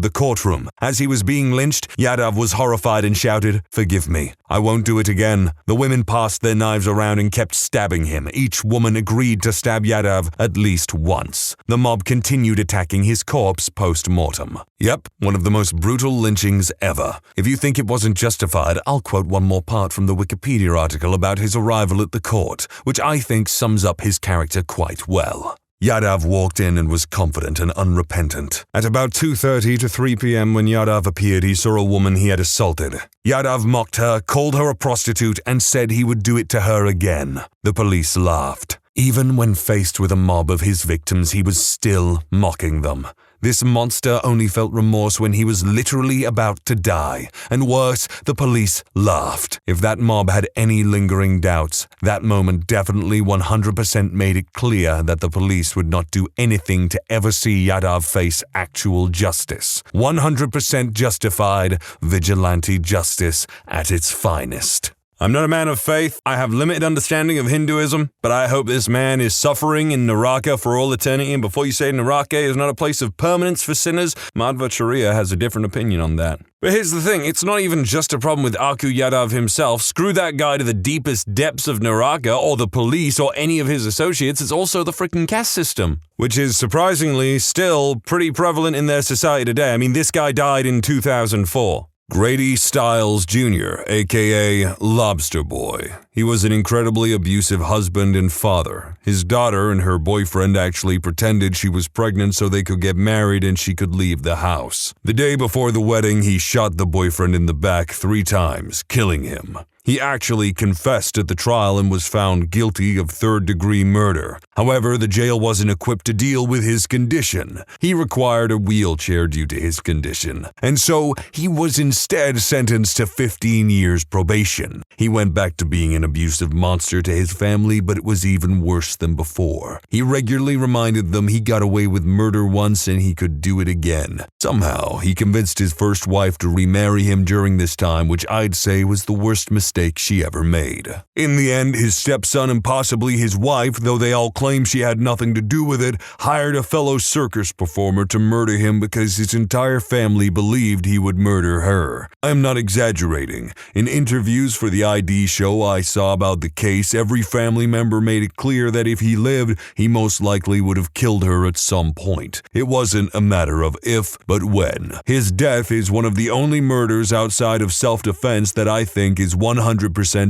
the courtroom. As he was being lynched, Yadav was horrified and shouted, "Forgive me. I won't do it again." The women passed their knives around and kept stabbing him. Each woman agreed to stab Yadav at least once. The mob continued attacking his corpse post-mortem. Yep, one of the most brutal lynchings ever. If you think it wasn't justified, I'll quote one more part from the Wikipedia article about his arrival at the court, which I think sums up his character quite well. Yadav walked in and was confident and unrepentant. At about 2:30 to 3 p.m. when Yadav appeared, he saw a woman he had assaulted. Yadav mocked her, called her a prostitute, and said he would do it to her again. The police laughed. Even when faced with a mob of his victims, he was still mocking them. This monster only felt remorse when he was literally about to die. And worse, the police laughed. If that mob had any lingering doubts, that moment definitely 100% made it clear that the police would not do anything to ever see Yadav face actual justice. 100% justified vigilante justice at its finest. I'm not a man of faith, I have limited understanding of Hinduism, but I hope this man is suffering in Naraka for all eternity, and before you say Naraka is not a place of permanence for sinners, Madhva has a different opinion on that. But here's the thing, it's not even just a problem with Aku Yadav himself. Screw that guy to the deepest depths of Naraka, or the police, or any of his associates. It's also the freaking caste system, which is surprisingly still pretty prevalent in their society today. I mean, this guy died in 2004. Grady Stiles Jr., aka Lobster Boy. He was an incredibly abusive husband and father. His daughter and her boyfriend actually pretended she was pregnant so they could get married and she could leave the house. The day before the wedding, he shot the boyfriend in the back 3 times, killing him. He actually confessed at the trial and was found guilty of third-degree murder. However, the jail wasn't equipped to deal with his condition. He required a wheelchair due to his condition, and so he was instead sentenced to 15 years probation. He went back to being an abusive monster to his family, but it was even worse than before. He regularly reminded them he got away with murder once and he could do it again. Somehow, he convinced his first wife to remarry him during this time, which I'd say was the worst mistake she ever made. In the end, his stepson and possibly his wife, though they all claim she had nothing to do with it, hired a fellow circus performer to murder him because his entire family believed he would murder her. I'm not exaggerating. In interviews for the ID show I saw about the case, every family member made it clear that if he lived, he most likely would have killed her at some point. It wasn't a matter of if, but when. His death is one of the only murders outside of self-defense that I think is 100%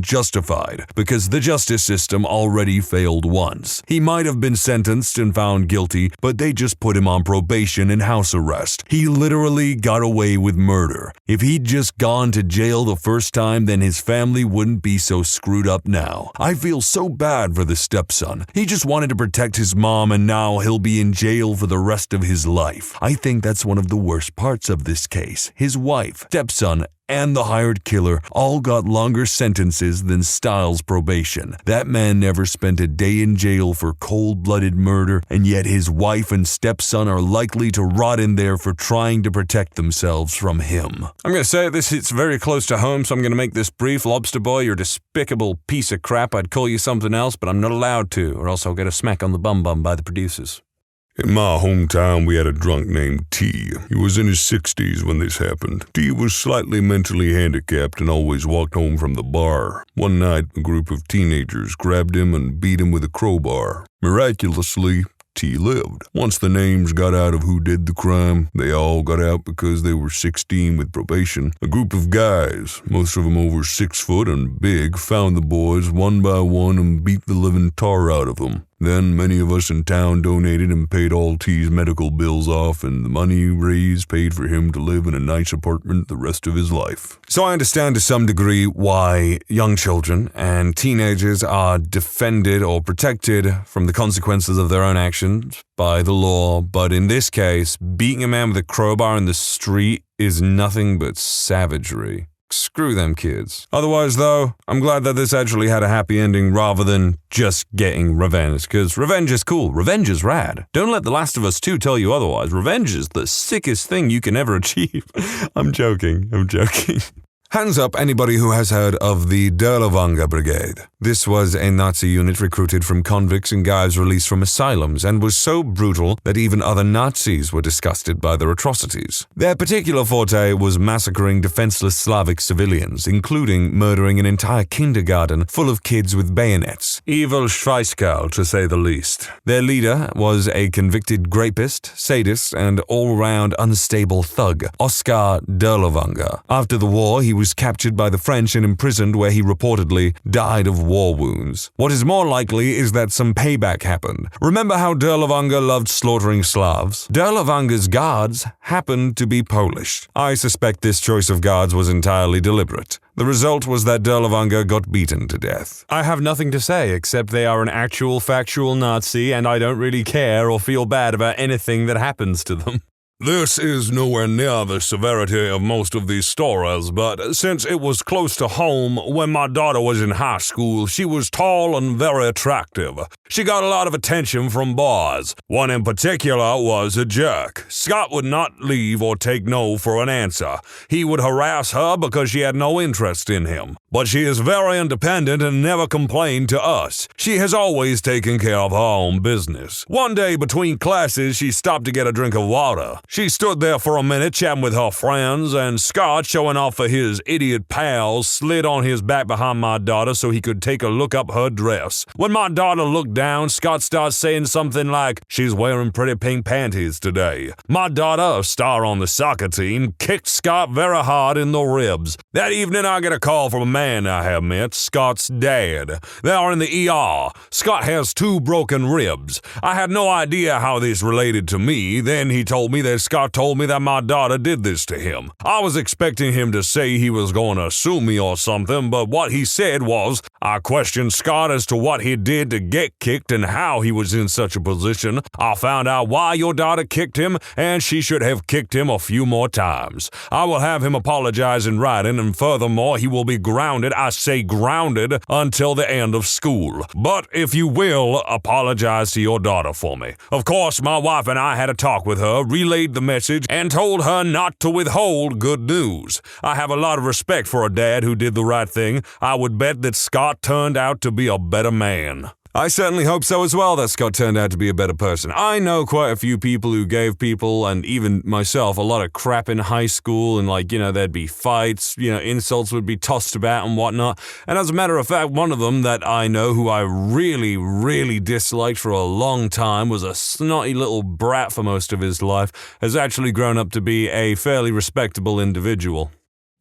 justified, because the justice system already failed once. He might have been sentenced and found guilty, but they just put him on probation and house arrest. He literally got away with murder. If he'd just gone to jail the first time, then his family wouldn't be so screwed up now. I feel so bad for the stepson. He just wanted to protect his mom, and now he'll be in jail for the rest of his life. I think that's one of the worst parts of this case. His wife, stepson, and the hired killer all got longer sentences than Stiles' probation. That man never spent a day in jail for cold-blooded murder, and yet his wife and stepson are likely to rot in there for trying to protect themselves from him. I'm gonna say this hits very close to home, so I'm gonna make this brief. Lobster Boy, you're a despicable piece of crap. I'd call you something else, but I'm not allowed to, or else I'll get a smack on the bum-bum by the producers. In my hometown, we had a drunk named T. He was in his 60s when this happened. T was slightly mentally handicapped and always walked home from the bar. One night, a group of teenagers grabbed him and beat him with a crowbar. Miraculously, T lived. Once the names got out of who did the crime, they all got out because they were 16 with probation. A group of guys, most of them over 6 foot and big, found the boys one by one and beat the living tar out of them. Then many of us in town donated and paid all T's medical bills off, and the money raised paid for him to live in a nice apartment the rest of his life. So I understand to some degree why young children and teenagers are defended or protected from the consequences of their own actions by the law, but in this case, beating a man with a crowbar in the street is nothing but savagery. Screw them kids. Otherwise, though, I'm glad that this actually had a happy ending rather than just getting revenge, because revenge is cool. Revenge is rad. Don't let The Last of Us 2 tell you otherwise. Revenge is the sickest thing you can ever achieve. I'm joking. Hands up anybody who has heard of the Derlevanga Brigade. This was a Nazi unit recruited from convicts and guys released from asylums and was so brutal that even other Nazis were disgusted by their atrocities. Their particular forte was massacring defenseless Slavic civilians, including murdering an entire kindergarten full of kids with bayonets. Evil Schweißkerl, to say the least. Their leader was a convicted rapist, sadist, and all-round unstable thug, Oskar Derlevanga. After the war, he was captured by the French and imprisoned where he reportedly died of war wounds. What is more likely is that some payback happened. Remember how Derlevanga loved slaughtering Slavs? Derlevanga's guards happened to be Polish. I suspect this choice of guards was entirely deliberate. The result was that Derlevanga got beaten to death. I have nothing to say except they are an actual factual Nazi and I don't really care or feel bad about anything that happens to them. This is nowhere near the severity of most of these stories, but since it was close to home, when my daughter was in high school, she was tall and very attractive. She got a lot of attention from boys. One in particular was a jerk. Scott would not leave or take no for an answer. He would harass her because she had no interest in him. But she is very independent and never complained to us. She has always taken care of her own business. One day between classes, she stopped to get a drink of water. She stood there for a minute chatting with her friends, and Scott, showing off for his idiot pals, slid on his back behind my daughter so he could take a look up her dress. When my daughter looked down, Scott starts saying something like, "She's wearing pretty pink panties today." My daughter, a star on the soccer team, kicked Scott very hard in the ribs. That evening I get a call from a man I have met, Scott's dad. They are in the ER. Scott has 2 broken ribs. I had no idea how this related to me. Then he told me that Scott told me that my daughter did this to him. I was expecting him to say he was going to sue me or something, but what he said was, I questioned Scott as to what he did to get kicked and how he was in such a position. I found out why your daughter kicked him, and she should have kicked him a few more times. I will have him apologize in writing, and furthermore, he will be grounded, I say grounded, until the end of school. But if you will, apologize to your daughter for me. Of course, my wife and I had a talk with her, relayed the message, and told her not to withhold good news. I have a lot of respect for a dad who did the right thing. I would bet that Scott turned out to be a better man. I certainly hope so as well, that Scott turned out to be a better person. I know quite a few people who gave people, and even myself, a lot of crap in high school, and there'd be fights, insults would be tossed about and whatnot. And as a matter of fact, one of them that I know who I really, really disliked for a long time, was a snotty little brat for most of his life, has actually grown up to be a fairly respectable individual.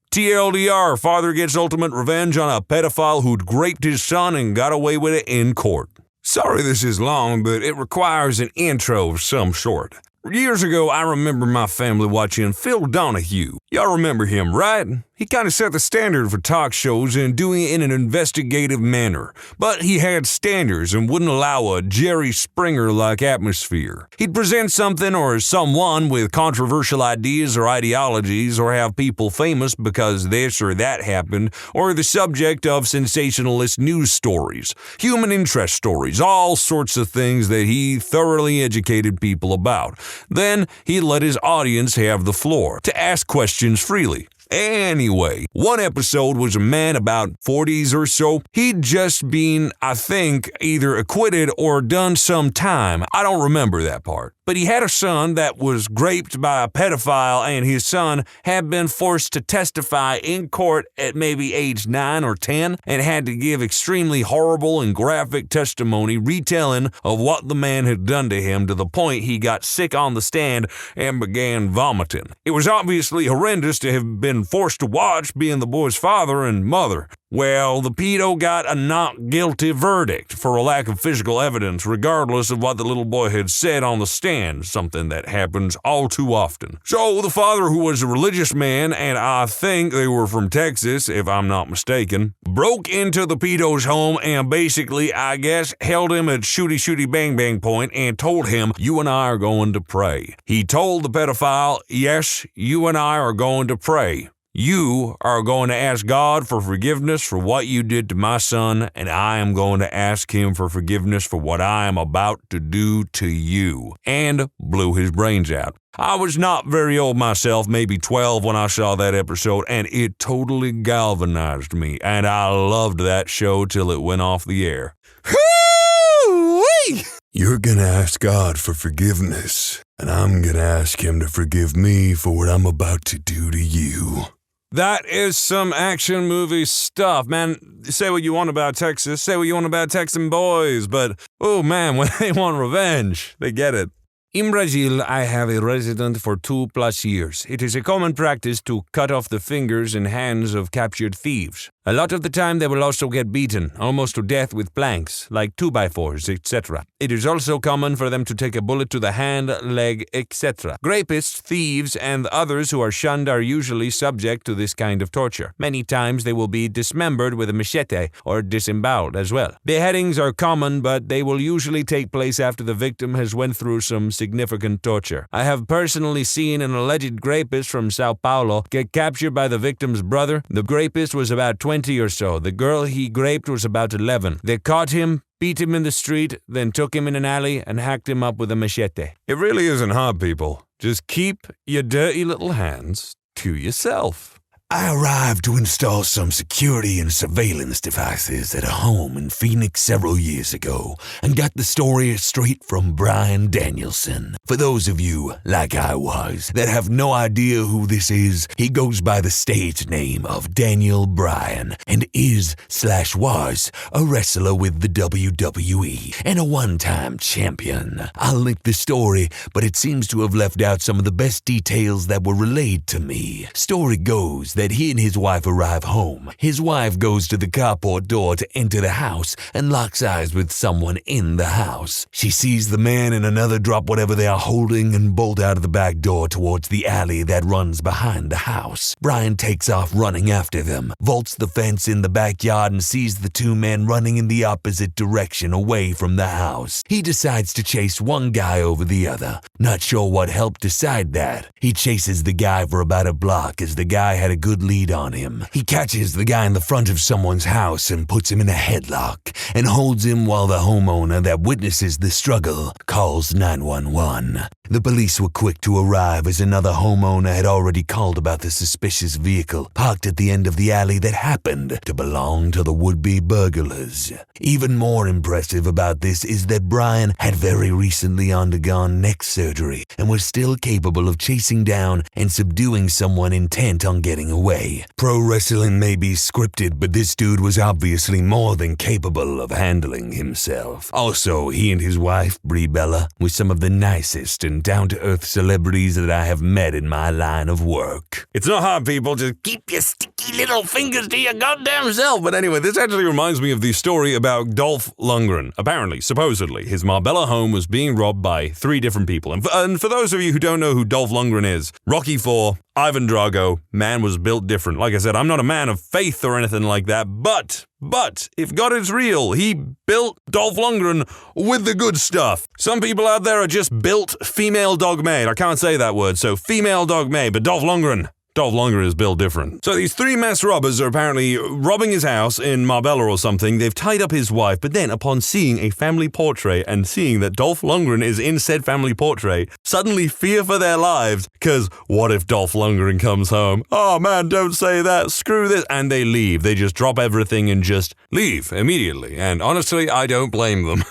TLDR, father gets ultimate revenge on a pedophile who'd raped his son and got away with it in court. Sorry this is long, but it requires an intro of some sort. Years ago, I remember my family watching Phil Donahue. Y'all remember him, right? He kind of set the standard for talk shows and doing it in an investigative manner. But he had standards and wouldn't allow a Jerry Springer-like atmosphere. He'd present something or someone with controversial ideas or ideologies, or have people famous because this or that happened, or the subject of sensationalist news stories, human interest stories, all sorts of things that he thoroughly educated people about. Then he'd let his audience have the floor to ask questions freely. Anyway, one episode was a man about 40s or so. He'd just been, I think, either acquitted or done some time. I don't remember that part. But he had a son that was raped by a pedophile, and his son had been forced to testify in court at maybe age 9 or 10 and had to give extremely horrible and graphic testimony retelling of what the man had done to him, to the point he got sick on the stand and began vomiting. It was obviously horrendous to have been forced to watch, being the boy's father and mother. Well, the pedo got a not guilty verdict for a lack of physical evidence, regardless of what the little boy had said on the stand, something that happens all too often. So the father, who was a religious man, and I think they were from Texas, if I'm not mistaken, broke into the pedo's home and basically, I guess, held him at shooty bang bang point and told him, "You and I are going to pray." He told the pedophile, "Yes, you and I are going to pray. You are going to ask God for forgiveness for what you did to my son, and I am going to ask him for forgiveness for what I am about to do to you," and blew his brains out. I was not very old myself, maybe 12 when I saw that episode, and it totally galvanized me, and I loved that show till it went off the air. Hoo-wee! You're gonna ask God for forgiveness, and I'm gonna ask him to forgive me for what I'm about to do to you. That is some action movie stuff, man. Say what you want about Texas, say what you want about Texan boys, but, oh man, when they want revenge, they get it. In Brazil, I have a resident for 2+ years. It is a common practice to cut off the fingers and hands of captured thieves. A lot of the time they will also get beaten, almost to death with planks, like 2x4s, etc. It is also common for them to take a bullet to the hand, leg, etc. Rapists, thieves, and others who are shunned are usually subject to this kind of torture. Many times they will be dismembered with a machete or disemboweled as well. Beheadings are common, but they will usually take place after the victim has went through some significant torture. I have personally seen an alleged rapist from Sao Paulo get captured by the victim's brother. The rapist was about 20 or so. The girl he raped was about 11. They caught him, beat him in the street, then took him in an alley and hacked him up with a machete. It really isn't hard, people. Just keep your dirty little hands to yourself. I arrived to install some security and surveillance devices at a home in Phoenix several years ago and got the story straight from Brian Danielson. For those of you, like I was, that have no idea who this is, he goes by the stage name of Daniel Bryan and is/was a wrestler with the WWE and a one-time champion. I'll link the story, but it seems to have left out some of the best details that were relayed to me. Story goes that he and his wife arrive home. His wife goes to the carport door to enter the house and locks eyes with someone in the house. She sees the man and another drop whatever they are holding and bolt out of the back door towards the alley that runs behind the house. Brian takes off running after them, vaults the fence in the backyard and sees the two men running in the opposite direction away from the house. He decides to chase one guy over the other. Not sure what helped decide that. He chases the guy for about a block as the guy had a good lead on him. He catches the guy in the front of someone's house and puts him in a headlock and holds him while the homeowner that witnesses the struggle calls 911. The police were quick to arrive as another homeowner had already called about the suspicious vehicle parked at the end of the alley that happened to belong to the would-be burglars. Even more impressive about this is that Brian had very recently undergone neck surgery and was still capable of chasing down and subduing someone intent on getting away. Pro wrestling may be scripted, but this dude was obviously more than capable of handling himself. Also, he and his wife, Brie Bella, were some of the nicest and down-to-earth celebrities that I have met in my line of work. It's not hard, people. Just keep your sticky little fingers to your goddamn self. But anyway, this actually reminds me of the story about Dolph Lundgren. Apparently, supposedly, his Marbella home was being robbed by 3 different people. And for those of you who don't know who Dolph Lundgren is, Rocky IV, Ivan Drago, man was built different. Like I said, I'm not a man of faith or anything like that, but if God is real, he built Dolph Lundgren with the good stuff. Some people out there are just built female dog made. I can't say that word, so female dog made, but Dolph Lundgren is built different. So these 3 masked robbers are apparently robbing his house in Marbella or something. They've tied up his wife, but then upon seeing a family portrait and seeing that Dolph Lundgren is in said family portrait, suddenly fear for their lives, because what if Dolph Lundgren comes home? Oh man, don't say that, screw this. And they leave. They just drop everything and just leave immediately. And honestly, I don't blame them.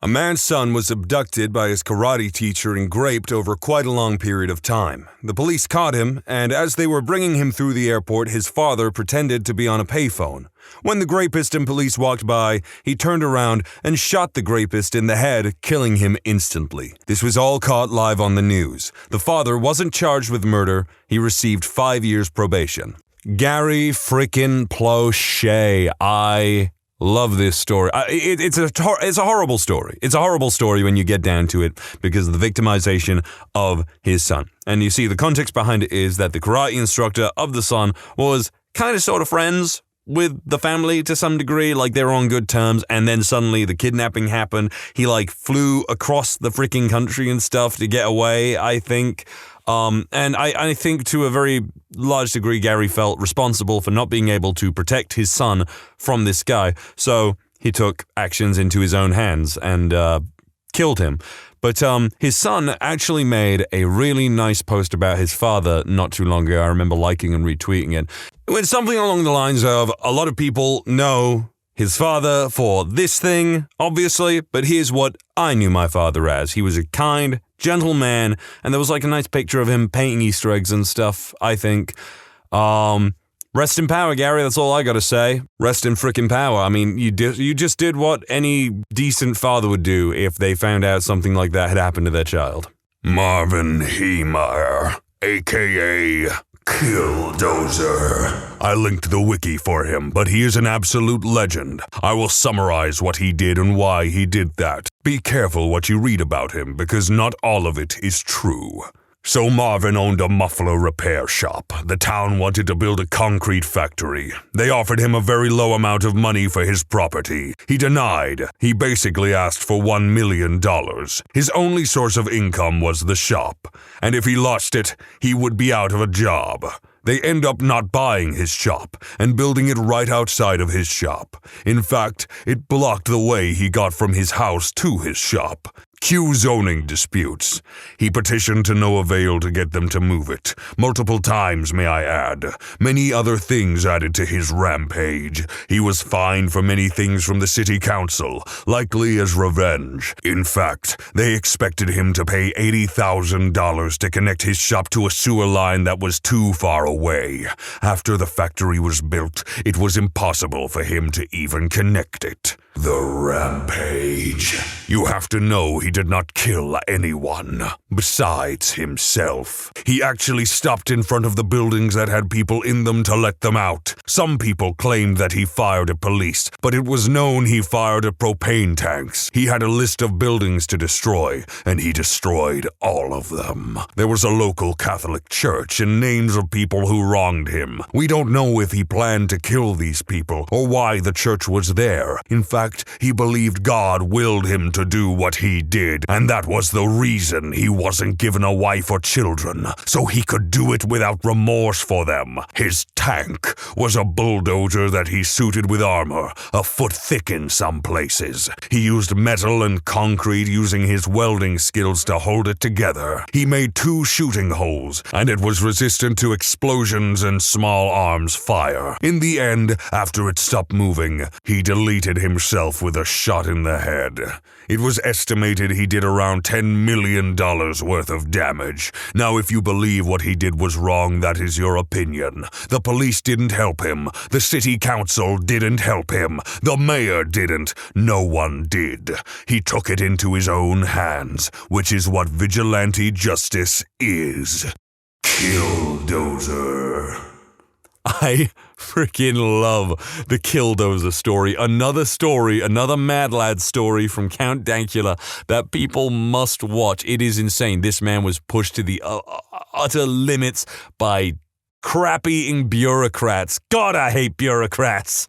A man's son was abducted by his karate teacher and raped over quite a long period of time. The police caught him, and as they were bringing him through the airport, his father pretended to be on a payphone. When the rapist and police walked by, he turned around and shot the rapist in the head, killing him instantly. This was all caught live on the news. The father wasn't charged with murder. He received 5 years probation. Gary frickin' Plauché. I love this story. It's a horrible story. It's a horrible story when you get down to it because of the victimization of his son. And you see, the context behind it is that the karate instructor of the son was kind of sort of friends with the family to some degree, like they were on good terms, and then suddenly the kidnapping happened. He like flew across the freaking country and stuff to get away, I think. And I think to a very large degree, Gary felt responsible for not being able to protect his son from this guy. So he took actions into his own hands and killed him. But his son actually made a really nice post about his father not too long ago. I remember liking and retweeting it. It went something along the lines of, a lot of people know his father for this thing, obviously, but here's what I knew my father as. He was a kind, gentle man, and there was like a nice picture of him painting Easter eggs and stuff, I think. Rest in power, Gary, that's all I gotta say. Rest in frickin' power. I mean, you just did what any decent father would do if they found out something like that had happened to their child. Marvin Heemeyer, a.k.a. Killdozer. I linked the wiki for him, but he is an absolute legend. I will summarize what he did and why he did that. Be careful what you read about him, because not all of it is true. So Marvin owned a muffler repair shop. The town wanted to build a concrete factory. They offered him a very low amount of money for his property. He denied. He basically asked for $1 million. His only source of income was the shop, and if he lost it, he would be out of a job. They end up not buying his shop and building it right outside of his shop. In fact, it blocked the way he got from his house to his shop. Cue zoning disputes. He petitioned to no avail to get them to move it. Multiple times, may I add. Many other things added to his rampage. He was fined for many things from the city council, likely as revenge. In fact, they expected him to pay $80,000 to connect his shop to a sewer line that was too far away. After the factory was built, it was impossible for him to even connect it. The rampage. You have to know he did not kill anyone besides himself. He actually stopped in front of the buildings that had people in them to let them out. Some people claimed that he fired at police, but it was known he fired at propane tanks. He had a list of buildings to destroy, and he destroyed all of them. There was a local Catholic church and names of people who wronged him. We don't know if he planned to kill these people or why the church was there. In fact, he believed God willed him to do what he did, and that was the reason he wasn't given a wife or children, so he could do it without remorse for them. His tank was a bulldozer that he suited with armor, a foot thick in some places. He used metal and concrete using his welding skills to hold it together. He made 2 shooting holes, and it was resistant to explosions and small arms fire. In the end, after it stopped moving, he deleted himself with a shot in the head. It was estimated he did around $10 million worth of damage. Now, if you believe what he did was wrong, that is your opinion. The police didn't help him. The city council didn't help him. The mayor didn't. No one did. He took it into his own hands, which is what vigilante justice is. Killdozer. I freaking love the Killdozer story. Another Mad Lad story from Count Dankula that people must watch. It is insane. This man was pushed to the utter limits by crap-eating bureaucrats. God, I hate bureaucrats.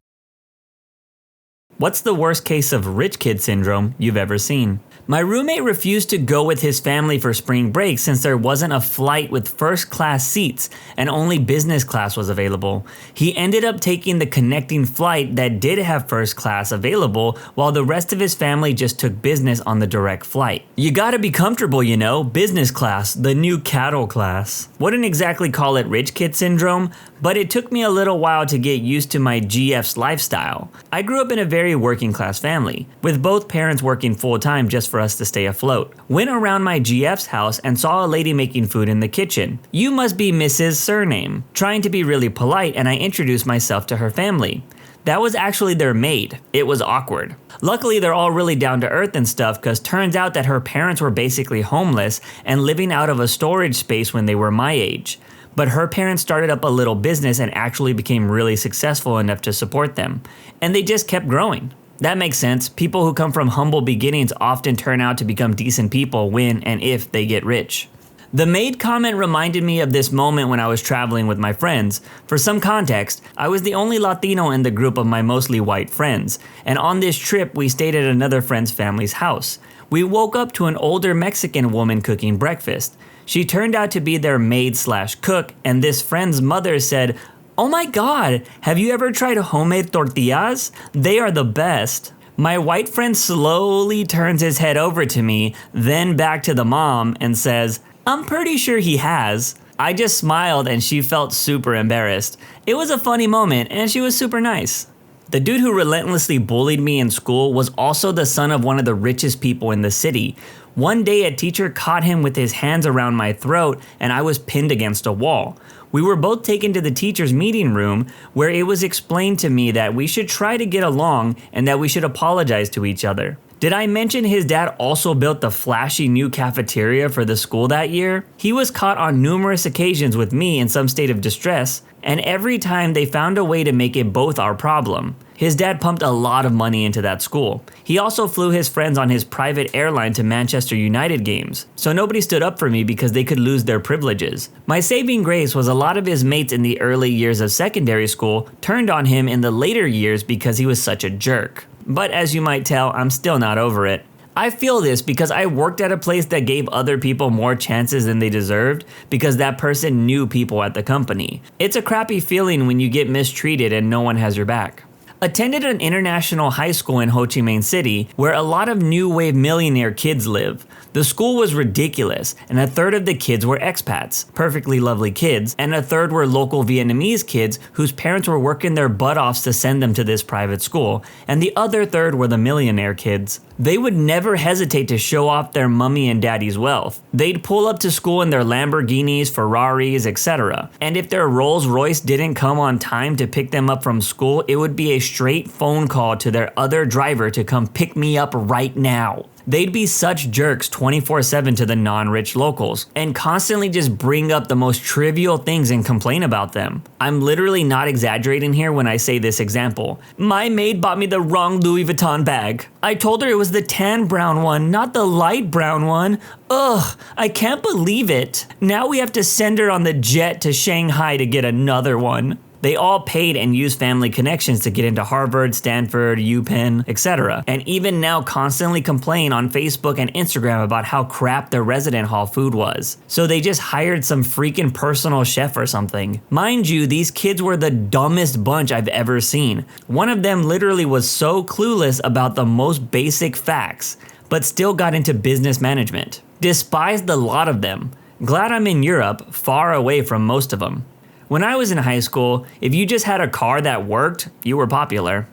What's the worst case of rich kid syndrome you've ever seen? My roommate refused to go with his family for spring break since there wasn't a flight with first class seats and only business class was available. He ended up taking the connecting flight that did have first class available while the rest of his family just took business on the direct flight. You gotta be comfortable, you know, business class, the new cattle class. Wouldn't exactly call it rich kid syndrome, but it took me a little while to get used to my GF's lifestyle. I grew up in a very working class family, with both parents working full time just for us to stay afloat. Went around my GF's house and saw a lady making food in the kitchen. You must be Mrs. Surname. Trying to be really polite, and I introduced myself to her family. That was actually their maid. It was awkward. Luckily, they're all really down to earth and stuff, cause turns out that her parents were basically homeless and living out of a storage space when they were my age. but her parents started up a little business and actually became really successful enough to support them. And they just kept growing. That makes sense. People who come from humble beginnings often turn out to become decent people when and if they get rich. The maid comment reminded me of this moment when I was traveling with my friends. For some context, I was the only Latino in the group of my mostly white friends, and on this trip we stayed at another friend's family's house. We woke up to an older Mexican woman cooking breakfast. She turned out to be their maid/cook, and this friend's mother said, "Oh my God, have you ever tried homemade tortillas? They are the best." My white friend slowly turns his head over to me, then back to the mom and says, "I'm pretty sure he has." I just smiled and she felt super embarrassed. It was a funny moment and she was super nice. The dude who relentlessly bullied me in school was also the son of one of the richest people in the city. One day a teacher caught him with his hands around my throat and I was pinned against a wall. We were both taken to the teacher's meeting room where it was explained to me that we should try to get along and that we should apologize to each other. Did I mention his dad also built the flashy new cafeteria for the school that year? He was caught on numerous occasions with me in some state of distress, and every time they found a way to make it both our problem. His dad pumped a lot of money into that school. He also flew his friends on his private airline to Manchester United games, so nobody stood up for me because they could lose their privileges. My saving grace was a lot of his mates in the early years of secondary school turned on him in the later years because he was such a jerk. But as you might tell, I'm still not over it. I feel this because I worked at a place that gave other people more chances than they deserved because that person knew people at the company. It's a crappy feeling when you get mistreated and no one has your back. Attended an international high school in Ho Chi Minh City where a lot of new wave millionaire kids live. The school was ridiculous, and a third of the kids were expats, perfectly lovely kids, and a third were local Vietnamese kids whose parents were working their butt offs to send them to this private school, and the other third were the millionaire kids. They would never hesitate to show off their mummy and daddy's wealth. They'd pull up to school in their Lamborghinis, Ferraris, etc. And if their Rolls Royce didn't come on time to pick them up from school, it would be a straight phone call to their other driver to come pick me up right now. They'd be such jerks 24/7 to the non-rich locals and constantly just bring up the most trivial things and complain about them. I'm literally not exaggerating here when I say this example. My maid bought me the wrong Louis Vuitton bag. I told her it was the tan brown one, not the light brown one. Ugh, I can't believe it. Now we have to send her on the jet to Shanghai to get another one. They all paid and used family connections to get into Harvard, Stanford, UPenn, etc. And even now constantly complain on Facebook and Instagram about how crap their resident hall food was. So they just hired some freaking personal chef or something. Mind you, these kids were the dumbest bunch I've ever seen. One of them literally was so clueless about the most basic facts, but still got into business management. Despised the lot of them. Glad I'm in Europe, far away from most of them. When I was in high school, if you just had a car that worked, you were popular.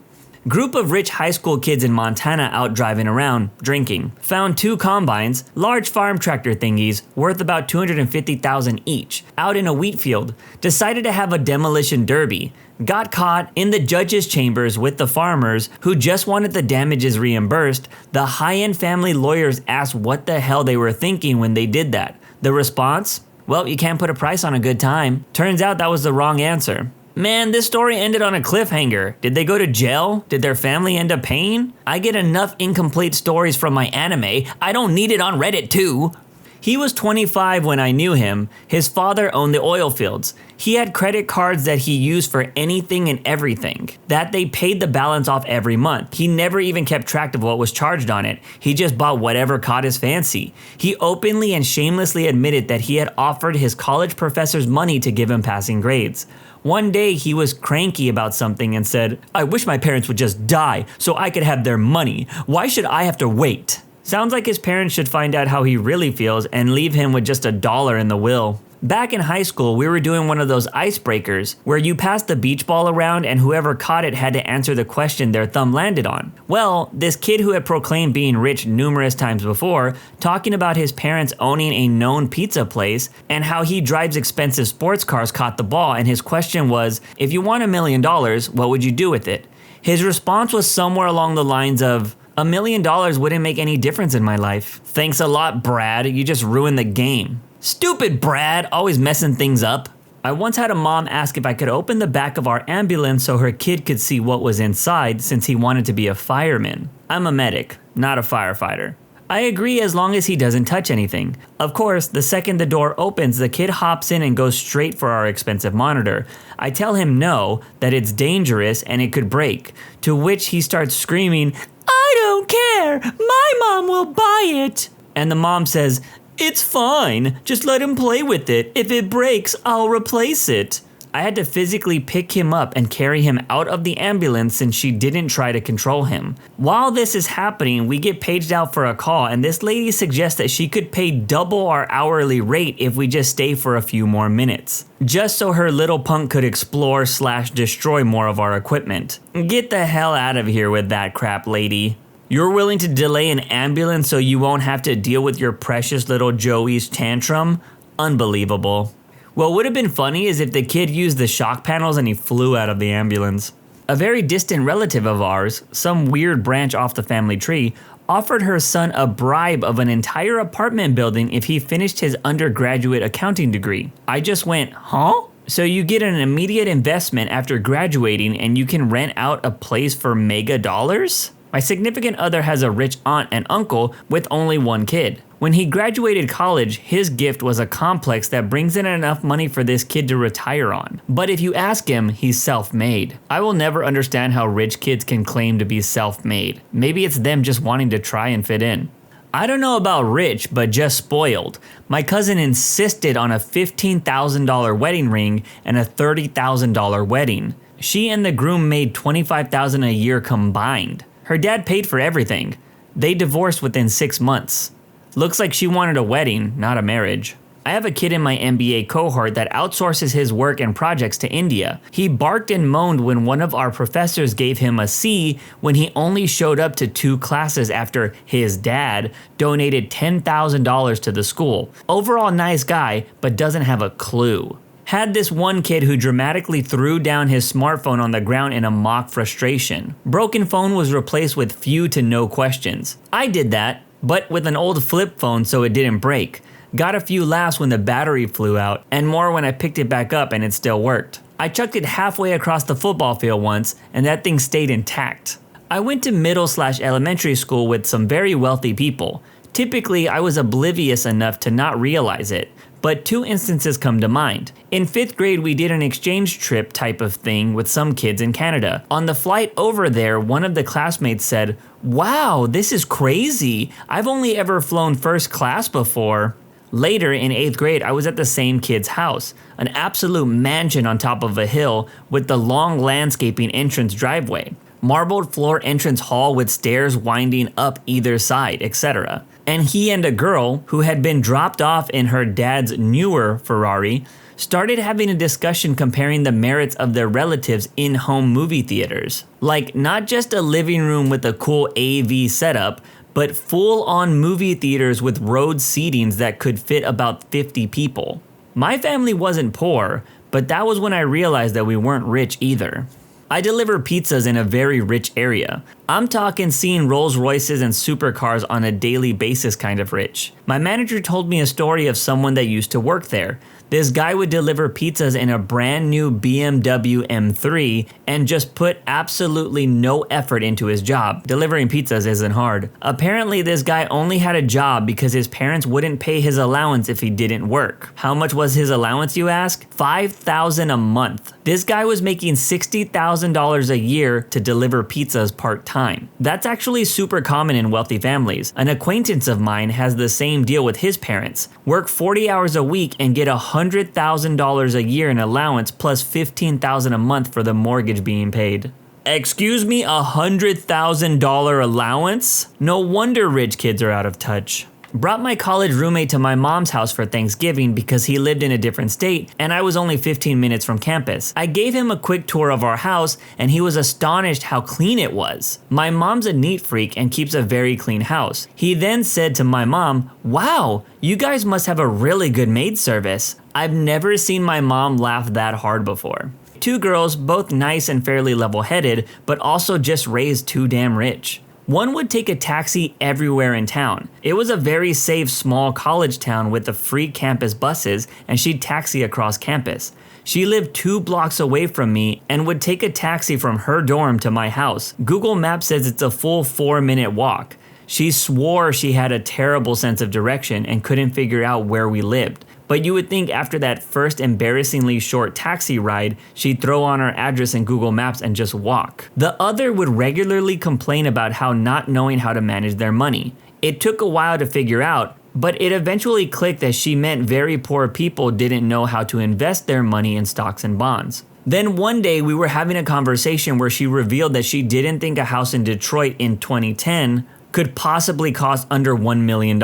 Group of rich high school kids in Montana out driving around, drinking. Found 2 combines, large farm tractor thingies, worth about $250,000 each, out in a wheat field. Decided to have a demolition derby. Got caught in the judge's chambers with the farmers who just wanted the damages reimbursed. The high-end family lawyers asked what the hell they were thinking when they did that. The response? Well, you can't put a price on a good time. Turns out that was the wrong answer. Man, this story ended on a cliffhanger. Did they go to jail? Did their family end up paying? I get enough incomplete stories from my anime. I don't need it on Reddit too. He was 25 when I knew him. His father owned the oil fields. He had credit cards that he used for anything and everything, that they paid the balance off every month. He never even kept track of what was charged on it. He just bought whatever caught his fancy. He openly and shamelessly admitted that he had offered his college professors money to give him passing grades. One day he was cranky about something and said, "I wish my parents would just die so I could have their money. Why should I have to wait?" Sounds like his parents should find out how he really feels and leave him with just $1 in the will. Back in high school, we were doing one of those icebreakers where you passed the beach ball around and whoever caught it had to answer the question their thumb landed on. Well, this kid who had proclaimed being rich numerous times before, talking about his parents owning a known pizza place and how he drives expensive sports cars, caught the ball, and his question was, if you won $1 million, what would you do with it? His response was somewhere along the lines of, $1 million wouldn't make any difference in my life. Thanks a lot, Brad. You just ruined the game. Stupid Brad, always messing things up. I once had a mom ask if I could open the back of our ambulance so her kid could see what was inside since he wanted to be a fireman. I'm a medic, not a firefighter. I agree as long as he doesn't touch anything. Of course, the second the door opens, the kid hops in and goes straight for our expensive monitor. I tell him no, that it's dangerous and it could break, to which he starts screaming, "I don't care, my mom will buy it." And the mom says, "It's fine, just let him play with it. If it breaks, I'll replace it." I had to physically pick him up and carry him out of the ambulance since she didn't try to control him. While this is happening, we get paged out for a call, and this lady suggests that she could pay double our hourly rate if we just stay for a few more minutes, just so her little punk could explore/destroy more of our equipment. Get the hell out of here with that crap, lady. You're willing to delay an ambulance so you won't have to deal with your precious little Joey's tantrum? Unbelievable. What would have been funny is if the kid used the shock panels and he flew out of the ambulance. A very distant relative of ours, some weird branch off the family tree, offered her son a bribe of an entire apartment building if he finished his undergraduate accounting degree. I just went, huh? So you get an immediate investment after graduating and you can rent out a place for mega dollars? My significant other has a rich aunt and uncle with only one kid. When he graduated college, his gift was a complex that brings in enough money for this kid to retire on. But if you ask him, he's self-made. I will never understand how rich kids can claim to be self-made. Maybe it's them just wanting to try and fit in. I don't know about rich, but just spoiled. My cousin insisted on a $15,000 wedding ring and a $30,000 wedding. She and the groom made $25,000 a year combined. Her dad paid for everything. They divorced within 6 months. Looks like she wanted a wedding, not a marriage. I have a kid in my MBA cohort that outsources his work and projects to India. He barked and moaned when one of our professors gave him a C when he only showed up to 2 classes after his dad donated $10,000 to the school. Overall nice guy, but doesn't have a clue. Had this one kid who dramatically threw down his smartphone on the ground in a mock frustration. Broken phone was replaced with few to no questions. I did that, but with an old flip phone so it didn't break. Got a few laughs when the battery flew out, and more when I picked it back up and it still worked. I chucked it halfway across the football field once, and that thing stayed intact. I went to middle/elementary school with some very wealthy people. Typically, I was oblivious enough to not realize it, but 2 instances come to mind. In 5th grade, we did an exchange trip type of thing with some kids in Canada. On the flight over there, one of the classmates said, "Wow, this is crazy. I've only ever flown first class before." Later, in 8th grade, I was at the same kid's house, an absolute mansion on top of a hill with the long landscaping entrance driveway, marbled floor entrance hall with stairs winding up either side, etc. And he and a girl, who had been dropped off in her dad's newer Ferrari, started having a discussion comparing the merits of their relatives' in-home movie theaters. Like, not just a living room with a cool AV setup, but full-on movie theaters with road seatings that could fit about 50 people. My family wasn't poor, but that was when I realized that we weren't rich either. I deliver pizzas in a very rich area. I'm talking seeing Rolls Royces and supercars on a daily basis kind of rich. My manager told me a story of someone that used to work there. This guy would deliver pizzas in a brand new BMW M3 and just put absolutely no effort into his job. Delivering pizzas isn't hard. Apparently this guy only had a job because his parents wouldn't pay his allowance if he didn't work. How much was his allowance, you ask? $5,000 a month. This guy was making $60,000 a year to deliver pizzas part-time. That's actually super common in wealthy families. An acquaintance of mine has the same deal with his parents. Work 40 hours a week and get $100,000 a year in allowance plus $15,000 a month for the mortgage being paid. Excuse me, $100,000 allowance? No wonder rich kids are out of touch. Brought my college roommate to my mom's house for Thanksgiving because he lived in a different state and I was only 15 minutes from campus. I gave him a quick tour of our house and he was astonished how clean it was. My mom's a neat freak and keeps a very clean house. He then said to my mom, "Wow, you guys must have a really good maid service." I've never seen my mom laugh that hard before. 2 girls, both nice and fairly level-headed, but also just raised too damn rich. One would take a taxi everywhere in town. It was a very safe small college town with the free campus buses, and she'd taxi across campus. She lived 2 blocks away from me and would take a taxi from her dorm to my house. Google Maps says it's a full 4-minute walk. She swore she had a terrible sense of direction and couldn't figure out where we lived. But you would think after that first embarrassingly short taxi ride, she'd throw on our address in Google Maps and just walk. The other would regularly complain about how not knowing how to manage their money. It took a while to figure out, but it eventually clicked that she meant very poor people didn't know how to invest their money in stocks and bonds. Then one day we were having a conversation where she revealed that she didn't think a house in Detroit in 2010 could possibly cost under $1 million.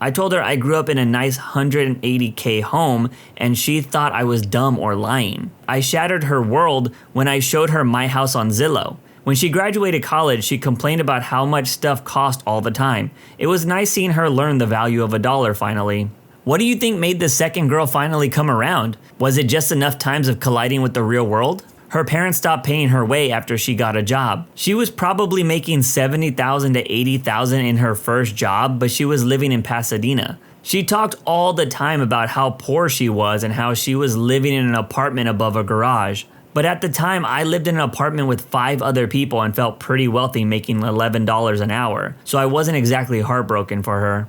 I told her I grew up in a nice $180K home and she thought I was dumb or lying. I shattered her world when I showed her my house on Zillow. When she graduated college, she complained about how much stuff cost all the time. It was nice seeing her learn the value of $1 finally. What do you think made the second girl finally come around? Was it just enough times of colliding with the real world? Her parents stopped paying her way after she got a job. She was probably making $70,000 to $80,000 in her first job, but she was living in Pasadena. She talked all the time about how poor she was and how she was living in an apartment above a garage. But at the time, I lived in an apartment with 5 other people and felt pretty wealthy, making $11 an hour. So I wasn't exactly heartbroken for her.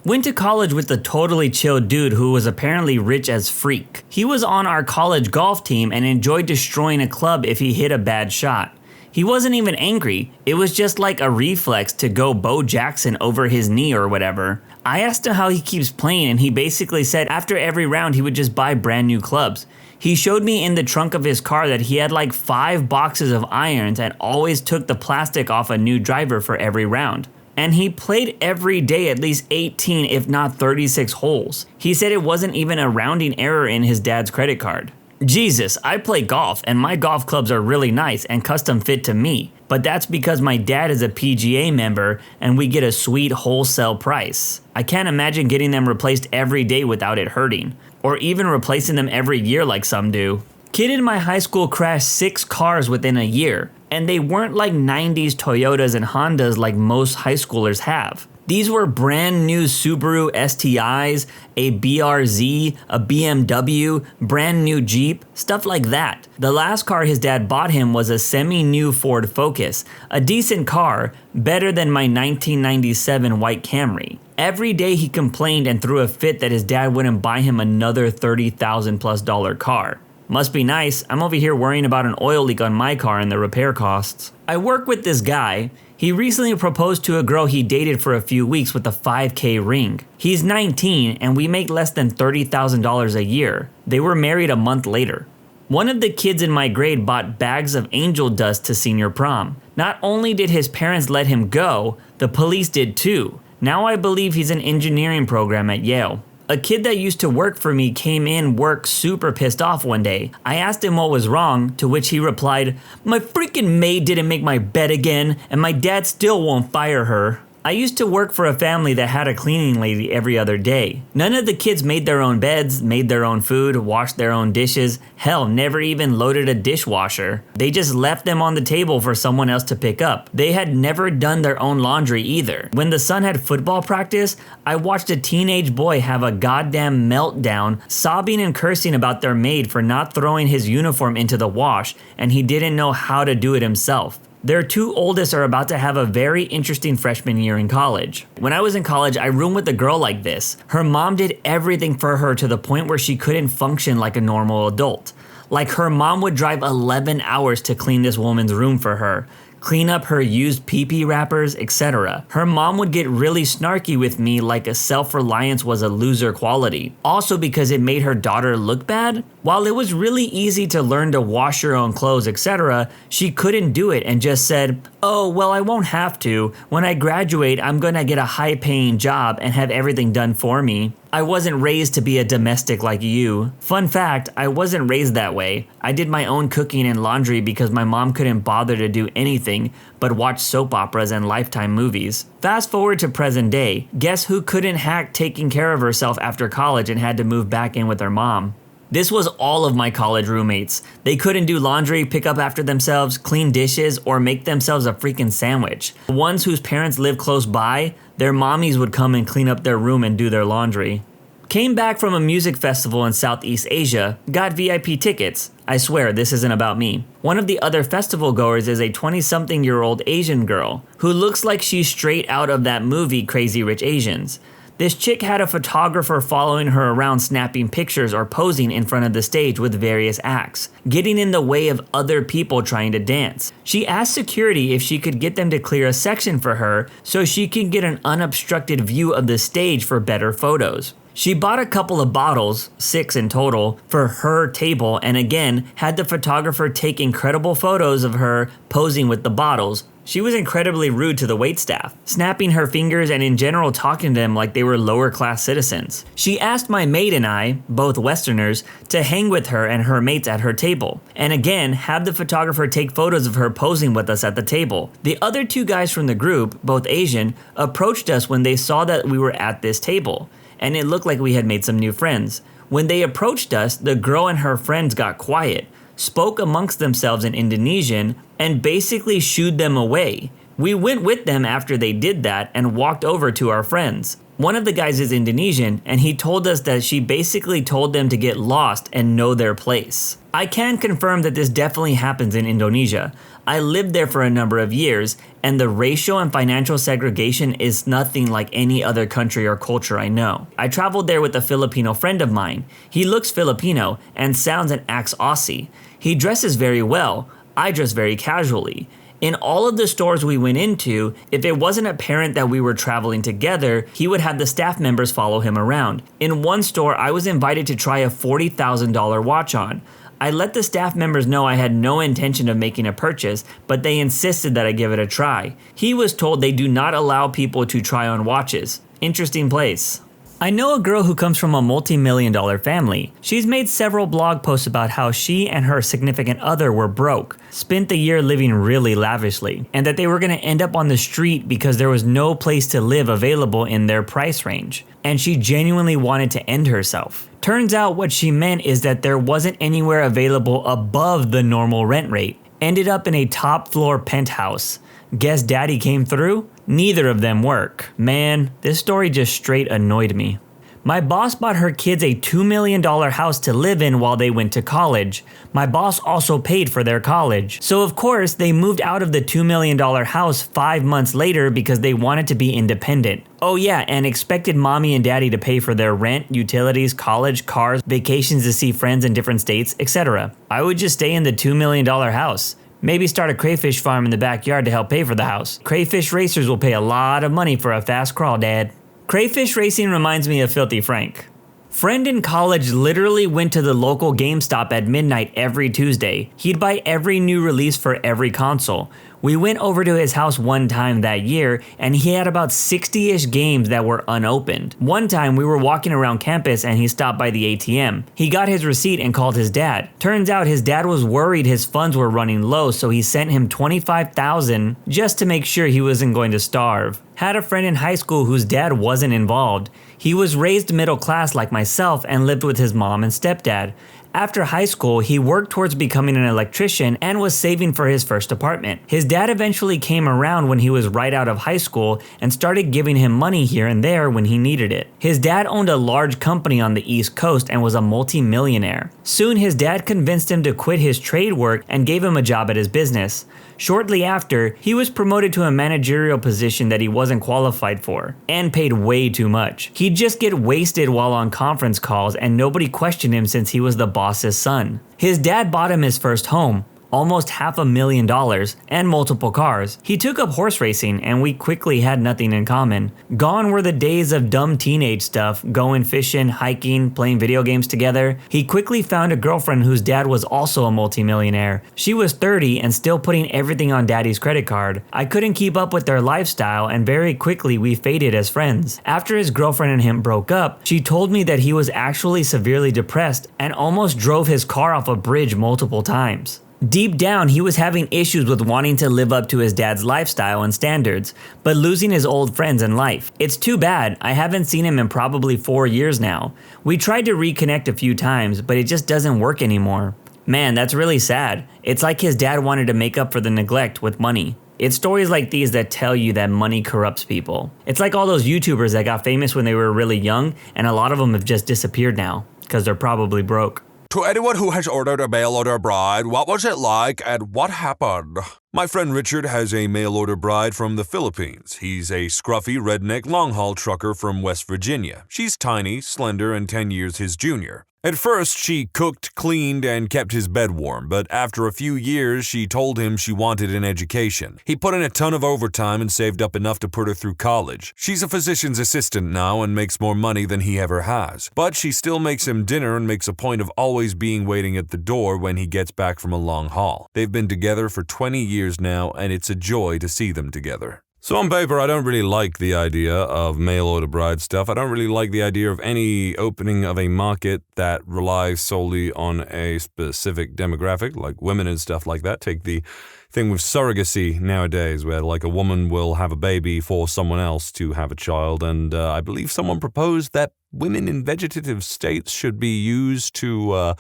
Went to college with a totally chill dude who was apparently rich as freak. He was on our college golf team and enjoyed destroying a club if he hit a bad shot. He wasn't even angry, it was just like a reflex to go Bo Jackson over his knee or whatever. I asked him how he keeps playing and he basically said after every round he would just buy brand new clubs. He showed me in the trunk of his car that he had like 5 boxes of irons and always took the plastic off a new driver for every round. And he played every day at least 18 if not 36 holes. He said it wasn't even a rounding error in his dad's credit card. Jesus, I play golf and my golf clubs are really nice and custom fit to me, but that's because my dad is a PGA member and we get a sweet wholesale price. I can't imagine getting them replaced every day without it hurting, or even replacing them every year like some do. Kid in my high school crashed 6 cars within a year, and they weren't like 90s Toyotas and Hondas like most high schoolers have. These were brand new Subaru STIs, a BRZ, a BMW, brand new Jeep, stuff like that. The last car his dad bought him was a semi-new Ford Focus, a decent car, better than my 1997 white Camry. Every day he complained and threw a fit that his dad wouldn't buy him another $30,000+ car. Must be nice, I'm over here worrying about an oil leak on my car and the repair costs. I work with this guy. He recently proposed to a girl he dated for a few weeks with a $5K ring. He's 19 and we make less than $30,000 a year. They were married a month later. One of the kids in my grade bought bags of angel dust to senior prom. Not only did his parents let him go, the police did too. Now I believe he's in engineering program at Yale. A kid that used to work for me came in work super pissed off one day. I asked him what was wrong, to which he replied, "My freaking maid didn't make my bed again, and my dad still won't fire her." I used to work for a family that had a cleaning lady every other day. None of the kids made their own beds, made their own food, washed their own dishes, hell, never even loaded a dishwasher. They just left them on the table for someone else to pick up. They had never done their own laundry either. When the son had football practice, I watched a teenage boy have a goddamn meltdown, sobbing and cursing about their maid for not throwing his uniform into the wash, and he didn't know how to do it himself. Their 2 oldest are about to have a very interesting freshman year in college. When I was in college, I roomed with a girl like this. Her mom did everything for her to the point where she couldn't function like a normal adult. Like her mom would drive 11 hours to clean this woman's room for her, clean up her used pee-pee wrappers, etc. Her mom would get really snarky with me like a self-reliance was a loser quality. Also because it made her daughter look bad. While it was really easy to learn to wash your own clothes, etc., she couldn't do it and just said, "Oh, well, I won't have to. When I graduate, I'm gonna get a high-paying job and have everything done for me. I wasn't raised to be a domestic like you." Fun fact, I wasn't raised that way. I did my own cooking and laundry because my mom couldn't bother to do anything but watch soap operas and Lifetime movies. Fast forward to present day, guess who couldn't hack taking care of herself after college and had to move back in with her mom? This was all of my college roommates. They couldn't do laundry, pick up after themselves, clean dishes, or make themselves a freaking sandwich. The ones whose parents lived close by, their mommies would come and clean up their room and do their laundry. Came back from a music festival in Southeast Asia, got VIP tickets. I swear, this isn't about me. One of the other festival goers is a 20-something-year-old Asian girl who looks like she's straight out of that movie Crazy Rich Asians. This chick had a photographer following her around snapping pictures or posing in front of the stage with various acts, getting in the way of other people trying to dance. She asked security if she could get them to clear a section for her so she could get an unobstructed view of the stage for better photos. She bought a couple of bottles, 6 in total, for her table and again had the photographer take incredible photos of her posing with the bottles. She was incredibly rude to the waitstaff, snapping her fingers and in general talking to them like they were lower class citizens. She asked my mate and I, both Westerners, to hang with her and her mates at her table, and again had the photographer take photos of her posing with us at the table. The other 2 guys from the group, both Asian, approached us when they saw that we were at this table, and it looked like we had made some new friends. When they approached us, the girl and her friends got quiet, spoke amongst themselves in Indonesian, and basically shooed them away. We went with them after they did that and walked over to our friends. One of the guys is Indonesian, and he told us that she basically told them to get lost and know their place. I can confirm that this definitely happens in Indonesia. I lived there for a number of years, and the racial and financial segregation is nothing like any other country or culture I know. I traveled there with a Filipino friend of mine. He looks Filipino and sounds and acts Aussie. He dresses very well. I dress very casually. In all of the stores we went into, if it wasn't apparent that we were traveling together, he would have the staff members follow him around. In one store, I was invited to try a $40,000 watch on. I let the staff members know I had no intention of making a purchase, but they insisted that I give it a try. He was told they do not allow people to try on watches. Interesting place. I know a girl who comes from a multi-million-dollar family. She's made several blog posts about how she and her significant other were broke, spent the year living really lavishly, and that they were going to end up on the street because there was no place to live available in their price range. And she genuinely wanted to end herself. Turns out what she meant is that there wasn't anywhere available above the normal rent rate. Ended up in a top floor penthouse. Guess daddy came through? Neither of them work. Man, this story just straight annoyed me. My boss bought her kids a $2 million house to live in while they went to college. My boss also paid for their college. So of course, they moved out of the $2 million house 5 months later because they wanted to be independent. Oh yeah, and expected mommy and daddy to pay for their rent, utilities, college, cars, vacations to see friends in different states, etc. I would just stay in the $2 million house. Maybe start a crayfish farm in the backyard to help pay for the house. Crayfish racers will pay a lot of money for a fast crawl, Dad. Crayfish racing reminds me of Filthy Frank. Friend in college literally went to the local GameStop at midnight every Tuesday. He'd buy every new release for every console. We went over to his house one time that year, and he had about 60-ish games that were unopened. One time we were walking around campus and he stopped by the ATM. He got his receipt and called his dad. Turns out his dad was worried his funds were running low, so he sent him $25,000 just to make sure he wasn't going to starve. Had a friend in high school whose dad wasn't involved. He was raised middle class like myself and lived with his mom and stepdad. After high school, he worked towards becoming an electrician and was saving for his first apartment. His dad eventually came around when he was right out of high school and started giving him money here and there when he needed it. His dad owned a large company on the East Coast and was a multi-millionaire. Soon his dad convinced him to quit his trade work and gave him a job at his business. Shortly after, he was promoted to a managerial position that he wasn't qualified for, and paid way too much. He'd just get wasted while on conference calls and nobody questioned him since he was the boss's son. His dad bought him his first home, almost $500,000, and multiple cars. He took up horse racing and we quickly had nothing in common. Gone were the days of dumb teenage stuff, going fishing, hiking, playing video games together. He quickly found a girlfriend whose dad was also a multimillionaire. She was 30 and still putting everything on daddy's credit card. I couldn't keep up with their lifestyle and very quickly we faded as friends. After his girlfriend and him broke up, she told me that he was actually severely depressed and almost drove his car off a bridge multiple times. Deep down, he was having issues with wanting to live up to his dad's lifestyle and standards, but losing his old friends in life. It's too bad, I haven't seen him in probably 4 years now. We tried to reconnect a few times, but it just doesn't work anymore. Man, that's really sad. It's like his dad wanted to make up for the neglect with money. It's stories like these that tell you that money corrupts people. It's like all those YouTubers that got famous when they were really young, and a lot of them have just disappeared now, because they're probably broke. To anyone who has ordered a mail order bride, what was it like and what happened? My friend Richard has a mail order bride from the Philippines. He's a scruffy redneck long-haul trucker from West Virginia. She's tiny, slender, and 10 years his junior. At first, she cooked, cleaned, and kept his bed warm, but after a few years, she told him she wanted an education. He put in a ton of overtime and saved up enough to put her through college. She's a physician's assistant now and makes more money than he ever has. But she still makes him dinner and makes a point of always being waiting at the door when he gets back from a long haul. They've been together for 20 years now, and it's a joy to see them together. So on paper, I don't really like the idea of mail order bride stuff. I don't really like the idea of any opening of a market that relies solely on a specific demographic, like women and stuff like that. Take the thing with surrogacy nowadays, where like a woman will have a baby for someone else to have a child, and I believe someone proposed that women in vegetative states should be used to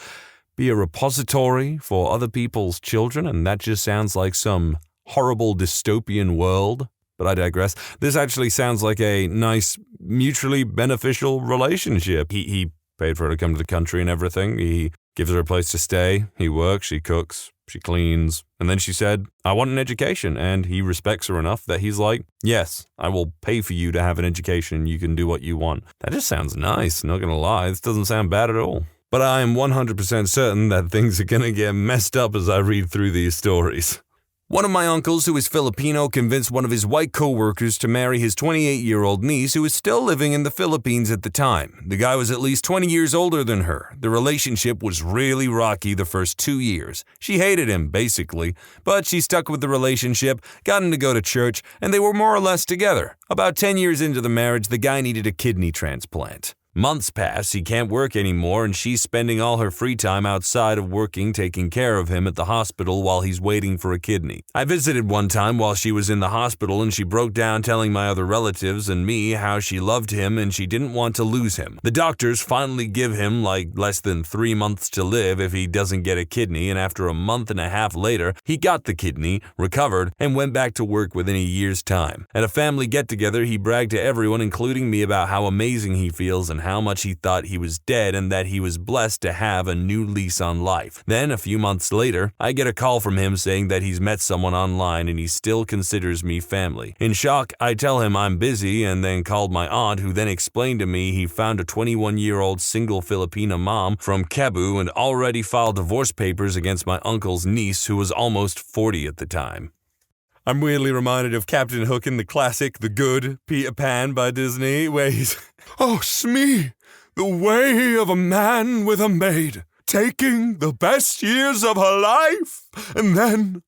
be a repository for other people's children, and that just sounds like some horrible dystopian world. But I digress. This actually sounds like a nice, mutually beneficial relationship. He paid for her to come to the country and everything. He gives her a place to stay. He works, she cooks, she cleans. And then she said, I want an education. And he respects her enough that he's like, yes, I will pay for you to have an education. You can do what you want. That just sounds nice, not gonna lie. This doesn't sound bad at all. But I am 100% certain that things are gonna get messed up as I read through these stories. One of my uncles, who is Filipino, convinced one of his white co-workers to marry his 28-year-old niece, who was still living in the Philippines at the time. The guy was at least 20 years older than her. The relationship was really rocky the first 2 years. She hated him, basically, but she stuck with the relationship, got him to go to church, and they were more or less together. About 10 years into the marriage, the guy needed a kidney transplant. Months pass, he can't work anymore, and she's spending all her free time outside of working taking care of him at the hospital while he's waiting for a kidney. I visited one time while she was in the hospital, and she broke down telling my other relatives and me how she loved him and she didn't want to lose him. The doctors finally give him less than 3 months to live if he doesn't get a kidney, and after a month and a half later, he got the kidney, recovered, and went back to work within a year's time. At a family get-together, he bragged to everyone, including me, about how amazing he feels and how much he thought he was dead and that he was blessed to have a new lease on life. Then, a few months later, I get a call from him saying that he's met someone online and he still considers me family. In shock, I tell him I'm busy and then called my aunt, who then explained to me he found a 21-year-old single Filipina mom from Cebu and already filed divorce papers against my uncle's niece, who was almost 40 at the time. I'm weirdly reminded of Captain Hook in the classic The Good Peter Pan by Disney, where he's, oh, Smee, the way of a man with a maid, taking the best years of her life and then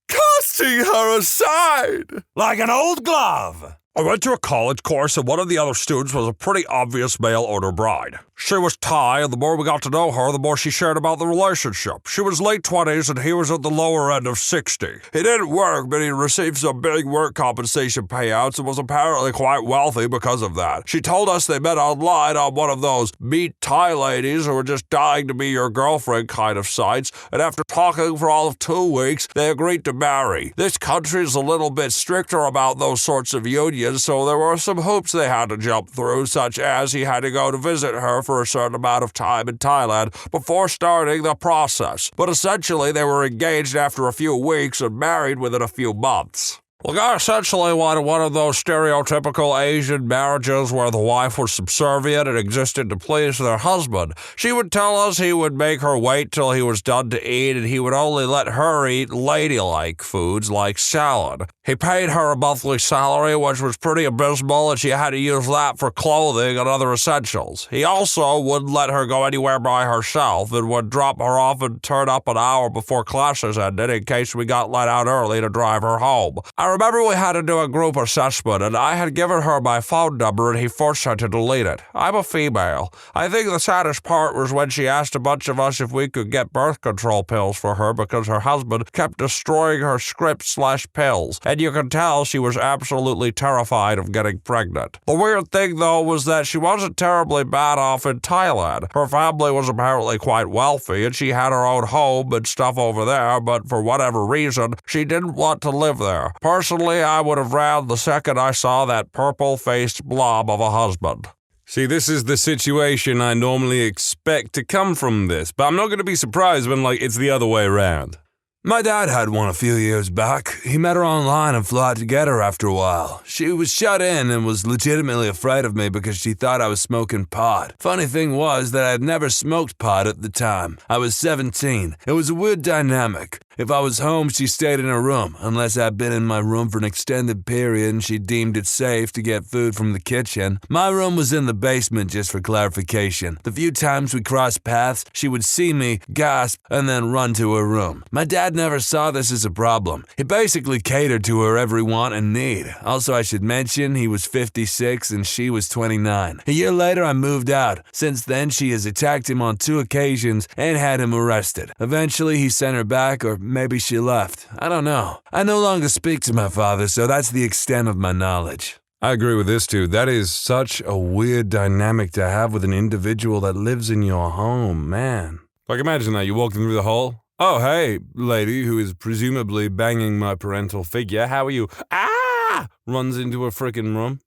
casting her aside Like an old glove. I went to a college course, and one of the other students was a pretty obvious mail-order bride. She was Thai, and the more we got to know her, the more she shared about the relationship. She was late 20s, and he was at the lower end of 60. He didn't work, but he received some big work compensation payouts and was apparently quite wealthy because of that. She told us they met online on one of those meet Thai ladies who were just dying to be your girlfriend kind of sites, and after talking for all of 2 weeks, they agreed to marry. This country's a little bit stricter about those sorts of unions, so there were some hoops they had to jump through, such as he had to go to visit her for a certain amount of time in Thailand before starting the process. But essentially, they were engaged after a few weeks and married within a few months. The guy essentially wanted one of those stereotypical Asian marriages where the wife was subservient and existed to please their husband. She would tell us he would make her wait till he was done to eat, and he would only let her eat ladylike foods like salad. He paid her a monthly salary, which was pretty abysmal, and she had to use that for clothing and other essentials. He also wouldn't let her go anywhere by herself and would drop her off and turn up an hour before classes ended in case we got let out early to drive her home. I remember we had to do a group assessment, and I had given her my phone number, and he forced her to delete it. I'm a female. I think the saddest part was when she asked a bunch of us if we could get birth control pills for her because her husband kept destroying her scripts/pills, and you could tell she was absolutely terrified of getting pregnant. The weird thing, though, was that she wasn't terribly bad off in Thailand. Her family was apparently quite wealthy, and she had her own home and stuff over there, but for whatever reason, she didn't want to live there. Personally, I would have ran the second I saw that purple-faced blob of a husband. See, this is the situation I normally expect to come from this, but I'm not going to be surprised when, it's the other way around. My dad had one a few years back. He met her online and flew out to get her after a while. She was shut in and was legitimately afraid of me because she thought I was smoking pot. Funny thing was that I had never smoked pot at the time. I was 17. It was a weird dynamic. If I was home, she stayed in her room, unless I'd been in my room for an extended period and she deemed it safe to get food from the kitchen. My room was in the basement, just for clarification. The few times we crossed paths, she would see me, gasp, and then run to her room. My dad never saw this as a problem. He basically catered to her every want and need. Also, I should mention, he was 56 and she was 29. A year later, I moved out. Since then, she has attacked him on 2 occasions and had him arrested. Eventually, he sent her back, or maybe she left. I don't know. I no longer speak to my father, so that's the extent of my knowledge. I agree with this too. That is such a weird dynamic to have with an individual that lives in your home, man. Imagine that, you walk through the hall. Oh, hey, lady who is presumably banging my parental figure. How are you? Ah! Runs into a frickin' room.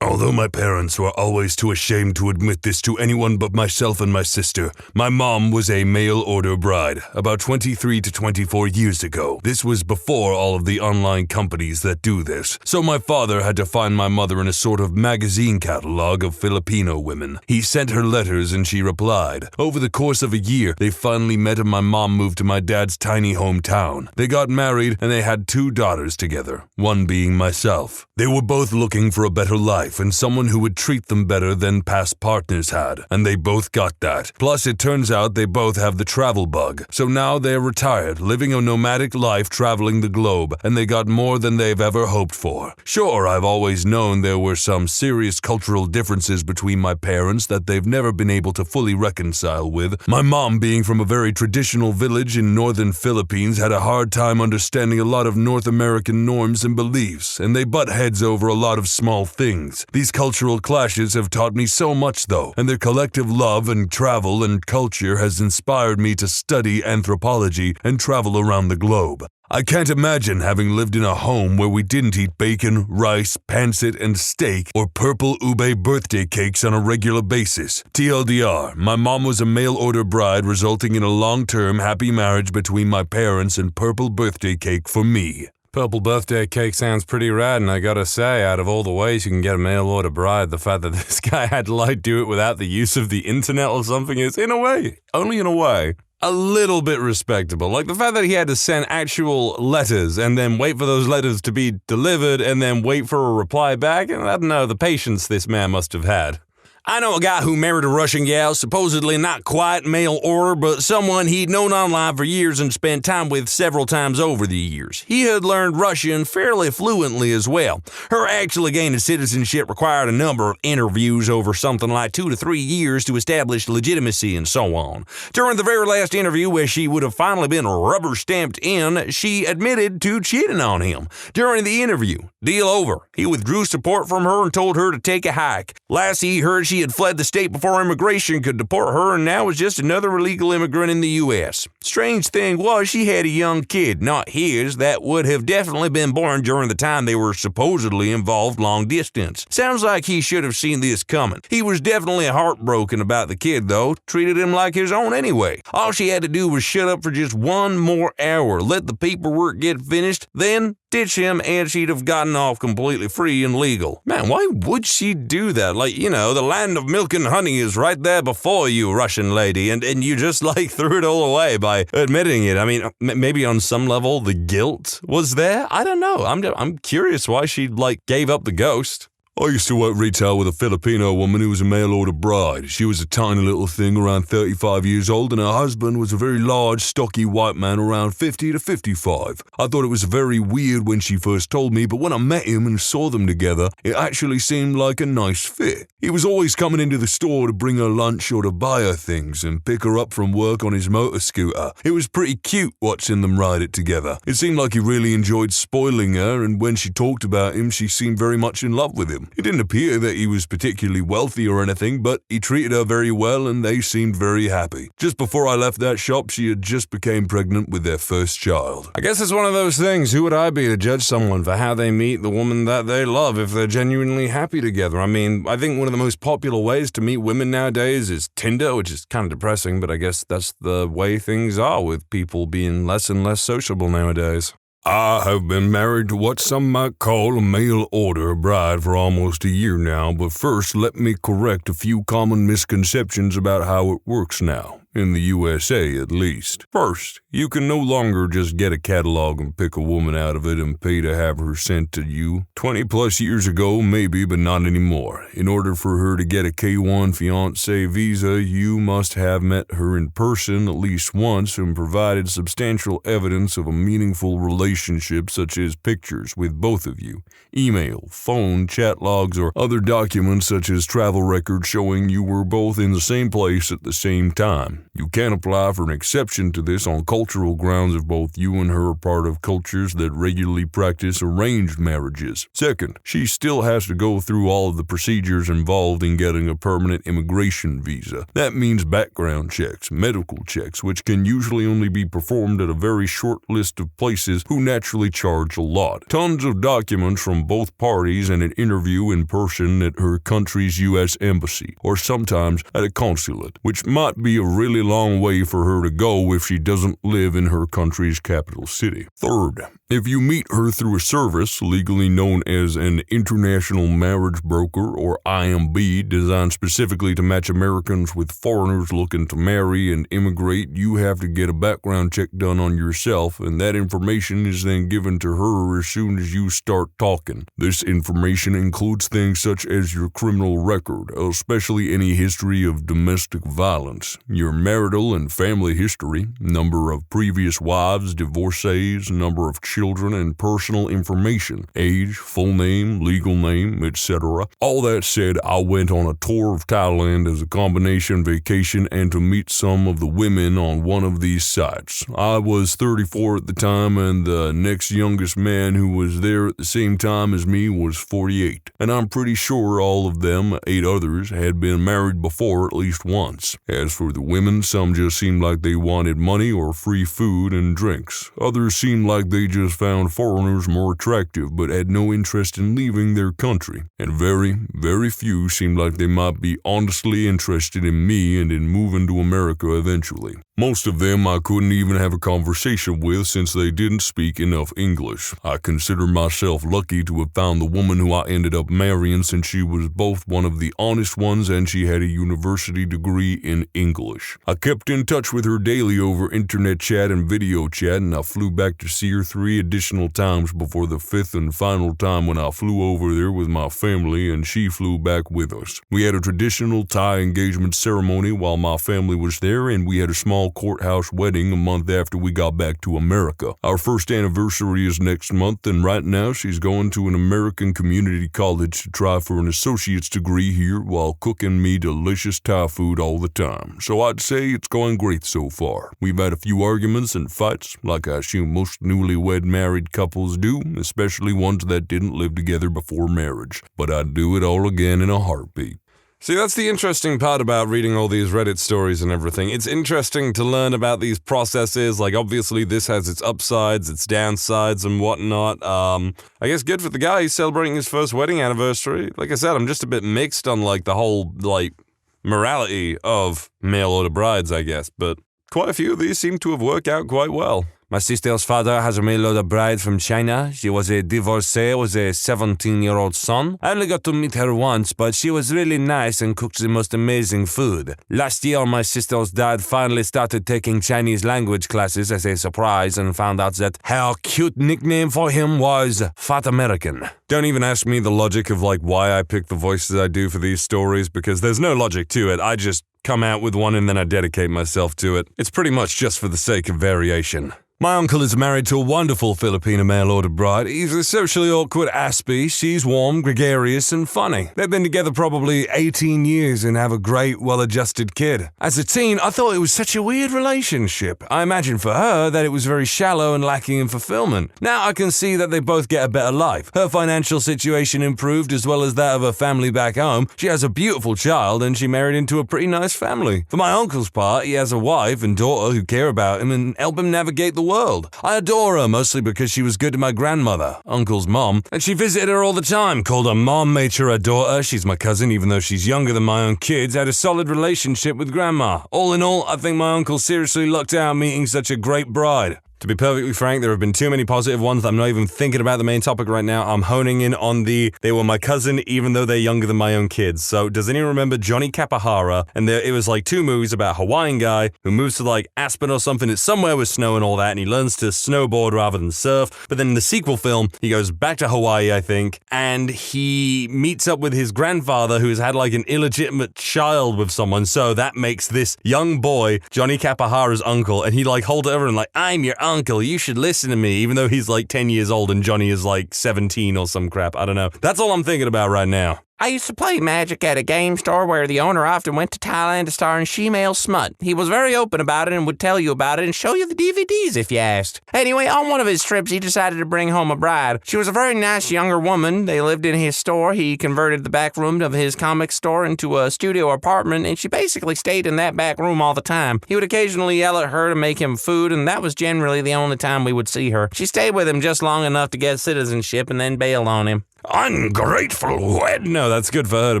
Although my parents were always too ashamed to admit this to anyone but myself and my sister, my mom was a mail-order bride about 23 to 24 years ago. This was before all of the online companies that do this, so my father had to find my mother in a sort of magazine catalog of Filipino women. He sent her letters and she replied. Over the course of a year, they finally met and my mom moved to my dad's tiny hometown. They got married and they had 2 daughters together, one being myself. They were both looking for a better life and someone who would treat them better than past partners had, and they both got that. Plus, it turns out they both have the travel bug, so now they're retired, living a nomadic life traveling the globe, and they got more than they've ever hoped for. Sure, I've always known there were some serious cultural differences between my parents that they've never been able to fully reconcile with. My mom, being from a very traditional village in northern Philippines, had a hard time understanding a lot of North American norms and beliefs, and they butt heads over a lot of small things. These cultural clashes have taught me so much, though, and their collective love and travel and culture has inspired me to study anthropology and travel around the globe. I can't imagine having lived in a home where we didn't eat bacon, rice, pancit, and steak, or purple ube birthday cakes on a regular basis. TLDR, my mom was a mail-order bride, resulting in a long-term happy marriage between my parents and purple birthday cake for me. Purple birthday cake sounds pretty rad, and I gotta say, out of all the ways you can get a mail-order bride, the fact that this guy had to do it without the use of the internet or something is, in a way, only in a way, a little bit respectable. The fact that he had to send actual letters and then wait for those letters to be delivered and then wait for a reply back, and I don't know, the patience this man must have had. I know a guy who married a Russian gal, supposedly not quite mail order, but someone he'd known online for years and spent time with several times over the years. He had learned Russian fairly fluently as well. Her actually gaining citizenship required a number of interviews over something like 2 to 3 years to establish legitimacy and so on. During the very last interview, where she would have finally been rubber stamped in, she admitted to cheating on him. During the interview, deal over. He withdrew support from her and told her to take a hike. Last he heard, she had fled the state before immigration could deport her and now was just another illegal immigrant in the U.S. Strange thing was she had a young kid, not his, that would have definitely been born during the time they were supposedly involved long distance. Sounds like he should have seen this coming. He was definitely heartbroken about the kid though, treated him like his own anyway. All she had to do was shut up for just 1 more hour, let the paperwork get finished, then ditch him and she'd have gotten off completely free and legal. Man, why would she do that? Like, you know, the land of milk and honey is right there before you, Russian lady, and you just like threw it all away by admitting it. I mean, maybe on some level the guilt was there. I don't know. I'm curious why she like gave up the ghost. I used to work retail with a Filipino woman who was a mail-order bride. She was a tiny little thing around 35 years old, and her husband was a very large, stocky white man around 50 to 55. I thought it was very weird when she first told me, but when I met him and saw them together, it actually seemed like a nice fit. He was always coming into the store to bring her lunch or to buy her things and pick her up from work on his motor scooter. It was pretty cute watching them ride it together. It seemed like he really enjoyed spoiling her, and when she talked about him, she seemed very much in love with him. It didn't appear that he was particularly wealthy or anything, but he treated her very well and they seemed very happy. Just before I left that shop, she had just became pregnant with their first child. I guess it's one of those things. Who would I be to judge someone for how they meet the woman that they love if they're genuinely happy together? I mean, I think one of the most popular ways to meet women nowadays is Tinder, which is kind of depressing, but I guess that's the way things are with people being less and less sociable nowadays. I have been married to what some might call a mail-order bride for almost a year now, but first let me correct a few common misconceptions about how it works now. In the USA, at least. First, you can no longer just get a catalog and pick a woman out of it and pay to have her sent to you. 20 plus years ago, maybe, but not anymore. In order for her to get a K-1 fiancé visa, you must have met her in person at least once and provided substantial evidence of a meaningful relationship, such as pictures with both of you, email, phone, chat logs, or other documents such as travel records showing you were both in the same place at the same time. You can apply for an exception to this on cultural grounds if both you and her are part of cultures that regularly practice arranged marriages. Second, she still has to go through all of the procedures involved in getting a permanent immigration visa. That means background checks, medical checks, which can usually only be performed at a very short list of places who naturally charge a lot. Tons of documents from both parties and an interview in person at her country's U.S. embassy, or sometimes at a consulate, which might be a really long way for her to go if she doesn't live in her country's capital city. Third, if you meet her through a service legally known as an international marriage broker or IMB, designed specifically to match Americans with foreigners looking to marry and immigrate, you have to get a background check done on yourself, and that information is then given to her as soon as you start talking. This information includes things such as your criminal record, especially any history of domestic violence, your marital and family history, number of previous wives, divorcees, number of children, and personal information, age, full name, legal name, etc. All that said, I went on a tour of Thailand as a combination vacation and to meet some of the women on one of these sites. I was 34 at the time, and the next youngest man who was there at the same time as me was 48. And I'm pretty sure all of them, 8 others, had been married before at least once. As for the women, some just seemed like they wanted money or free food and drinks. Others seemed like they just found foreigners more attractive but had no interest in leaving their country. And very, very few seemed like they might be honestly interested in me and in moving to America eventually. Most of them I couldn't even have a conversation with since they didn't speak enough English. I consider myself lucky to have found the woman who I ended up marrying, since she was both one of the honest ones and she had a university degree in English. I kept in touch with her daily over internet chat and video chat, and I flew back to see her 3 additional times before the 5th and final time when I flew over there with my family and she flew back with us. We had a traditional Thai engagement ceremony while my family was there, and we had a small courthouse wedding a month after we got back to America. Our first anniversary is next month, and right now she's going to an American community college to try for an associate's degree here while cooking me delicious Thai food all the time. So I'd say it's going great so far. We've had a few arguments and fights, like I assume most newlywed married couples do, especially ones that didn't live together before marriage. But I'd do it all again in a heartbeat. See, that's the interesting part about reading all these Reddit stories and everything. It's interesting to learn about these processes. Like, obviously, this has its upsides, its downsides, and whatnot. I guess good for the guy. He's celebrating his first wedding anniversary. Like I said, I'm just a bit mixed on, like, the whole, like, morality of mail-order brides, I guess. But quite a few of these seem to have worked out quite well. My sister's father has a mail-order bride from China. She was a divorcee with a 17-year-old son. I only got to meet her once, but she was really nice and cooked the most amazing food. Last year, my sister's dad finally started taking Chinese language classes as a surprise and found out that her cute nickname for him was Fat American. Don't even ask me the logic of why I pick the voices I do for these stories, because there's no logic to it. I just come out with one and then I dedicate myself to it. It's pretty much just for the sake of variation. My uncle is married to a wonderful Filipino mail-order bride. He's a socially awkward aspie. She's warm, gregarious, and funny. They've been together probably 18 years and have a great, well-adjusted kid. As a teen, I thought it was such a weird relationship. I imagined for her that it was very shallow and lacking in fulfillment. Now I can see that they both get a better life. Her financial situation improved as well as that of her family back home. She has a beautiful child and she married into a pretty nice family. For my uncle's part, he has a wife and daughter who care about him and help him navigate the world. I adore her mostly because she was good to my grandmother, Uncle's mom, and she visited her all the time, called her mom, made sure her daughter, she's my cousin even though she's younger than my own kids, had a solid relationship with grandma. All in all, I think my uncle seriously lucked out meeting such a great bride. To be perfectly frank, there have been too many positive ones. I'm not even thinking about the main topic right now. I'm honing in on they were my cousin even though they're younger than my own kids. So does anyone remember Johnny Capahara? And it was 2 movies about a Hawaiian guy who moves to Aspen or something. It's somewhere with snow and all that, and he learns to snowboard rather than surf. But then in the sequel film, he goes back to Hawaii, I think, and he meets up with his grandfather who has had an illegitimate child with someone. So that makes this young boy Johnny Capahara's uncle, and he holds it over and I'm your uncle, you should listen to me, even though he's 10 years old and Johnny is 17 or some crap. I don't know. That's all I'm thinking about right now. I used to play Magic at a game store where the owner often went to Thailand to star in Shemale Smut. He was very open about it and would tell you about it and show you the DVDs if you asked. Anyway, on one of his trips, he decided to bring home a bride. She was a very nice younger woman. They lived in his store. He converted the back room of his comic store into a studio apartment, and she basically stayed in that back room all the time. He would occasionally yell at her to make him food, and that was generally the only time we would see her. She stayed with him just long enough to get citizenship and then bailed on him. Ungrateful wet. No, that's good for her, to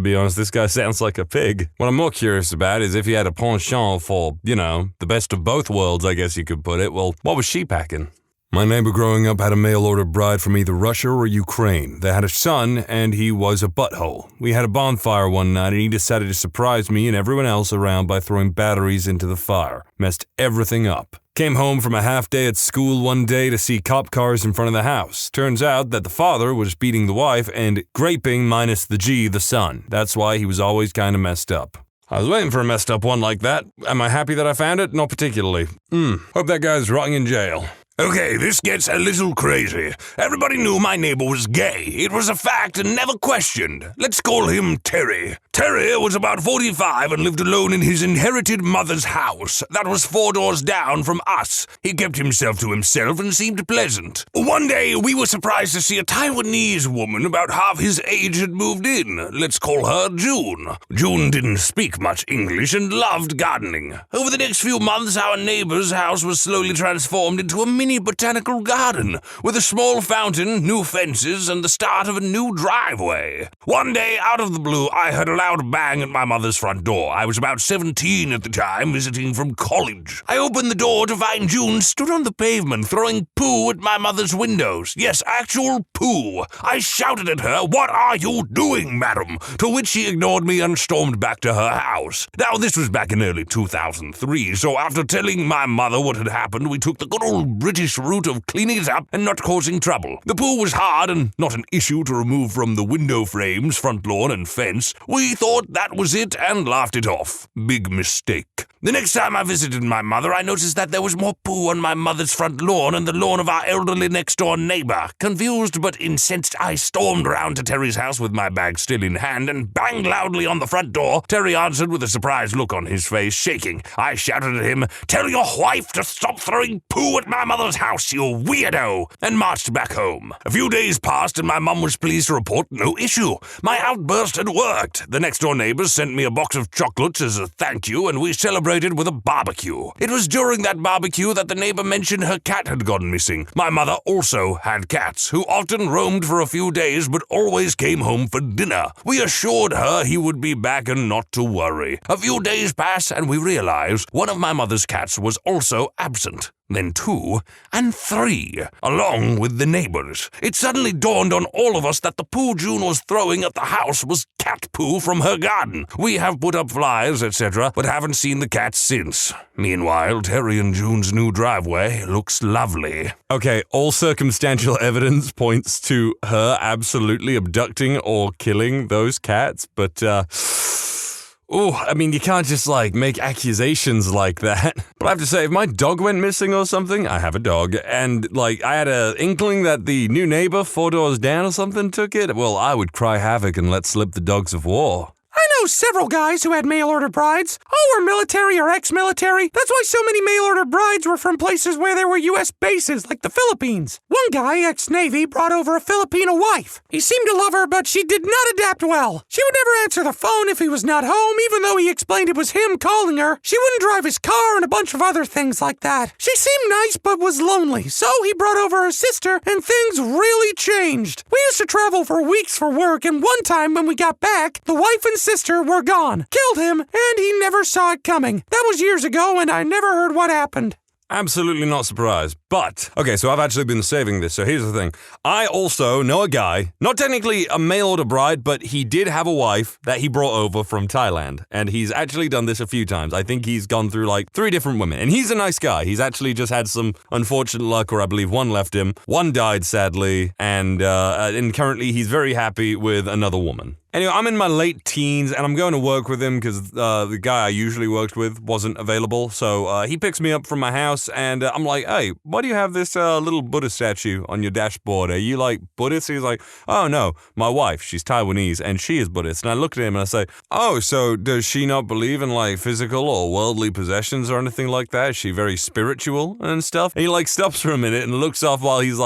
be honest. This guy sounds like a pig. What I'm more curious about is if he had a penchant for, the best of both worlds, I guess you could put it. Well, what was she packing? My neighbor growing up had a mail-order bride from either Russia or Ukraine. They had a son, and he was a butthole. We had a bonfire one night, and he decided to surprise me and everyone else around by throwing batteries into the fire. Messed everything up. Came home from a half day at school one day to see cop cars in front of the house. Turns out that the father was beating the wife and graping minus the G the son. That's why he was always kind of messed up. I was waiting for a messed up one like that. Am I happy that I found it? Not particularly. Hope that guy's rotting in jail. Okay, this gets a little crazy. Everybody knew my neighbor was gay. It was a fact and never questioned. Let's call him Terry. Terry was about 45 and lived alone in his inherited mother's house. That was 4 doors down from us. He kept himself to himself and seemed pleasant. One day, we were surprised to see a Taiwanese woman about half his age had moved in. Let's call her June. June didn't speak much English and loved gardening. Over the next few months, our neighbor's house was slowly transformed into a mini botanical garden with a small fountain, new fences, and the start of a new driveway. One day, out of the blue, I heard a loud bang at my mother's front door. I was about 17 at the time, visiting from college. I opened the door to find June stood on the pavement throwing poo at my mother's windows. Yes, actual poo. I shouted at her, "What are you doing, madam?" To which she ignored me and stormed back to her house. Now, this was back in early 2003, so after telling my mother what had happened, we took the good old British route of cleaning it up and not causing trouble. The poo was hard and not an issue to remove from the window frames, front lawn, and fence. We thought that was it and laughed it off. Big mistake. The next time I visited my mother, I noticed that there was more poo on my mother's front lawn and the lawn of our elderly next-door neighbor. Confused but incensed, I stormed round to Terry's house with my bag still in hand and banged loudly on the front door. Terry answered with a surprised look on his face, shaking. I shouted at him, "Tell your wife to stop throwing poo at my mother's house, you weirdo," and marched back home. A few days passed and my mum was pleased to report no issue. My outburst had worked. The next-door neighbors sent me a box of chocolates as a thank you, and we celebrated with a barbecue. It was during that barbecue that the neighbor mentioned her cat had gone missing. My mother also had cats, who often roamed for a few days but always came home for dinner. We assured her he would be back and not to worry. A few days passed and we realized one of my mother's cats was also absent. then 2, and 3, along with the neighbors. It suddenly dawned on all of us that the poo June was throwing at the house was cat poo from her garden. We have put up flyers, etc., but haven't seen the cats since. Meanwhile, Terry and June's new driveway looks lovely. Okay, all circumstantial evidence points to her absolutely abducting or killing those cats, but, I mean, you can't just, make accusations like that. But I have to say, if my dog went missing or something, I have a dog, and, I had an inkling that the new neighbor 4 doors down or something took it, well, I would cry havoc and let slip the dogs of war. I know several guys who had mail-order brides. All were military or ex-military. That's why so many mail-order brides were from places where there were U.S. bases, like the Philippines. One guy, ex-Navy, brought over a Filipino wife. He seemed to love her, but she did not adapt well. She would never answer the phone if he was not home, even though he explained it was him calling her. She wouldn't drive his car and a bunch of other things like that. She seemed nice, but was lonely, so he brought over her sister, and things really changed. We used to travel for weeks for work, and one time when we got back, the wife and sister were gone. Killed him, and he never saw it coming. That was years ago, and I never heard what happened. Absolutely not surprised. But, okay, so I've actually been saving this, so here's the thing. I also know a guy, not technically a mail-order bride, but he did have a wife that he brought over from Thailand. And he's actually done this a few times. I think he's gone through 3 different women. And he's a nice guy. He's actually just had some unfortunate luck, or I believe one left him. One died, sadly. And currently he's very happy with another woman. Anyway, I'm in my late teens, and I'm going to work with him because the guy I usually worked with wasn't available. So he picks me up from my house, and I'm like, hey, why do you have this little Buddha statue on your dashboard? Are you, Buddhist? He's like, oh, no, my wife, she's Taiwanese, and she is Buddhist. And I look at him, and I say, oh, so does she not believe in, physical or worldly possessions or anything like that? Is she very spiritual and stuff? And he, stops for a minute and looks off while he's,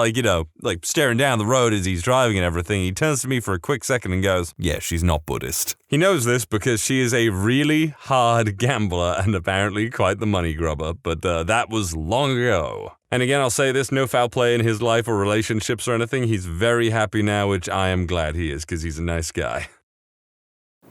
staring down the road as he's driving and everything. He turns to me for a quick second and goes, yeah, she's not Buddhist. He knows this because she is a really hard gambler and apparently quite the money grubber, but that was long ago. And again, I'll say this, no foul play in his life or relationships or anything. He's very happy now, which I am glad he is because he's a nice guy.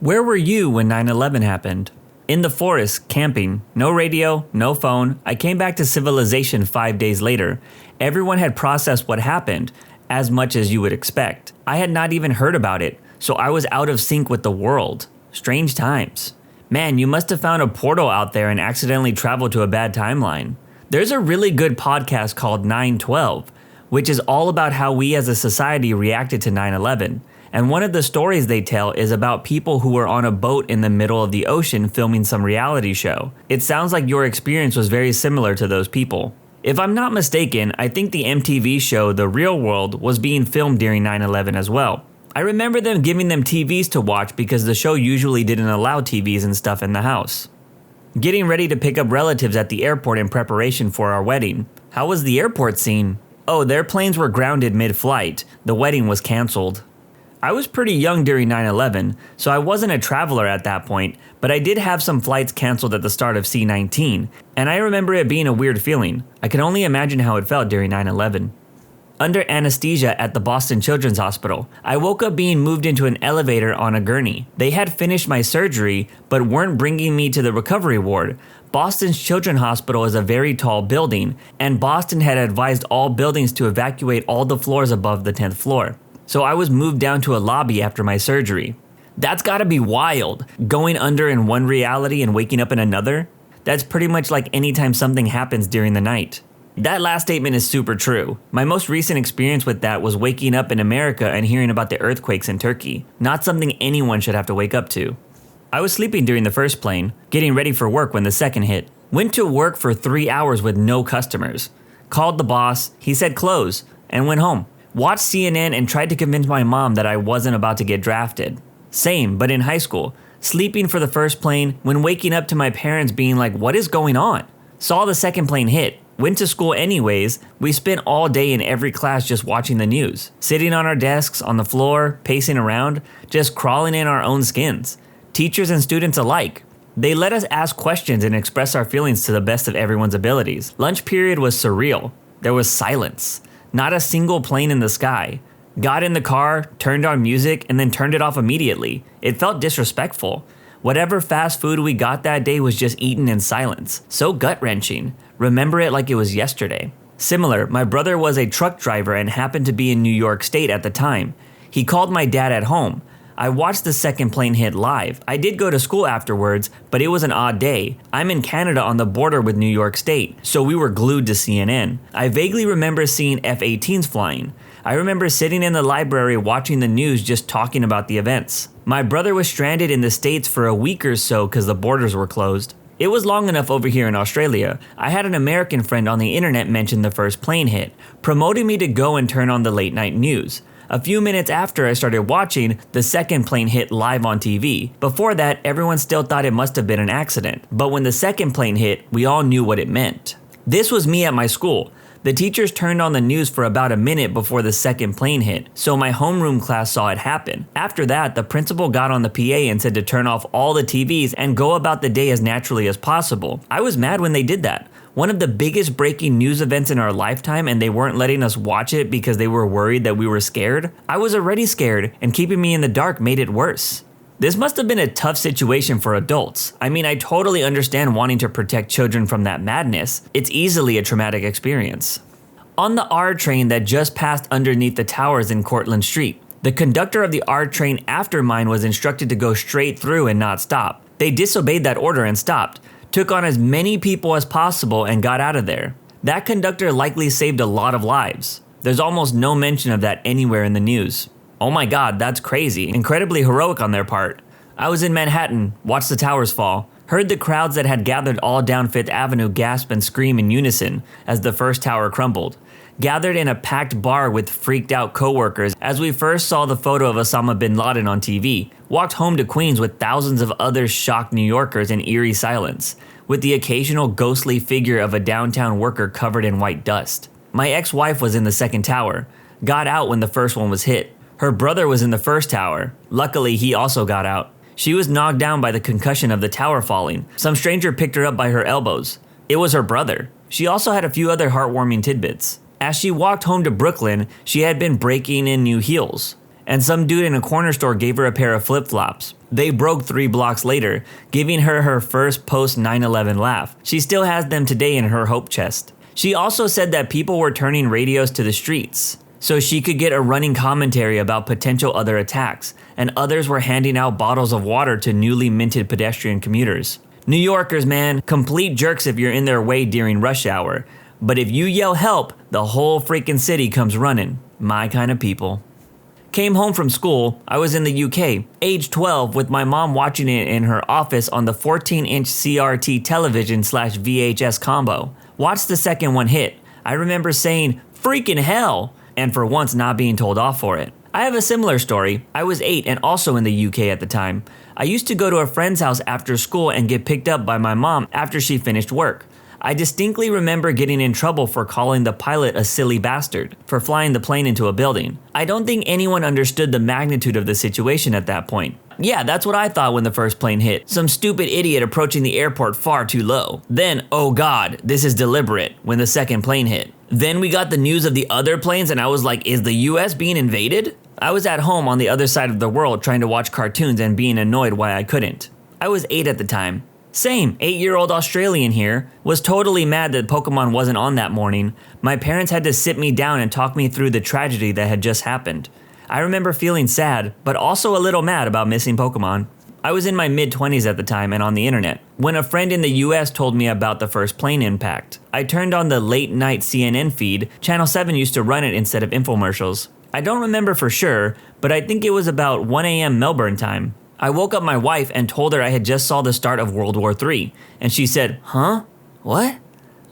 Where were you when 9/11 happened? In the forest, camping, no radio, no phone. I came back to civilization 5 days later. Everyone had processed what happened, as much as you would expect. I had not even heard about it, so I was out of sync with the world. Strange times. Man, you must have found a portal out there and accidentally traveled to a bad timeline. There's a really good podcast called 9/12, which is all about how we as a society reacted to 9/11. And one of the stories they tell is about people who were on a boat in the middle of the ocean filming some reality show. It sounds like your experience was very similar to those people. If I'm not mistaken, I think the MTV show The Real World was being filmed during 9/11 as well. I remember them giving them TVs to watch because the show usually didn't allow TVs and stuff in the house. Getting ready to pick up relatives at the airport in preparation for our wedding. How was the airport scene? Oh, their planes were grounded mid-flight. The wedding was canceled. I was pretty young during 9/11, so I wasn't a traveler at that point, but I did have some flights canceled at the start of C-19, and I remember it being a weird feeling. I can only imagine how it felt during 9/11. Under anesthesia at the Boston Children's Hospital, I woke up being moved into an elevator on a gurney. They had finished my surgery, but weren't bringing me to the recovery ward. Boston's Children's Hospital is a very tall building, and Boston had advised all buildings to evacuate all the floors above the 10th floor. So I was moved down to a lobby after my surgery. That's gotta be wild, going under in one reality and waking up in another. That's pretty much like anytime something happens during the night. That last statement is super true. My most recent experience with that was waking up in America and hearing about the earthquakes in Turkey. Not something anyone should have to wake up to. I was sleeping during the first plane, getting ready for work when the second hit. Went to work for 3 hours with no customers. Called the boss, he said close, and went home. Watched CNN and tried to convince my mom that I wasn't about to get drafted. Same, but in high school. Sleeping for the first plane, when waking up to my parents being like, what is going on? Saw the second plane hit. Went to school anyways. We spent all day in every class just watching the news. Sitting on our desks, on the floor, pacing around, just crawling in our own skins. Teachers and students alike. They let us ask questions and express our feelings to the best of everyone's abilities. Lunch period was surreal. There was silence. Not a single plane in the sky. Got in the car, turned on music, and then turned it off immediately. It felt disrespectful. Whatever fast food we got that day was just eaten in silence. So gut-wrenching. Remember it like it was yesterday. Similar, my brother was a truck driver and happened to be in New York State at the time. He called my dad at home. I watched the second plane hit live. I did go to school afterwards, but it was an odd day. I'm in Canada on the border with New York State, so we were glued to CNN. I vaguely remember seeing F-18s flying. I remember sitting in the library watching the news just talking about the events. My brother was stranded in the States for a week or so because the borders were closed. It was long enough over here in Australia. I had an American friend on the internet mention the first plane hit, promoting me to go and turn on the late night news. A few minutes after I started watching, the second plane hit live on TV. Before that, everyone still thought it must have been an accident. But when the second plane hit, we all knew what it meant. This was me at my school. The teachers turned on the news for about a minute before the second plane hit, so my homeroom class saw it happen. After that, the principal got on the PA and said to turn off all the TVs and go about the day as naturally as possible. I was mad when they did that. One of the biggest breaking news events in our lifetime, and they weren't letting us watch it because they were worried that we were scared. I was already scared, and keeping me in the dark made it worse. This must have been a tough situation for adults. I mean, I totally understand wanting to protect children from that madness. It's easily a traumatic experience. On the R train that just passed underneath the towers in Cortlandt Street, the conductor of the R train after mine was instructed to go straight through and not stop. They disobeyed that order and stopped, took on as many people as possible and got out of there. That conductor likely saved a lot of lives. There's almost no mention of that anywhere in the news. Oh my god, that's crazy. Incredibly heroic on their part. I was in Manhattan, watched the towers fall, heard the crowds that had gathered all down Fifth Avenue gasp and scream in unison as the first tower crumbled. Gathered in a packed bar with freaked out coworkers as we first saw the photo of Osama bin Laden on TV. Walked home to Queens with thousands of other shocked New Yorkers in eerie silence, with the occasional ghostly figure of a downtown worker covered in white dust. My ex-wife was in the second tower, got out when the first one was hit. Her brother was in the first tower. Luckily, he also got out. She was knocked down by the concussion of the tower falling. Some stranger picked her up by her elbows. It was her brother. She also had a few other heartwarming tidbits. As she walked home to Brooklyn, she had been breaking in new heels, and some dude in a corner store gave her a pair of flip-flops. They broke 3 blocks later, giving her her first post-9/11 laugh. She still has them today in her hope chest. She also said that people were turning radios to the streets, so she could get a running commentary about potential other attacks, and others were handing out bottles of water to newly minted pedestrian commuters. New Yorkers, man, complete jerks if you're in their way during rush hour. But if you yell help, the whole freaking city comes running. My kind of people. Came home from school, I was in the UK, age 12, with my mom watching it in her office on the 14-inch CRT television/VHS combo. Watched the second one hit. I remember saying, freaking hell, and for once not being told off for it. I have a similar story. I was 8 and also in the UK at the time. I used to go to a friend's house after school and get picked up by my mom after she finished work. I distinctly remember getting in trouble for calling the pilot a silly bastard for flying the plane into a building. I don't think anyone understood the magnitude of the situation at that point. Yeah, that's what I thought when the first plane hit. Some stupid idiot approaching the airport far too low. Then, oh god, this is deliberate, when the second plane hit. Then we got the news of the other planes and I was like, is the US being invaded? I was at home on the other side of the world trying to watch cartoons and being annoyed why I couldn't. I was 8 at the time. Same, 8-year-old Australian here, was totally mad that Pokemon wasn't on that morning. My parents had to sit me down and talk me through the tragedy that had just happened. I remember feeling sad, but also a little mad about missing Pokemon. I was in my mid-20s at the time and on the internet, when a friend in the US told me about the first plane impact. I turned on the late-night CNN feed. Channel 7 used to run it instead of infomercials. I don't remember for sure, but I think it was about 1 a.m. Melbourne time. I woke up my wife and told her I had just saw the start of World War III, and she said, huh? What?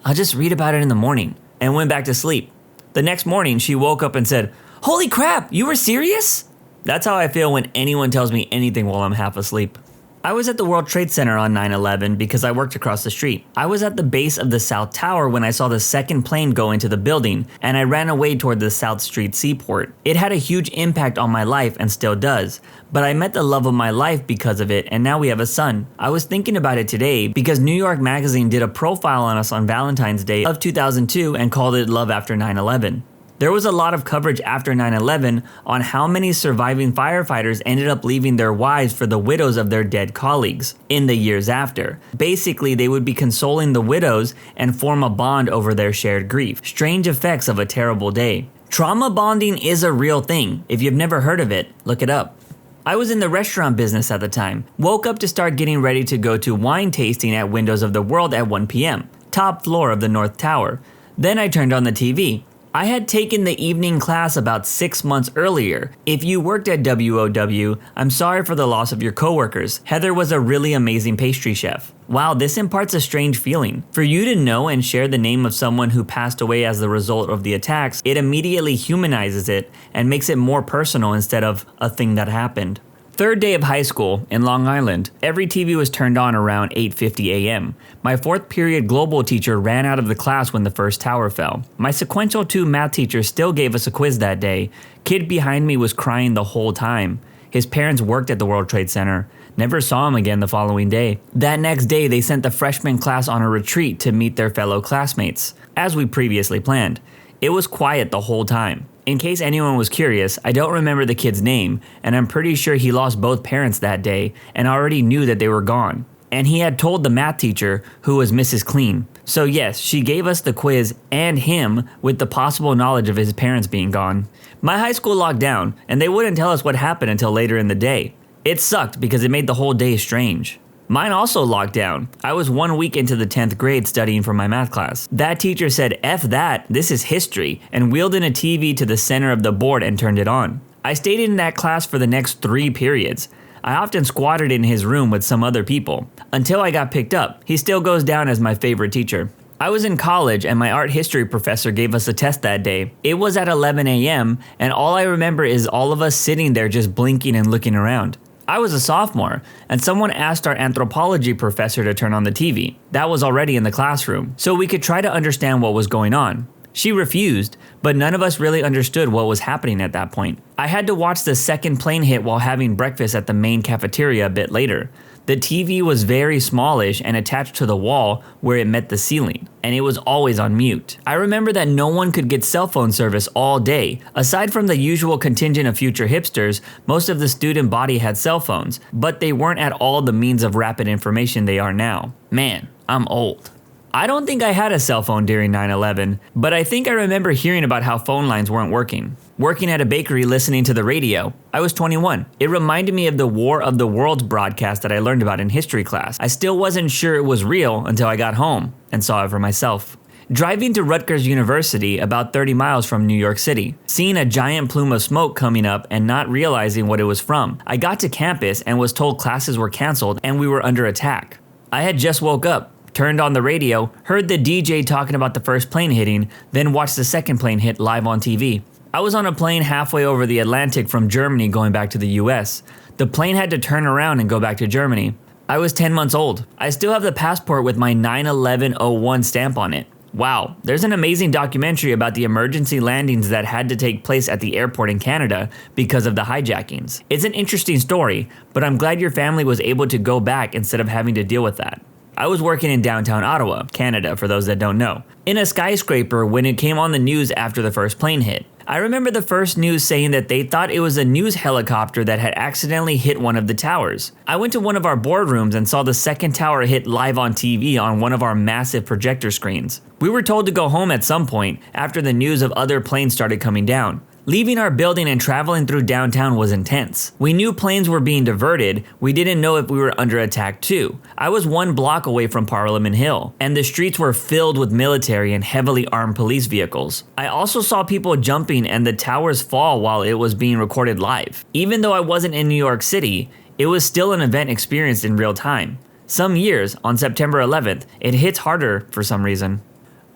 I'll just read about it in the morning, and went back to sleep. The next morning, she woke up and said, holy crap, you were serious? That's how I feel when anyone tells me anything while I'm half asleep. I was at the World Trade Center on 9/11 because I worked across the street. I was at the base of the South Tower when I saw the second plane go into the building, and I ran away toward the South Street Seaport. It had a huge impact on my life and still does, but I met the love of my life because of it, and now we have a son. I was thinking about it today because New York Magazine did a profile on us on Valentine's Day of 2002 and called it Love After 9/11. There was a lot of coverage after 9/11 on how many surviving firefighters ended up leaving their wives for the widows of their dead colleagues in the years after. Basically, they would be consoling the widows and form a bond over their shared grief. Strange effects of a terrible day. Trauma bonding is a real thing. If you've never heard of it, look it up. I was in the restaurant business at the time. Woke up to start getting ready to go to wine tasting at Windows of the World at 1 p.m., top floor of the North Tower. Then I turned on the TV. I had taken the evening class about 6 months earlier. If you worked at WOW, I'm sorry for the loss of your coworkers. Heather was a really amazing pastry chef. Wow, this imparts a strange feeling. For you to know and share the name of someone who passed away as the result of the attacks, it immediately humanizes it and makes it more personal instead of a thing that happened. Third day of high school in Long Island. Every TV was turned on around 8:50 a.m. My fourth period global teacher ran out of the class when the first tower fell. My sequential 2 math teacher still gave us a quiz that day. Kid behind me was crying the whole time. His parents worked at the World Trade Center. Never saw him again the following day. That next day, they sent the freshman class on a retreat to meet their fellow classmates, as we previously planned. It was quiet the whole time. In case anyone was curious, I don't remember the kid's name, and I'm pretty sure he lost both parents that day and already knew that they were gone. And he had told the math teacher, who was Mrs. Clean. So yes, she gave us the quiz and him with the possible knowledge of his parents being gone. My high school locked down, and they wouldn't tell us what happened until later in the day. It sucked because it made the whole day strange. Mine also locked down. I was 1 week into the 10th grade studying for my math class. That teacher said, "F that, this is history," and wheeled in a TV to the center of the board and turned it on. I stayed in that class for the next 3 periods. I often squatted in his room with some other people, until I got picked up. He still goes down as my favorite teacher. I was in college and my art history professor gave us a test that day. It was at 11 a.m. and all I remember is all of us sitting there just blinking and looking around. I was a sophomore, and someone asked our anthropology professor to turn on the TV. That was already in the classroom, so we could try to understand what was going on. She refused, but none of us really understood what was happening at that point. I had to watch the second plane hit while having breakfast at the main cafeteria a bit later. The TV was very smallish and attached to the wall where it met the ceiling, and it was always on mute. I remember that no one could get cell phone service all day. Aside from the usual contingent of future hipsters, most of the student body had cell phones, but they weren't at all the means of rapid information they are now. Man, I'm old. I don't think I had a cell phone during 9/11, but I think I remember hearing about how phone lines weren't working. Working at a bakery listening to the radio. I was 21. It reminded me of the War of the Worlds broadcast that I learned about in history class. I still wasn't sure it was real until I got home and saw it for myself. Driving to Rutgers University, about 30 miles from New York City, seeing a giant plume of smoke coming up and not realizing what it was from. I got to campus and was told classes were canceled and we were under attack. I had just woke up, turned on the radio, heard the DJ talking about the first plane hitting, then watched the second plane hit live on TV. I was on a plane halfway over the Atlantic from Germany going back to the US. The plane had to turn around and go back to Germany. I was 10 months old. I still have the passport with my 9/11/01 stamp on it. Wow, there's an amazing documentary about the emergency landings that had to take place at the airport in Canada because of the hijackings. It's an interesting story, but I'm glad your family was able to go back instead of having to deal with that. I was working in downtown Ottawa, Canada, for those that don't know, in a skyscraper when it came on the news after the first plane hit. I remember the first news saying that they thought it was a news helicopter that had accidentally hit one of the towers. I went to one of our boardrooms and saw the second tower hit live on TV on one of our massive projector screens. We were told to go home at some point after the news of other planes started coming down. Leaving our building and traveling through downtown was intense. We knew planes were being diverted, we didn't know if we were under attack too. I was 1 block away from Parliament Hill, and the streets were filled with military and heavily armed police vehicles. I also saw people jumping and the towers fall while it was being recorded live. Even though I wasn't in New York City, it was still an event experienced in real time. Some years, on September 11th, it hits harder for some reason.